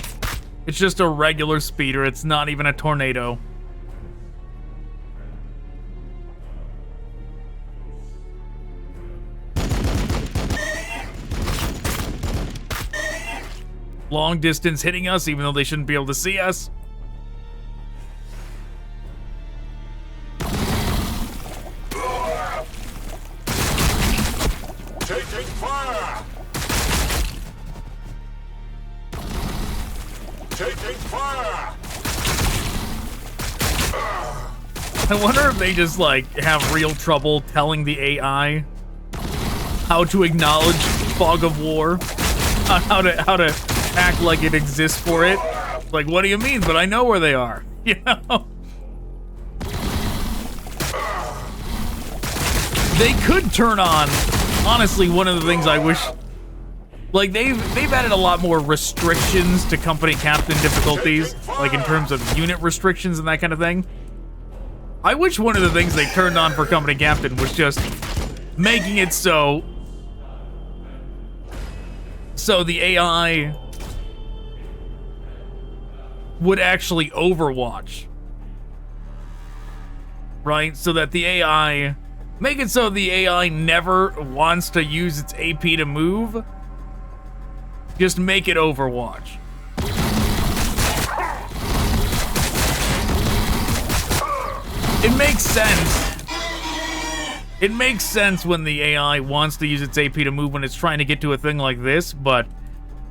It's just a regular speeder. It's not even a tornado. Long distance hitting us, even though they shouldn't be able to see us.
Taking fire! Taking fire!
I wonder if they just, like, have real trouble telling the AI how to acknowledge fog of war, how to act like it exists for it. Like, what do you mean? But I know where they are, you know? They could turn on, honestly, one of the things I wish, like, they've added a lot more restrictions to company captain difficulties, like in terms of unit restrictions and that kind of thing. I wish one of the things they turned on for company captain was just making it so the AI would actually overwatch, right? So that the AI, make it so the AI never wants to use its AP to move. Just make it overwatch. It makes sense. It makes sense when the AI wants to use its AP to move when it's trying to get to a thing like this, but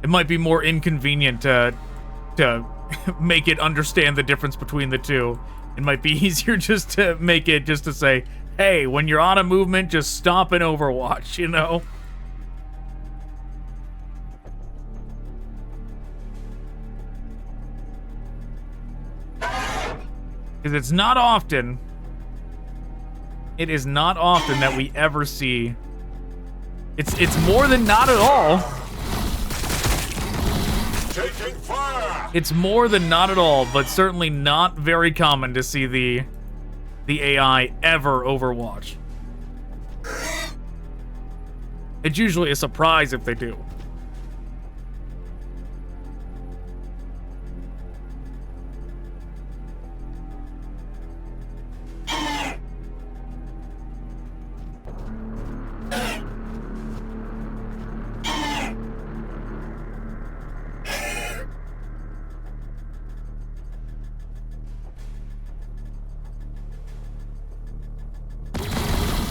it might be more inconvenient to make it understand the difference between the two. It might be easier just to make it just to say, hey, when you're on a movement, just stop and overwatch, you know? Because it's not often, it is not often that we ever see, it's more than not at all.
Taking fire.
It's more than not at all, but certainly not very common to see the AI ever overwatch. It's usually a surprise if they do.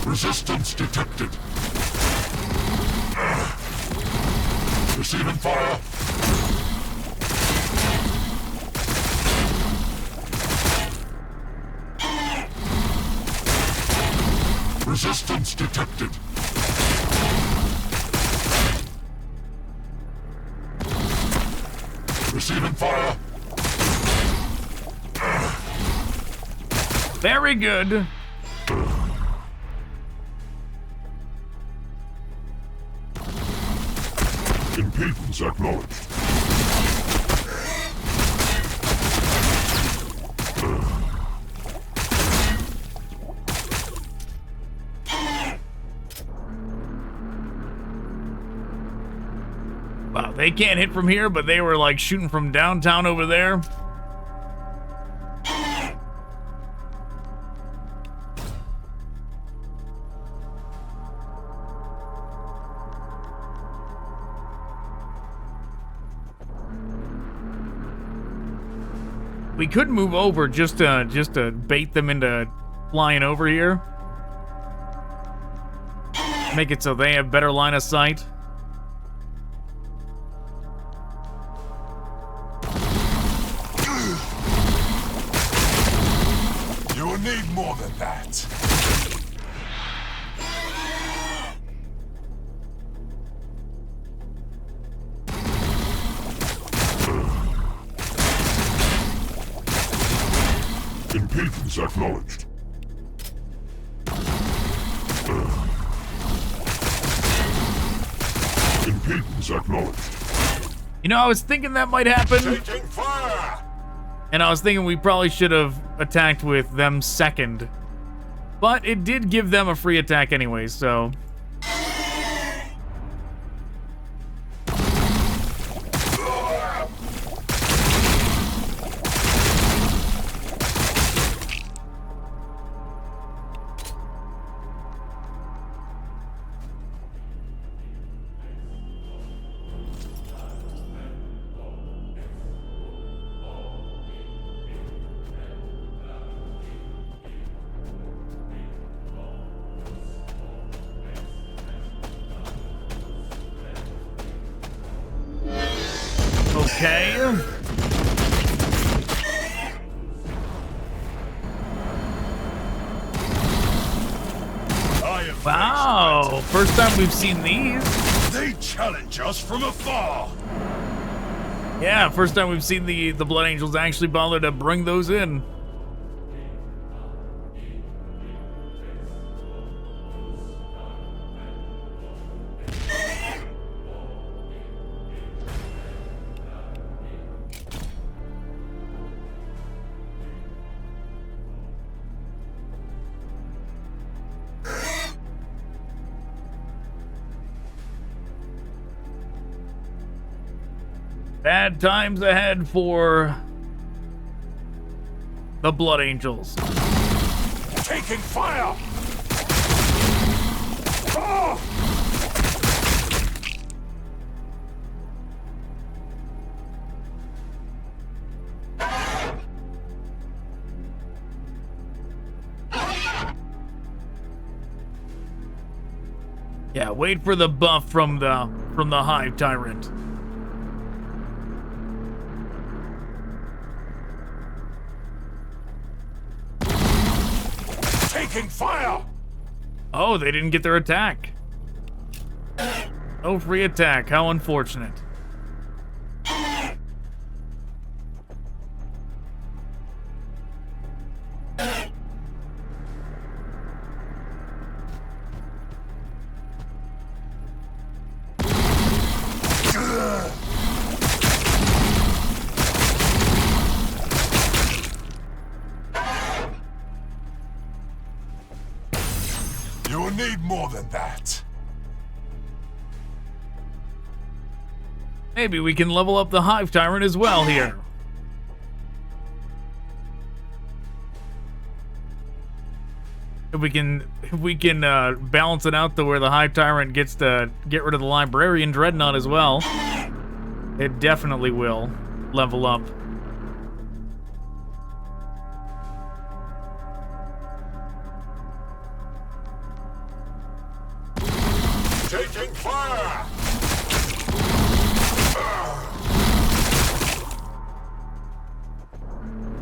Resistance detected. Receiving fire. Resistance detected. Receiving fire.
Very good.
Impedance acknowledged.
Wow, they can't hit from here, but they were like shooting from downtown over there. We could move over just to bait them into flying over here. Make it so they have better line of sight.
You will need more than that. Impedance acknowledged. Impedance acknowledged.
You know, I was thinking that might happen.
Taking fire.
And I was thinking we probably should have attacked with them second. But it did give them a free attack anyway, so... Okay. Wow, first time we've seen these.
They challenge us from afar.
Yeah, first time we've seen the Blood Angels actually bother to bring those in. Bad times ahead for the Blood Angels.
Taking fire! Oh!
Yeah, wait for the buff from the Hive Tyrant.
Taking fire!
Oh, they didn't get their attack. No free attack. How unfortunate.
You will need more than that.
Maybe we can level up the Hive Tyrant as well here. If we can balance it out to where the Hive Tyrant gets to get rid of the Librarian Dreadnought as well, it definitely will level up.
Taking fire!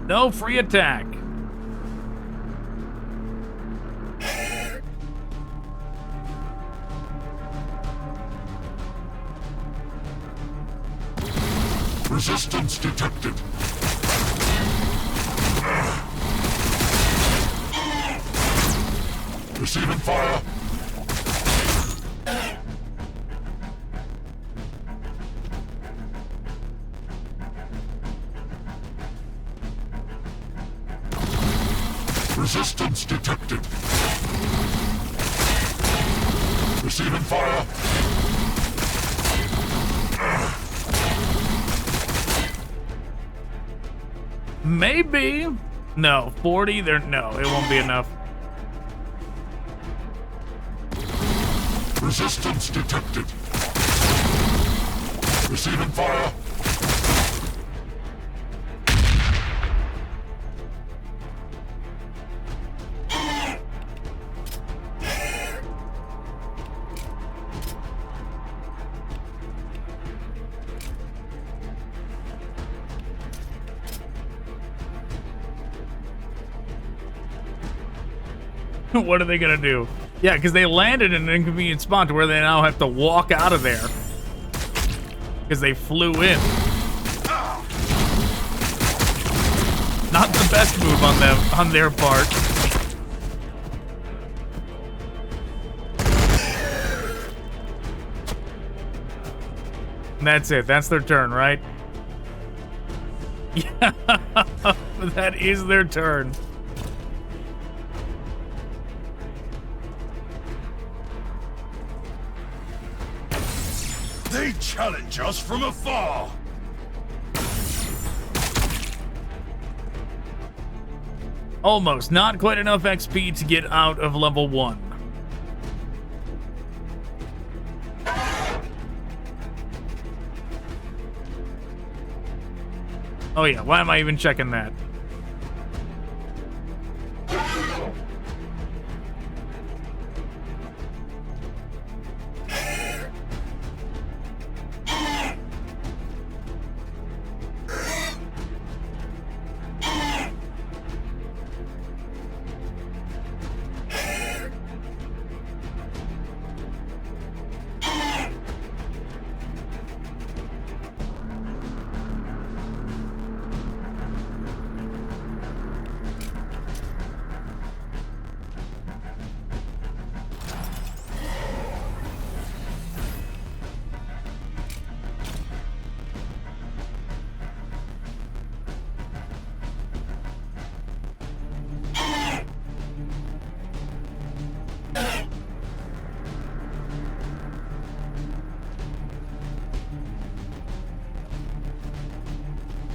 No free attack.
Resistance detected. Receiving fire. Resistance detected. Receiving fire.
Maybe. No, 40 there. No, it won't be enough.
Resistance detected. Receiving fire.
What are they gonna do? Yeah, because they landed in an inconvenient spot to where they now have to walk out of there. Because they flew in. Not the best move on them, on their part. And that's it. That's their turn, right? Yeah, that is their turn.
They challenge us from afar.
Almost. Not quite enough XP to get out of level 1. Oh yeah, why am I even checking that?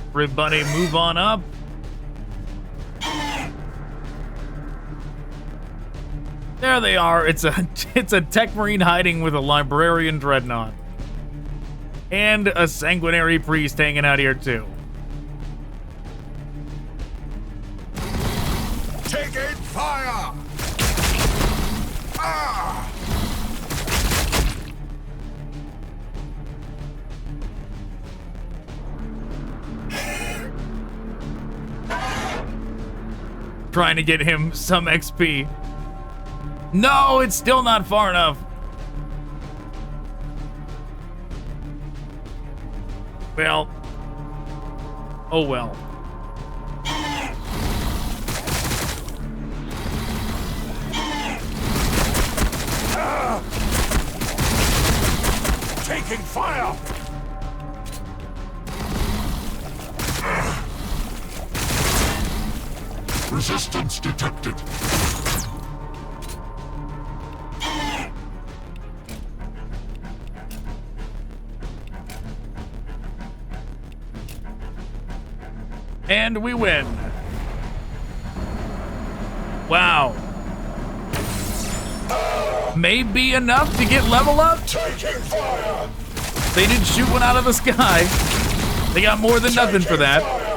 Everybody move on up. There they are. It's a Tech Marine hiding with a Librarian Dreadnought. And a Sanguinary Priest hanging out here too.
Taking fire! Ah!
Trying to get him some XP. No, it's still not far enough. Well. Oh well.
Taking fire! Resistance detected.
And we win. Wow. May be enough to get level up.
Taking fire!
They did shoot one out of the sky. They got more than nothing for that.
Fire!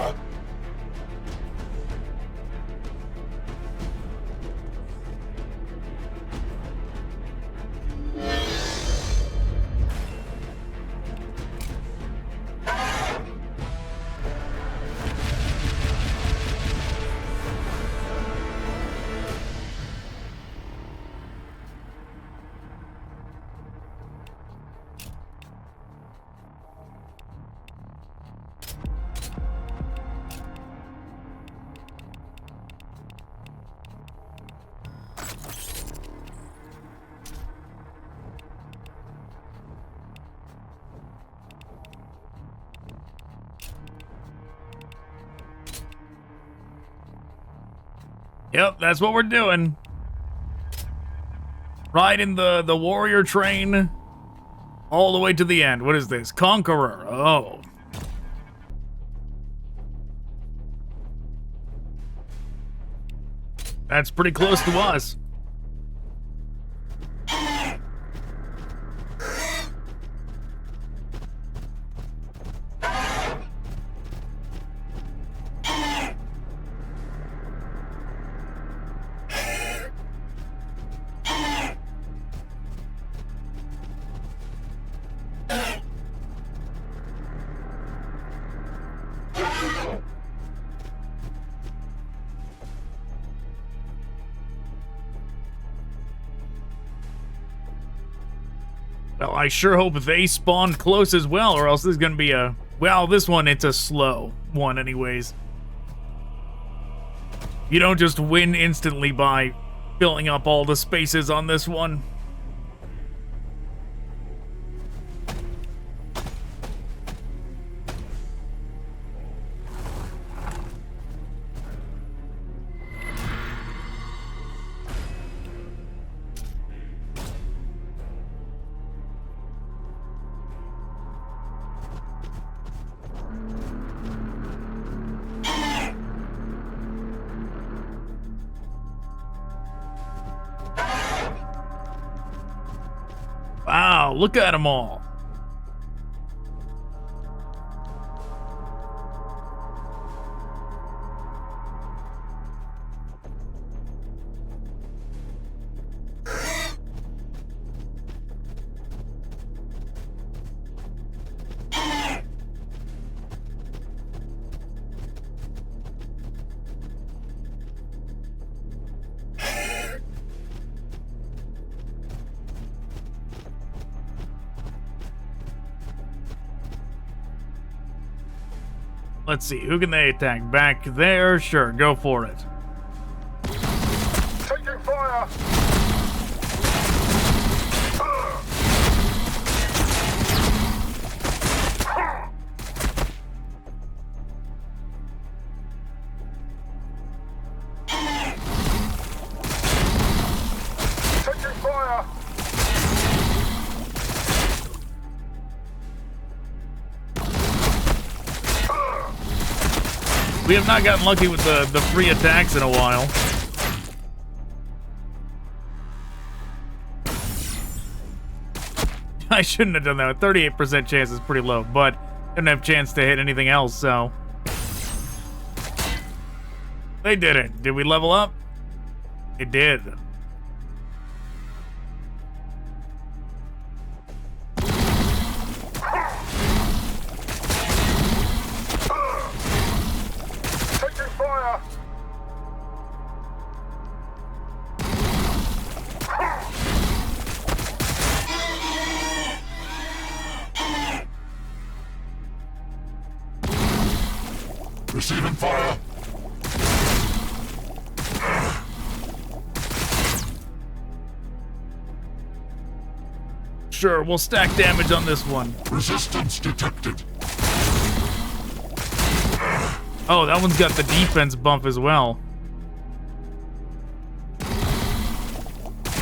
Yep, that's what we're doing. Riding the warrior train all the way to the end. What is this? Conqueror. Oh. That's pretty close to us. Well, I sure hope they spawn close as well, or else this is gonna be a... Well, this one, it's a slow one anyways. You don't just win instantly by filling up all the spaces on this one. Wow, look at them all. Let's see, who can they attack? Back there? Sure, go for it.
Taking fire! Taking fire!
We have not gotten lucky with the free attacks in a while. I shouldn't have done that. 38% chance is pretty low, but didn't have a chance to hit anything else, so. They did it. Did we level up? It did.
Taking fire! Receiving fire!
Sure, we'll stack damage on this one.
Resistance detected.
Oh, that one's got the defense bump as well.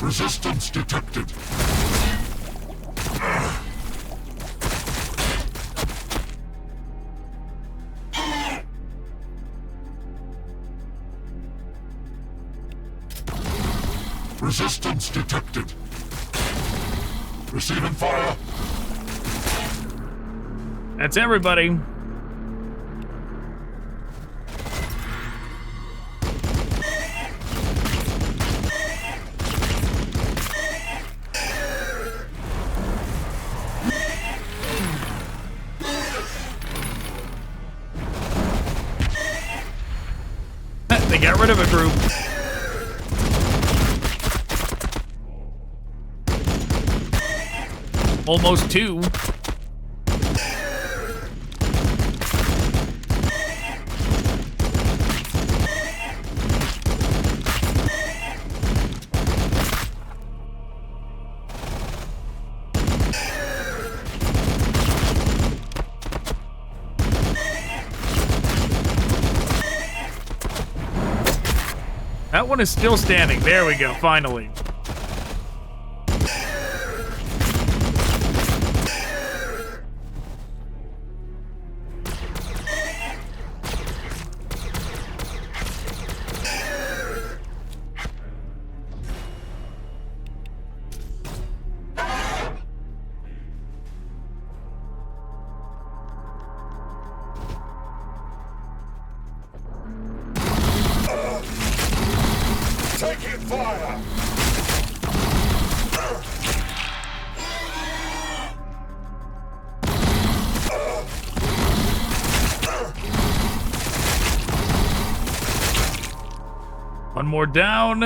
Resistance detected. Resistance detected. Receiving fire.
That's everybody. They got rid of a group. Almost two. That one is still standing. There we go, finally.
Taking fire!
One more down.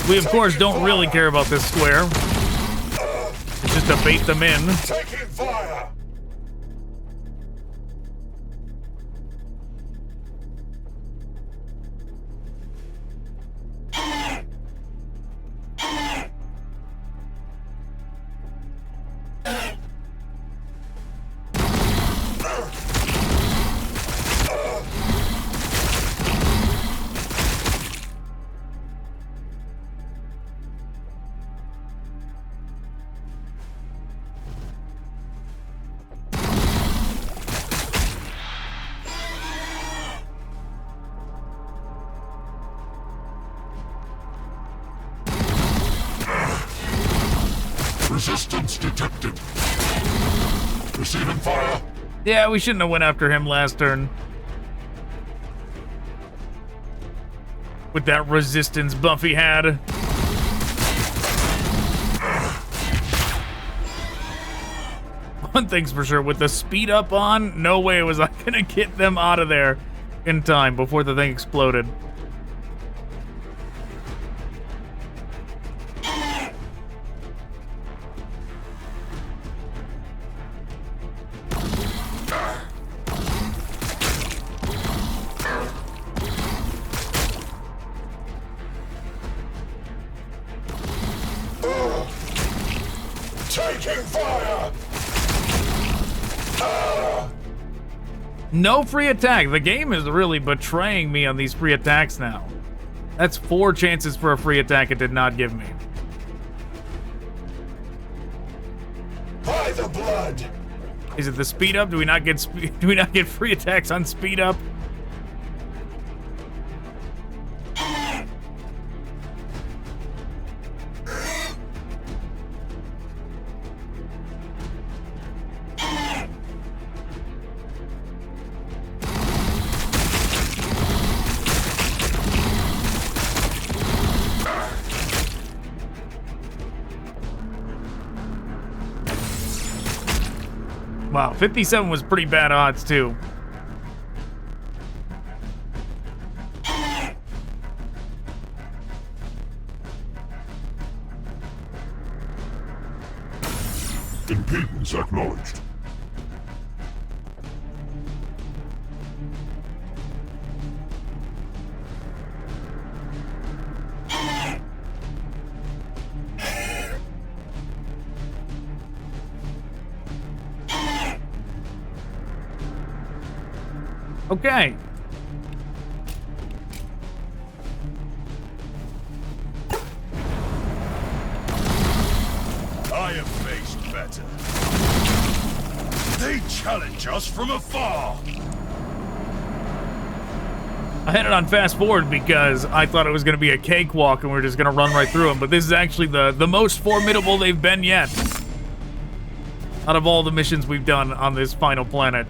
We, of course, don't really care about this square. It's just to bait them in.
Taking fire! Resistance detected. Receiving fire.
Yeah, we shouldn't have went after him last turn. With that resistance buff he had. One thing's for sure, with the speed up on, no way was I gonna get them out of there in time before the thing exploded.
Taking fire!
No free attack. The game is really betraying me on these free attacks now. That's 4 chances for a free attack it did not give me.
Fire! by the blood.
Is it the speed up? Do we not get do we not get free attacks on speed up? Wow, 57 was pretty bad odds, too.
Impedance acknowledged.
Okay.
I have faced better. They challenge us from afar.
I had it on fast forward because I thought it was going to be a cakewalk and we are just going to run right through them, but this is actually the most formidable they've been yet. Out of all the missions we've done on this final planet.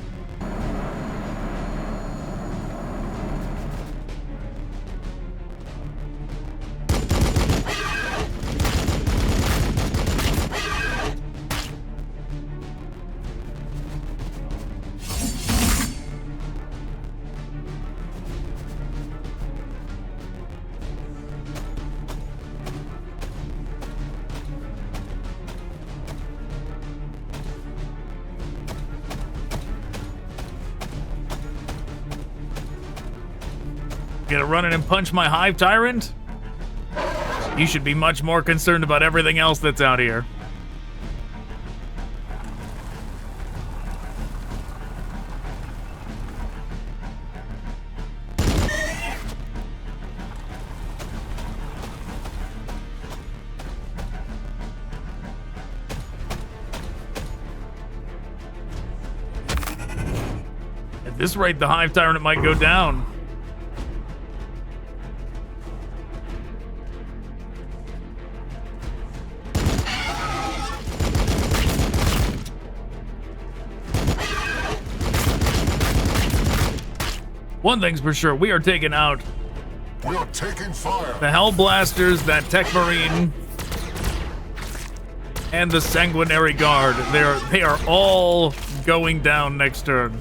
Gonna run in and punch my hive tyrant? You should be much more concerned about everything else that's out here. At this rate, the hive tyrant might go down. One thing's for sure, we are taking out
We are taking fire.
the Hellblasters, that Tech Marine, and the Sanguinary Guard. They are all going down next turn.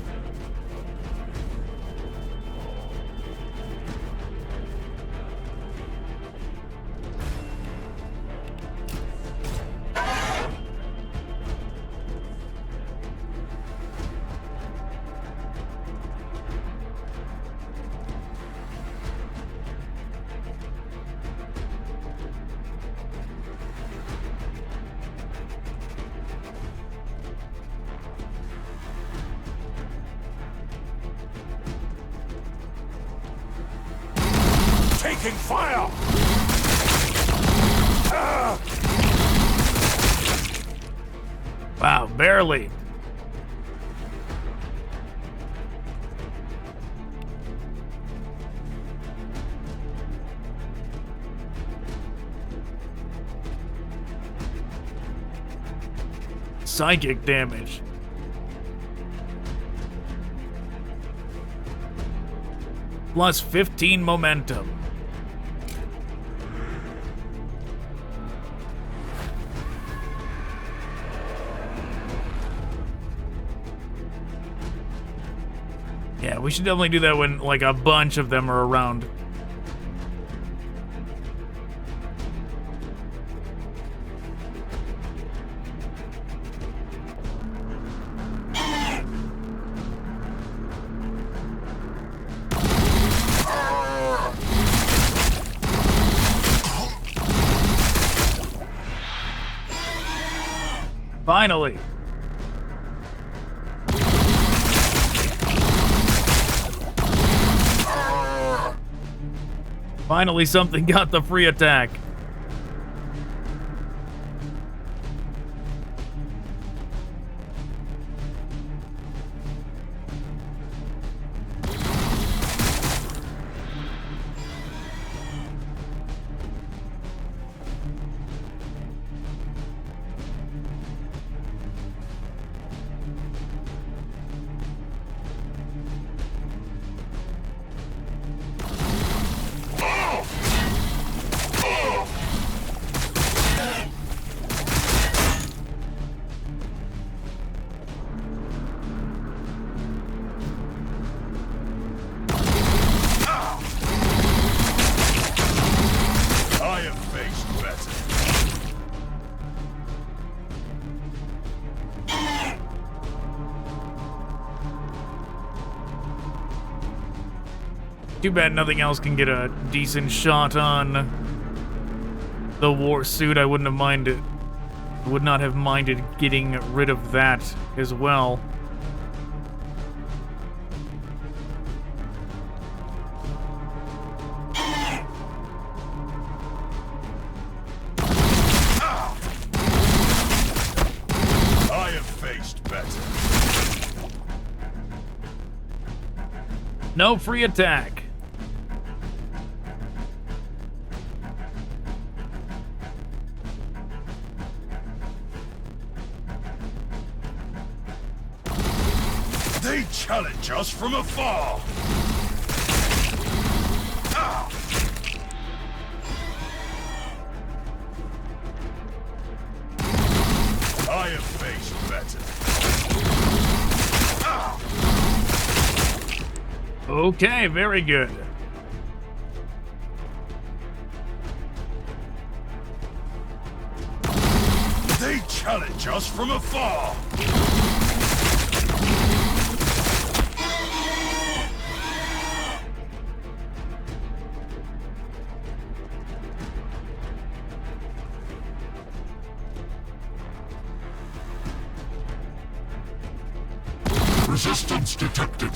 Taking fire.
Wow, barely. Psychic damage. Plus 15 momentum. Yeah, we should definitely do that when, like, a bunch of them are around. Finally. Finally, something got the free attack. Too bad nothing else can get a decent shot on the war suit. I wouldn't have minded. Would not have minded getting rid of that as well.
I have faced better.
No free attack.
They challenge us from afar. I have faced better.
Okay, very good.
They challenge us from afar. Resistance detected.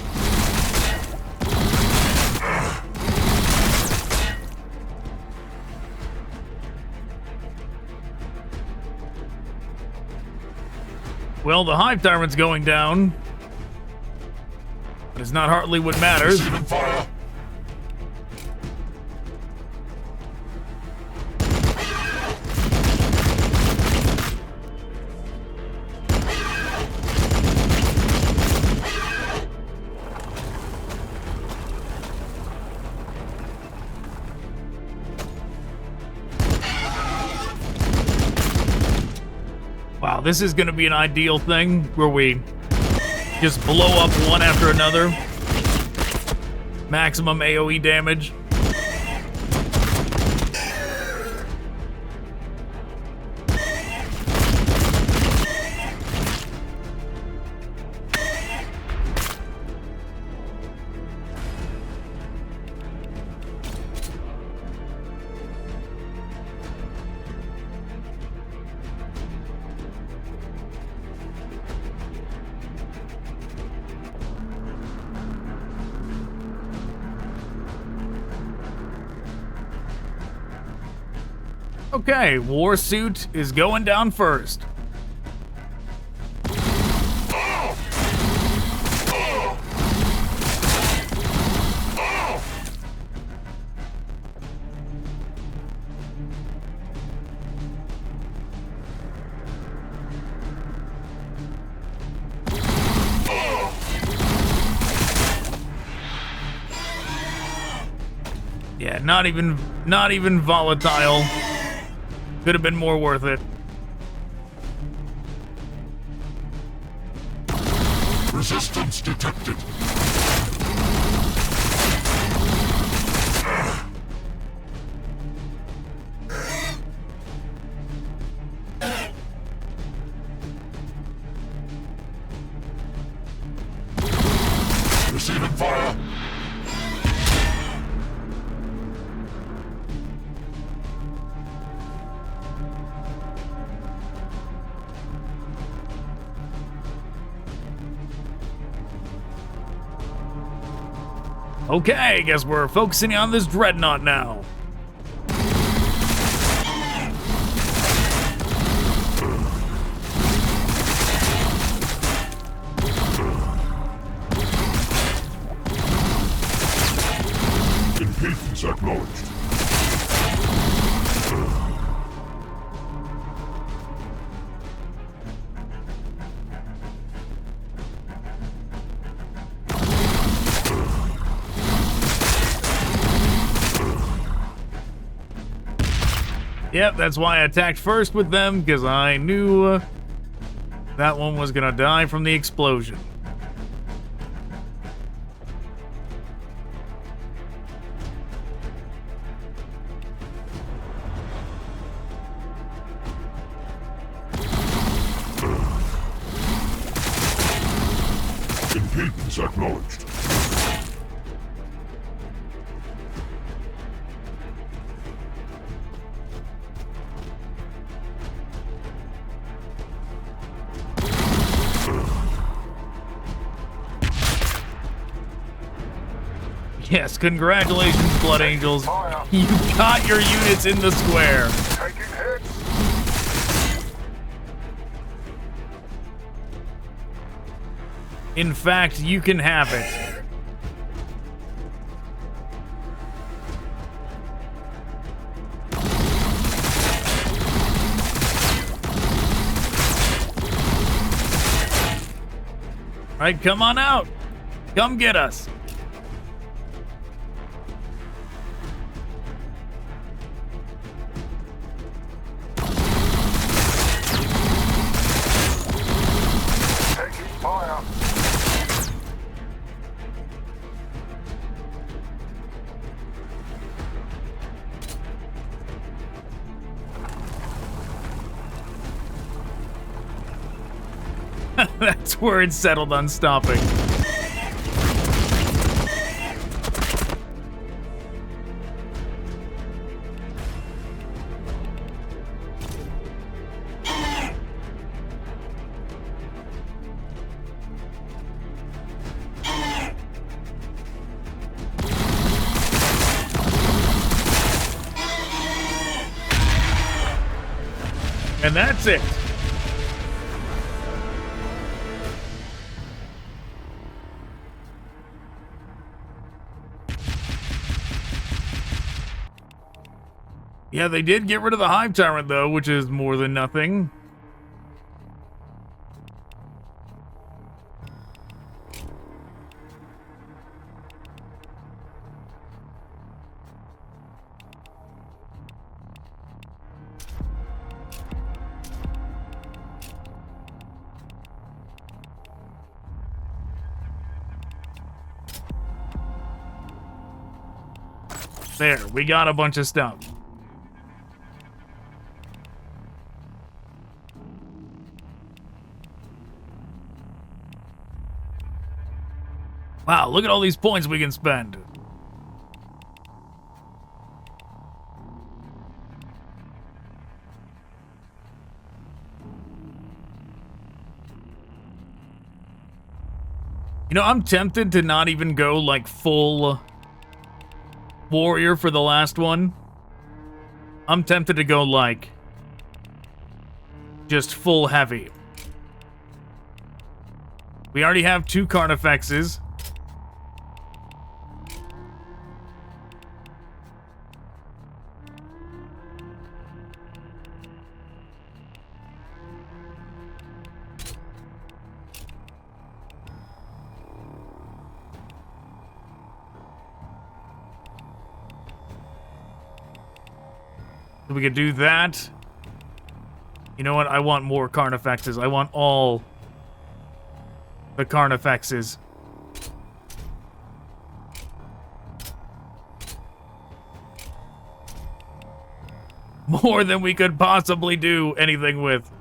Well, the Hive Tyrant's going down. But it's not hardly what matters.
Receiving fire.
Wow, this is gonna be an ideal thing where we just blow up one after another. Maximum AoE damage. Okay, Warsuit is going down first. Yeah, not even volatile. Could have been more worth it.
Resistance detected. Receiving fire.
Okay, guess we're focusing on this dreadnought now.
Impedance acknowledged.
Yep, that's why I attacked first with them, because I knew that one was gonna die from the explosion.
Impedance acknowledged.
Yes, congratulations, Blood Angels. You got your units in the square.
Taking hits.
In fact, you can have it. All right, come on out. Come get us.
Taking fire.
That's where it's settled on stopping. And that's it. Yeah, they did get rid of the Hive Tyrant, though, which is more than nothing. There, we got a bunch of stuff. Wow, look at all these points we can spend. You know, I'm tempted to not even go like full warrior for the last one. I'm tempted to go like just full heavy. We already have 2 Carnifexes. So we could do that. You know what? I want more Carnifexes. I want all the Carnifexes. More than we could possibly do anything with.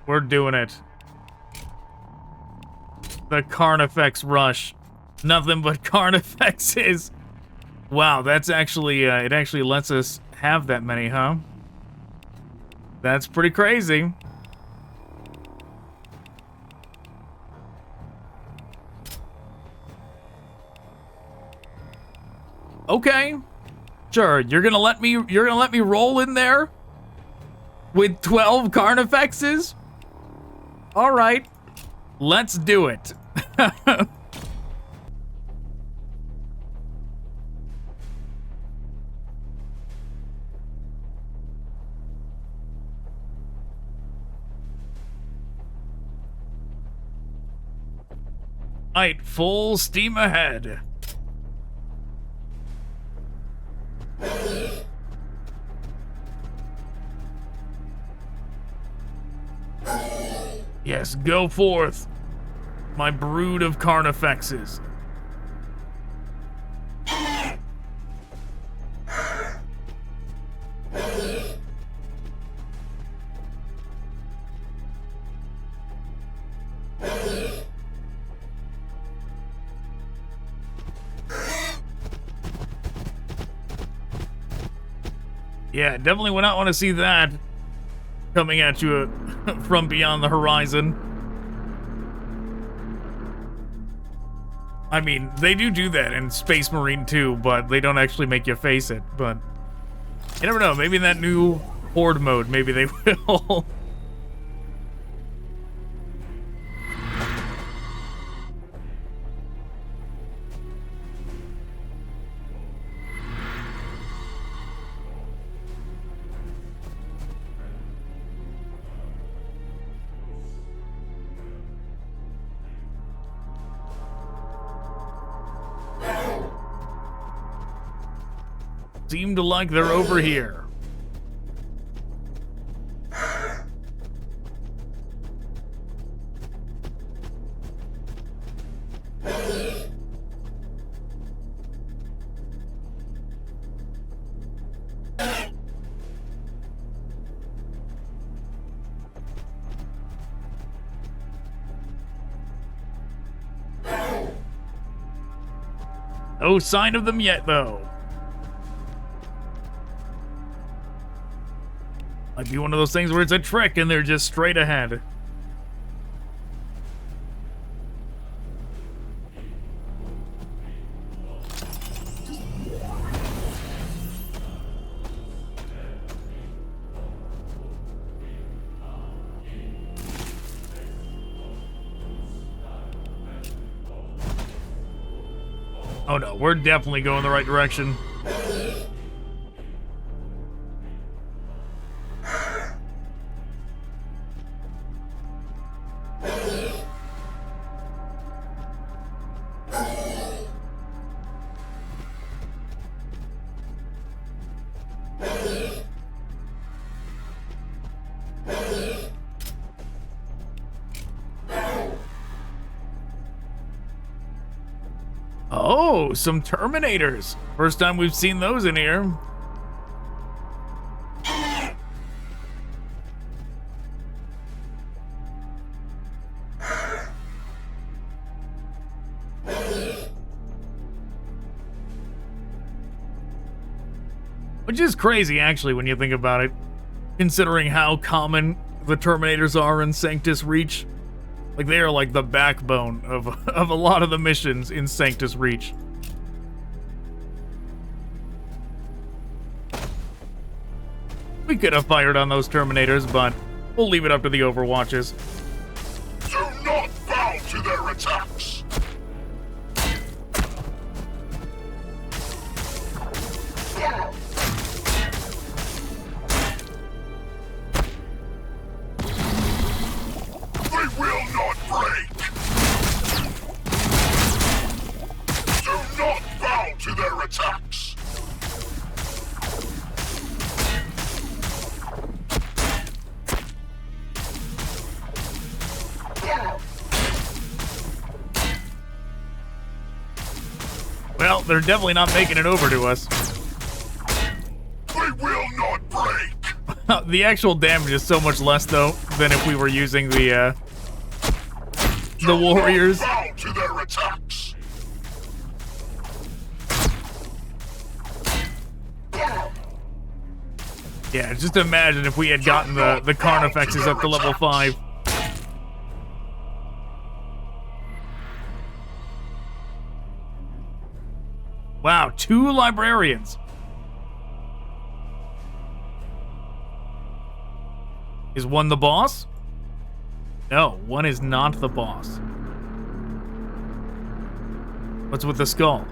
We're doing it. The Carnifex rush. Nothing but Carnifexes. Wow, that's actually, it actually lets us have that many, huh? That's pretty crazy. Okay. Sure, you're gonna let me roll in there? With 12 Carnifexes? All right, let's do it. Right, full steam ahead. Yes, go forth, my brood of Carnifexes. Yeah, definitely would not want to see that coming at you from beyond the horizon. I mean, they do that in Space Marine 2, but they don't actually make you face it. But you never know. Maybe in that new Horde mode, maybe they will. Seemed like they're over here. No sign of them yet, though. Might be one of those things where it's a trick and they're just straight ahead. Oh no, we're definitely going the right direction. Oh, some Terminators. First time we've seen those in here. Which is crazy, actually, when you think about it, considering how common the Terminators are in Sanctus Reach. Like, they are like the backbone of a lot of the missions in Sanctus Reach. We could have fired on those Terminators, but we'll leave it up to the Overwatches.
Do not bow to their attacks! They will not break! Do not bow to their attacks!
Well, they're definitely not making it over to us.
They will not break!
The actual damage is so much less, though, than if we were using the warriors.
Do not bow to their attacks!
Yeah, just imagine if we had gotten the Carnifexes up to level 5. Wow, 2 librarians. Is one the boss? No, one is not the boss. What's with the skull?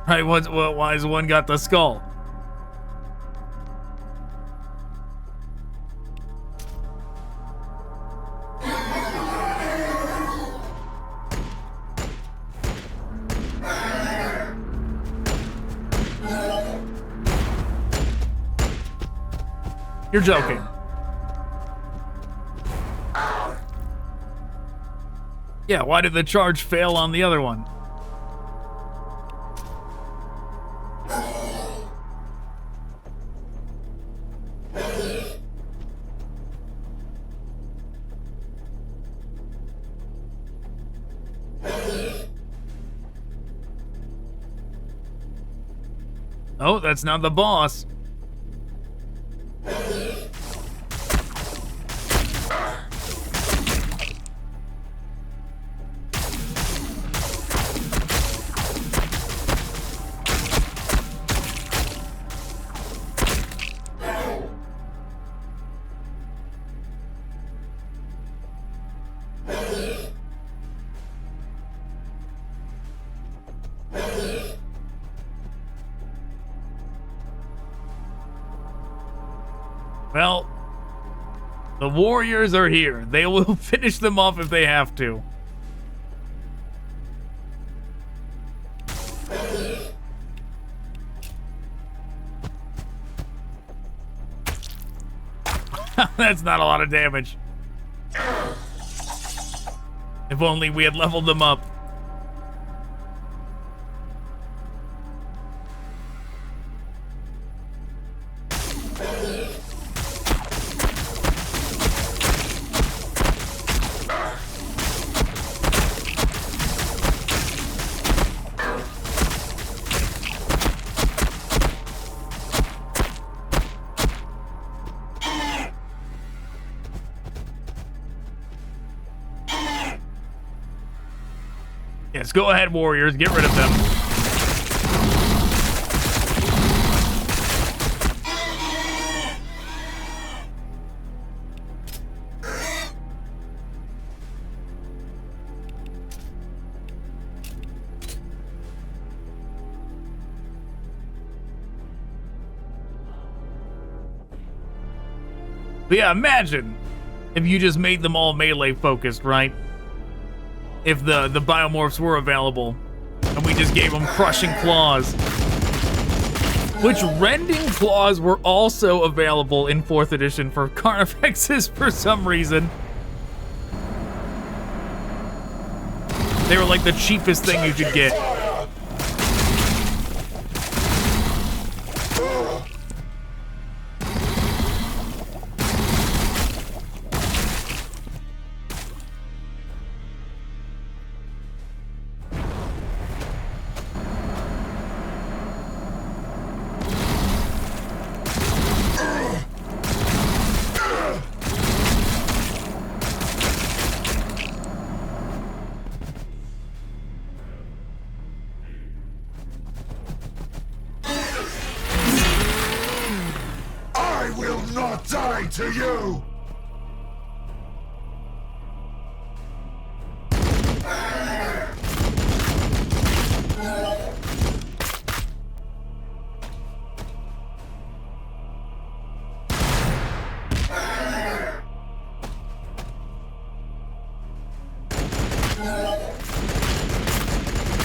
Right, why has one got the skull? You're joking. Yeah, why did the charge fail on the other one? Oh, that's not the boss. Well, the warriors are here. They will finish them off if they have to. That's not a lot of damage. If only we had leveled them up. Yes, go ahead, warriors. Get rid of them. But yeah, imagine if you just made them all melee focused, right? If the biomorphs were available, and we just gave them crushing claws. Which rending claws were also available in 4th edition for Carnifexes for some reason. They were like the cheapest thing you could get.
To you!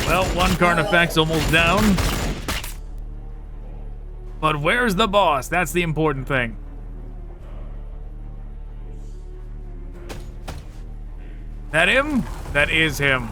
Well, one Carnifex almost down. But where's the boss? That's the important thing. That him? That is him.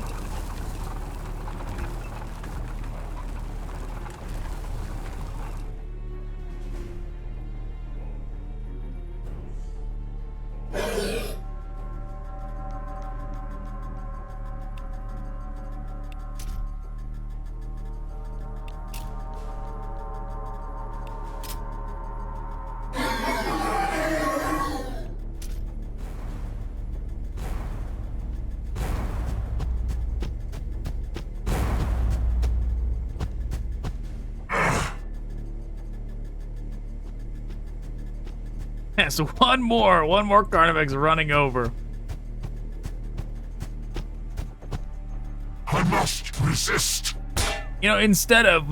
So one more Carnifex running over.
I must resist.
You know, instead of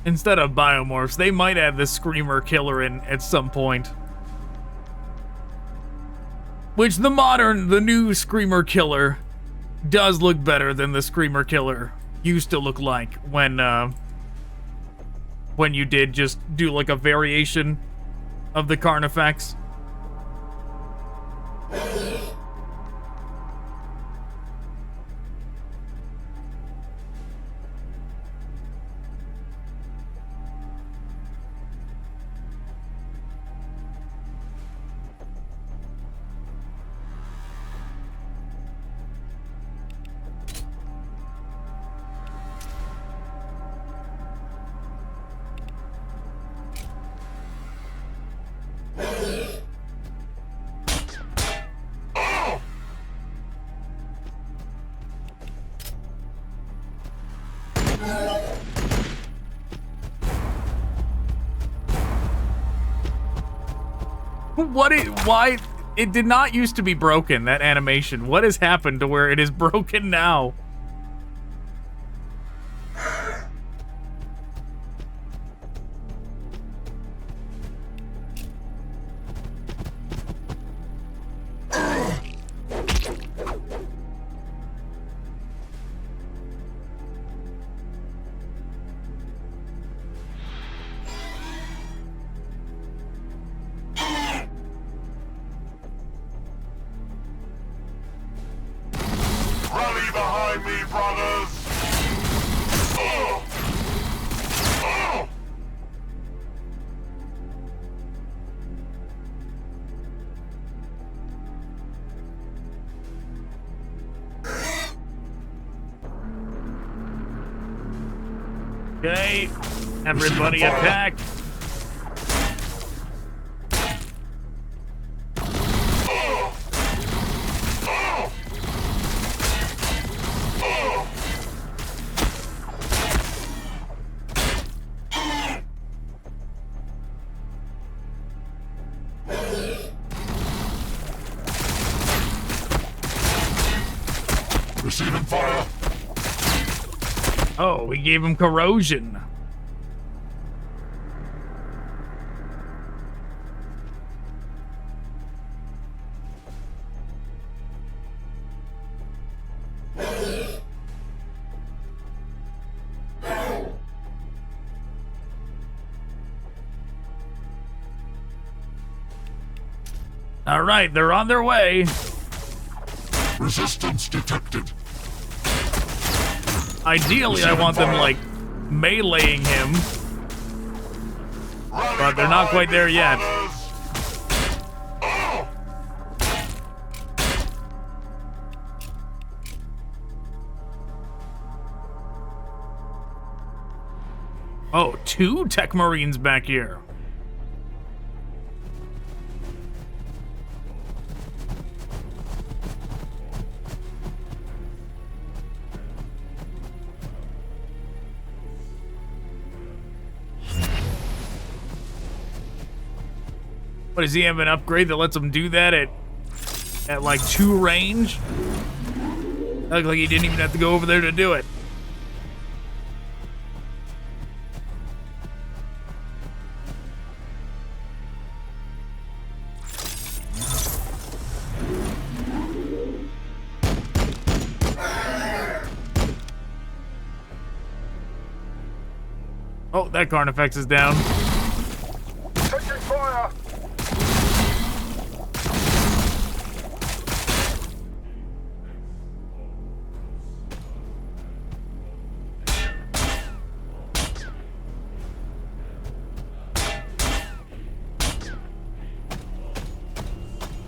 biomorphs, they might add the Screamer Killer in at some point. Which the new Screamer Killer does look better than the Screamer Killer used to look like when you did just do like a variation of the Carnifex. Why? It did not used to be broken, that animation. What has happened to where it is broken now?
Rally behind me, brothers!
Okay, everybody attack.
Receiving fire!
Oh, we gave him corrosion. All right, they're on their way.
Resistance detected.
Ideally, I want them, like, meleeing him. But they're not quite there yet. Oh, 2 tech marines back here. What, does he have an upgrade that lets him do that at like 2 range? Looked like he didn't even have to go over there to do it. Oh, that Carnifex is down.
Taking fire!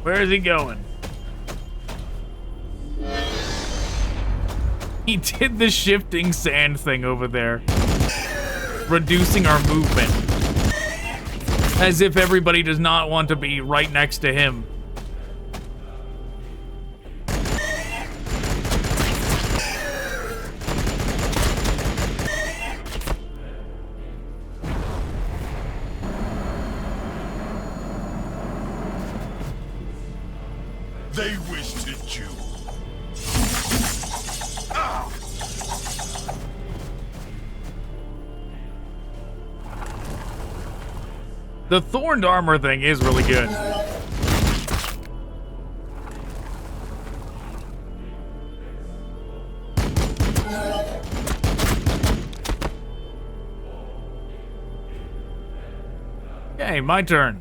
Where is he going? He did the shifting sand thing over there, reducing our movement. As if everybody does not want to be right next to him.
They wasted you.
The thorned armor thing is really good. Okay, my turn.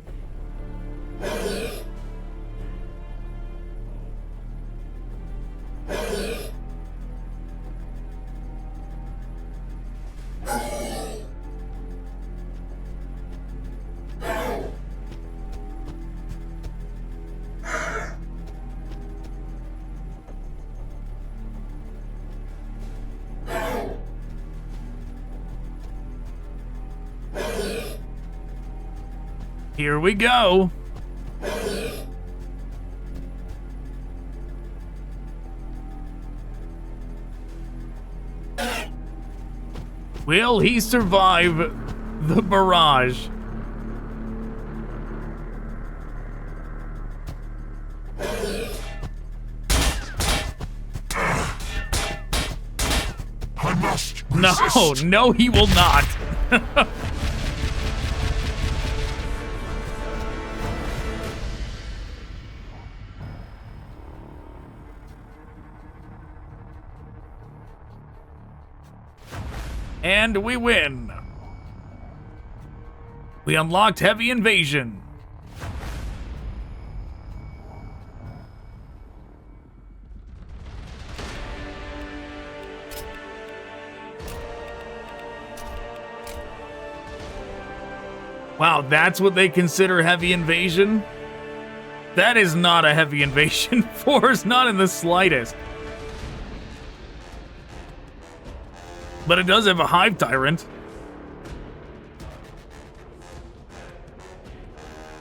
Here we go. Will he survive the barrage? No,
Resist.
no, he will not. And we win. We unlocked Heavy Invasion. Wow, that's what they consider heavy invasion? That is not a heavy invasion force, not in the slightest. But it does have a Hive Tyrant.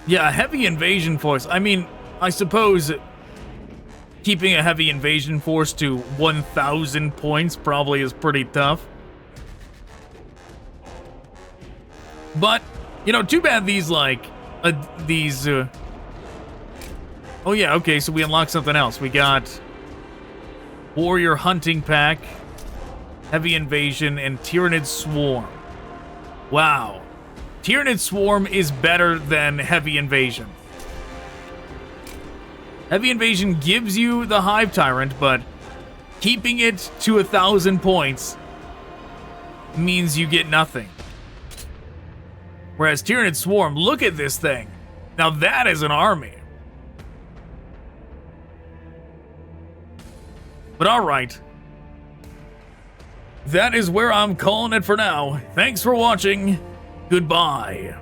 Yeah, a heavy invasion force. I mean, I suppose keeping a heavy invasion force to 1,000 points probably is pretty tough. But, you know, too bad these, like, oh yeah, okay, so we unlocked something else. We got Warrior Hunting Pack, Heavy Invasion, and Tyranid Swarm. Wow. Tyranid Swarm is better than Heavy Invasion. Heavy Invasion gives you the Hive Tyrant, but keeping it to 1,000 points means you get nothing. Whereas Tyranid Swarm, look at this thing. Now that is an army. But alright. That is where I'm calling it for now. Thanks for watching. Goodbye.